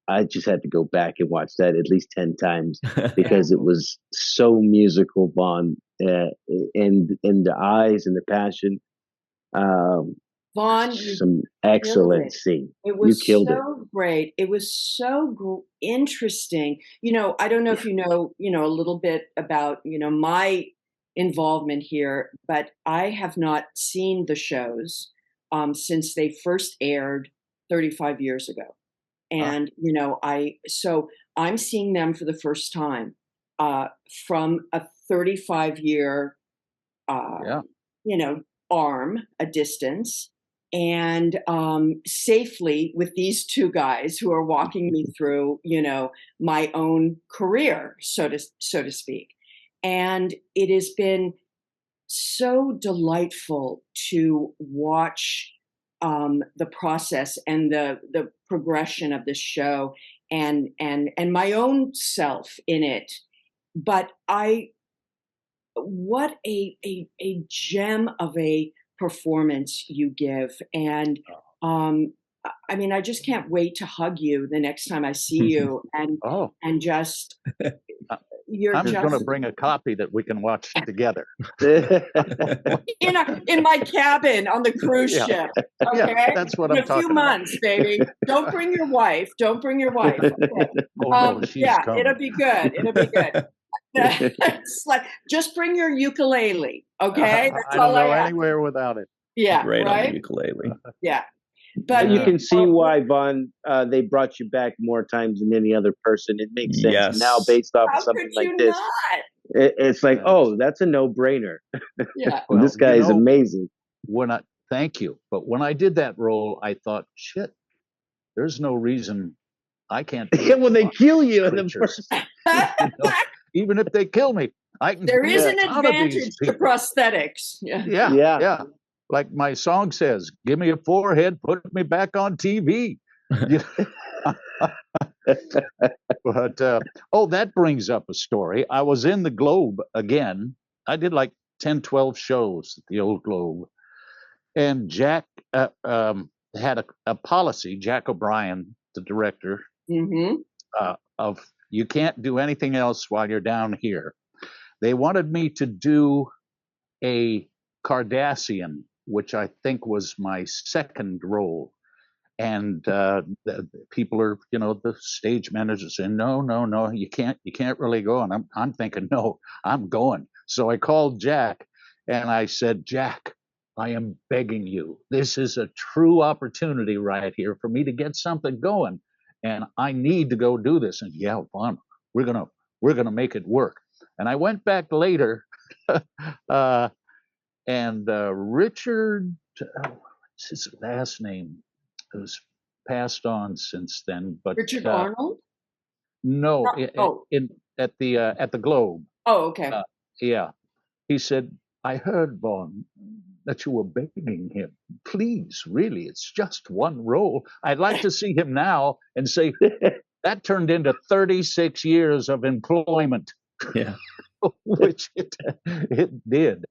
I just had to go back and watch that at least 10 times because it was so musical, Vaughn, and the eyes and the passion. Vaughn, some excellent scene. It was you killed so great. It was so interesting. I don't know if you know, a little bit about, my involvement here, but I have not seen the shows since they first aired 35 years ago. And, so I'm seeing them for the first time from a 35-year, arm, a distance, and safely with these two guys who are walking me through, my own career, so to speak. And it has been so delightful to watch the process and the progression of this show and my own self in it. But what a gem of a performance you give. And I just can't wait to hug you the next time I see you and just I'm going to bring a copy that we can watch together in my cabin on the cruise ship. Okay, that's what in I'm a talking few months, baby. Don't bring your wife. Okay. No, she's coming. It'll be good. It's like, just bring your ukulele. Okay, I don't go anywhere without it. Yeah, great right? on the ukulele. Yeah. But you can see why, Vaughn, they brought you back more times than any other person. It makes sense now based off of something like this. It's like, that's a no-brainer. Yeah. Well, this guy is amazing. Thank you. But when I did that role, I thought, shit, there's no reason I can't. When they kill you in the first, even if they kill me, I can. There is an advantage to prosthetics. Yeah. Like my song says, give me a forehead, put me back on TV. But that brings up a story. I was in the Globe again. I did like 10, 12 shows at the old Globe. And Jack had a policy, Jack O'Brien, the director, of you can't do anything else while you're down here. They wanted me to do a Cardassian, which I think was my second role. And the people are, the stage managers saying, no, you can't really go. And I'm thinking, no, I'm going. So I called Jack and I said, Jack, I am begging you. This is a true opportunity right here for me to get something going. And I need to go do this. And Vaughn, we're gonna make it work. And I went back later, and Richard, what's his last name? Who's passed on since then? But Richard Arnold? No, at the Globe. Oh, okay. He said, I heard, Vaughn, that you were begging him. Please, really, it's just one role. I'd like to see him now and say, that turned into 36 years of employment. Yeah. Which it did,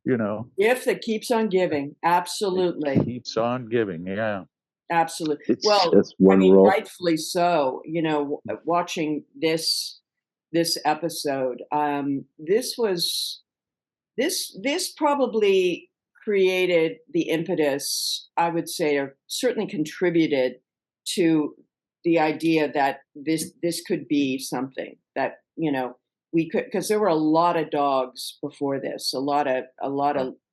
Gift that keeps on giving. Absolutely. It keeps on giving, yeah. Absolutely. It's just one role. Rightfully so. Watching this episode, this probably created the impetus, I would say, or certainly contributed to the idea that this could be something that, you know, we could, because there were a lot of dogs before this, a lot of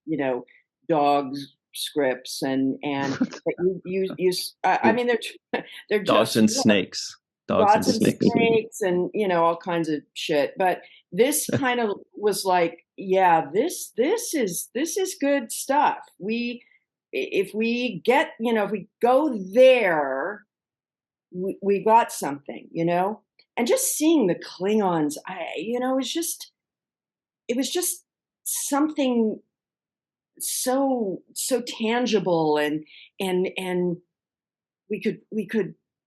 you know, dogs scripts and I mean they're Dogs just and snakes. dogs and snakes and, you know, all kinds of shit. But this kind of was like, yeah, this is good stuff. If we get, you know, if we go there, we got something, you know. And just seeing the Klingons, you know, it was just something so tangible and we could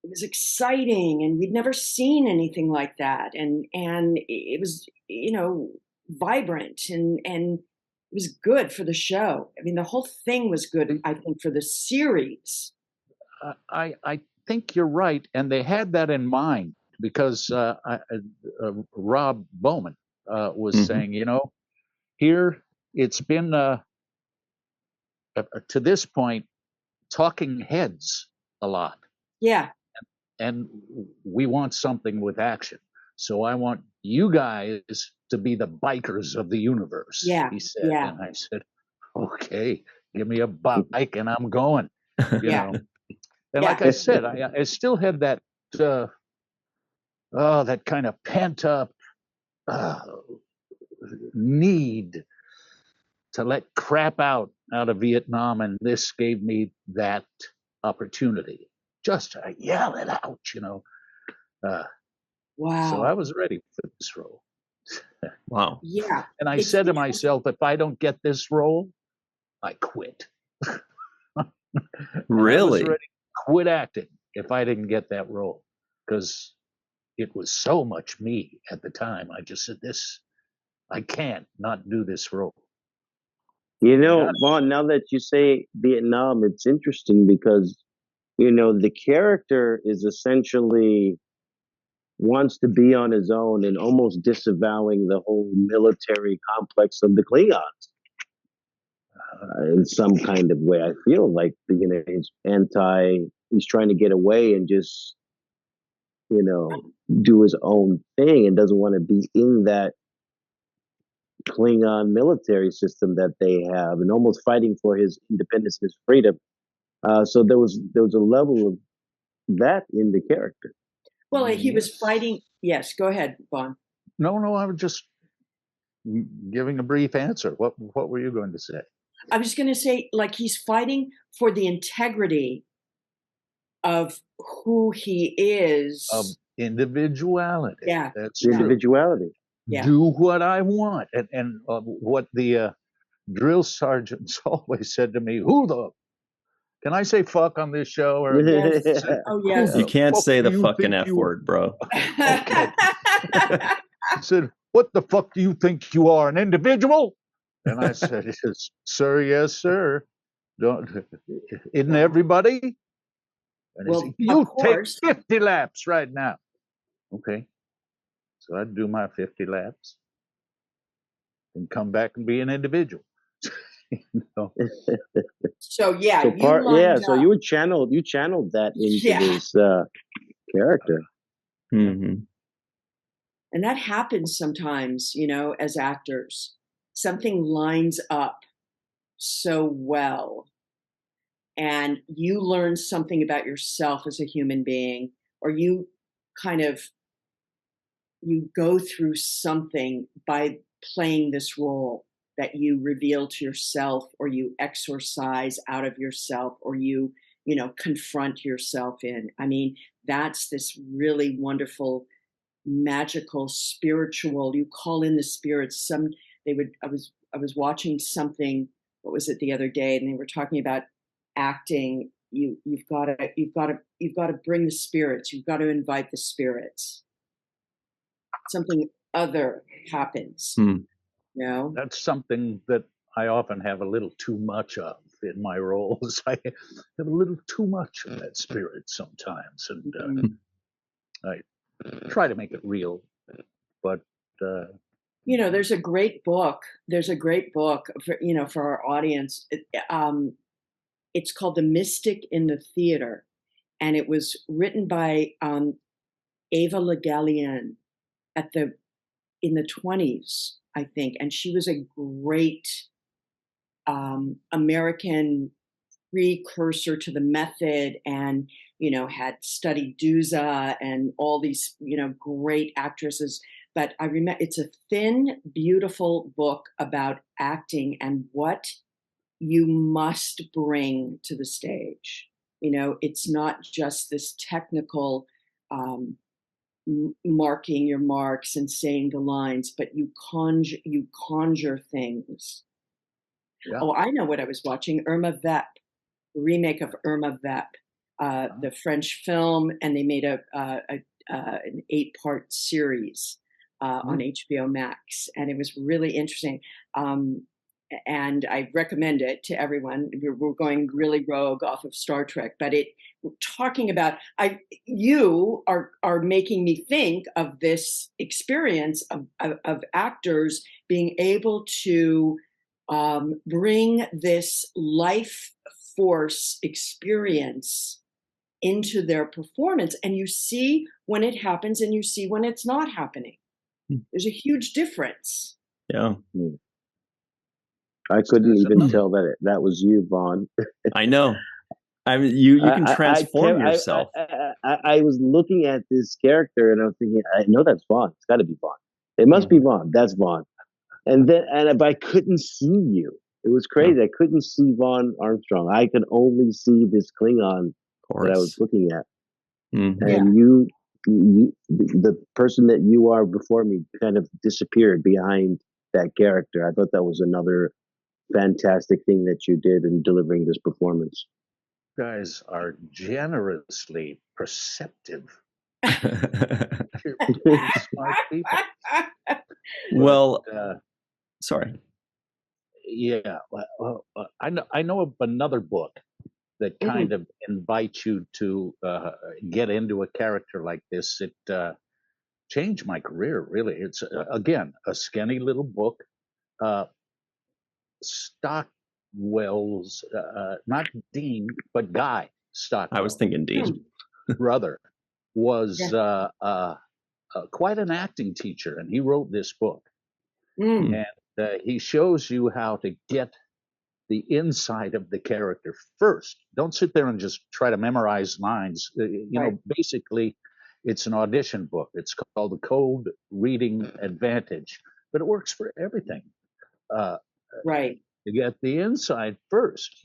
it was exciting, and we'd never seen anything like that, and it was, you know, vibrant and it was good for the show. I mean, the whole thing was good, I think, for the series. I think you're right, and they had that in mind because Rob Bowman was saying, you know, here it's been to this point talking heads a lot. Yeah. And we want something with action. So I want you guys to be the bikers of the universe, he said. Yeah. And I said, okay, give me a bike and I'm going, you know. And like I said, I still had that, that kind of pent up need to let crap out of Vietnam. And this gave me that opportunity. Just to yell it out, you know. Wow. So I was ready for this role. Wow. Yeah. And I said to myself, if I don't get this role, I quit. Really? I was ready to quit acting if I didn't get that role, because it was so much me at the time. I just said, I can't not do this role. You know, Vaughn, now that you say Vietnam, it's interesting because, you know, the character is essentially wants to be on his own and almost disavowing the whole military complex of the Klingons in some kind of way. I feel like, you know, he's trying to get away and just, you know, do his own thing and doesn't want to be in that Klingon military system that they have, and almost fighting for his independence and his freedom. So there was a level of that in the character. Well, he was fighting. Yes, go ahead, Vaughn. No, I was just giving a brief answer. What were you going to say? I was going to say, like, he's fighting for the integrity of who he is. Of individuality. Yeah. That's individuality. Yeah. Do what I want. And what the drill sergeants always said to me, can I say fuck on this show? Or Oh, yes. You can't say the fucking F word, bro. Okay. I said, what the fuck do you think you are, an individual? And I said, sir, yes, sir. Isn't everybody? And he said, you take 50 laps right now. Okay. So I'd do my 50 laps and come back and be an individual. You know? So yeah, so you channeled that into this character. Mm-hmm. And that happens sometimes, you know, as actors. Something lines up so well, and you learn something about yourself as a human being, or you go through something by playing this role that you reveal to yourself, or you exorcise out of yourself, or you confront yourself in. I mean, that's this really wonderful, magical, spiritual, you call in the spirits. I was watching something, what was it, the other day, and they were talking about acting. You've got to bring the spirits. You've got to invite the spirits. Something other happens. You know? That's something that I often have a little too much of in my roles. I have a little too much of that spirit sometimes, and I try to make it real. But there's a great book. For our audience. It's called The Mystic in the Theater, and it was written by Ava Le Gallienne in the 20s, I think, and she was a great American precursor to the method, and had studied Duza and all these great actresses. But I remember it's a thin, beautiful book about acting and what you must bring to the stage. It's not just this technical marking your marks and saying the lines, but you conjure things. Yeah. Oh, I know what I was watching. Irma Vep, remake of Irma Vep, the French film, and they made an 8-part series on HBO Max, and it was really interesting. And I recommend it to everyone. We're going really rogue off of Star Trek, but talking about you are making me think of this experience of actors being able to bring this life force experience into their performance, and you see when it happens and you see when it's not happening. There's a huge difference. Yeah. I couldn't even tell that was you, Vaughn. I know. I mean, you can transform yourself. I was looking at this character and I was thinking, I know that's Vaughn. It's got to be Vaughn. It must be Vaughn. That's Vaughn. And I couldn't see you. It was crazy. I couldn't see Vaughn Armstrong. I could only see this Klingon that I was looking at. Mm-hmm. And you, the person that you are before me, kind of disappeared behind that character. I thought that was another fantastic thing that you did in delivering this performance. You guys are generously perceptive. You're smart people. Well, sorry. Yeah, well, I know of another book that kind of invites you to get into a character like this. It changed my career, really. It's again a skinny little book. Stockwell's, not Dean, but Guy Stockwell. I was thinking Dean. Brother was quite an acting teacher, and he wrote this book. And he shows you how to get the inside of the character first. Don't sit there and just try to memorize lines. Basically, it's an audition book. It's called the Code Reading Advantage, but it works for everything. Right. You get the inside first.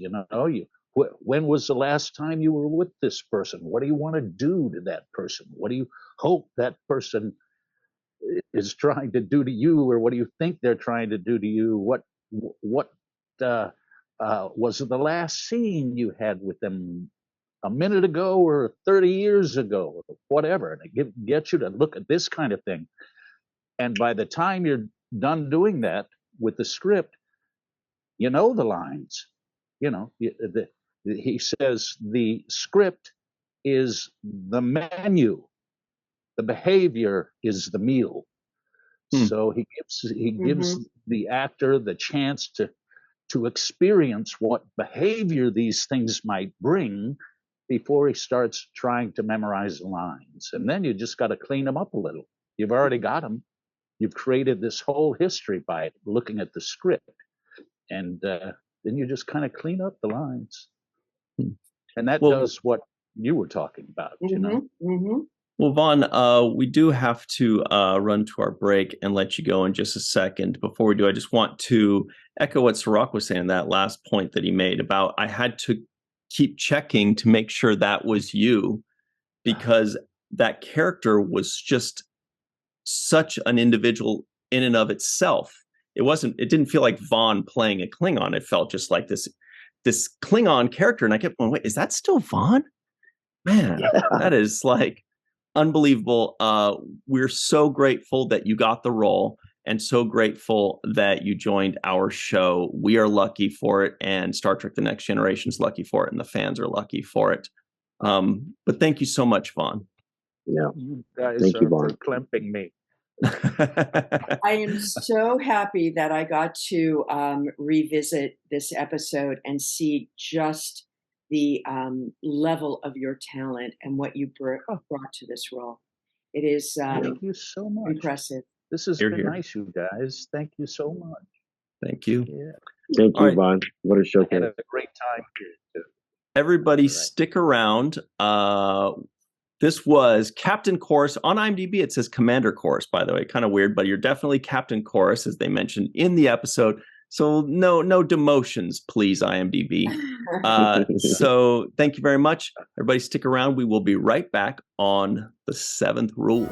When was the last time you were with this person? What do you want to do to that person? What do you hope that person is trying to do to you, or what do you think they're trying to do to you? What was the last scene you had with them a minute ago or 30 years ago, or whatever? And it gets you to look at this kind of thing. And by the time you're done doing that with the script, you know the lines. He says the script is the menu, the behavior is the meal. So he gives the actor the chance to experience what behavior these things might bring before he starts trying to memorize the lines. And then you just got to clean them up a little. You've already got them. You've created this whole history by looking at the script. And then you just kind of clean up the lines. And that does what you were talking about, Well, Vaughn, we do have to run to our break and let you go in just a second. Before we do, I just want to echo what Sirach was saying, that last point that he made about I had to keep checking to make sure that was you, because that character was just such an individual in and of itself. It didn't feel like Vaughn playing a Klingon. It felt just like this Klingon character. And I kept going, wait, is that still Vaughn? Man, that is like unbelievable. We're so grateful that you got the role, and so grateful that you joined our show. We are lucky for it, and Star Trek The Next Generation is lucky for it, and the fans are lucky for it. But thank you so much, Vaughn. Yeah, you guys thank you, Vaughn, for clamping me. I am so happy that I got to revisit this episode and see just the level of your talent and what you brought to this role. It is Thank you so much. impressive. This has Hear, been hear. nice, you guys. Thank you so much. Thank you. Yeah. Thank All you, right. Vaughn. What a I had showcase. a great time here, too. Everybody All right. stick around. This was Captain Chorus. On IMDb, it says Commander Chorus, by the way. Kind of weird, but you're definitely Captain Chorus, as they mentioned in the episode. So no demotions, please, IMDb. So thank you very much. Everybody stick around. We will be right back on The Seventh Rule.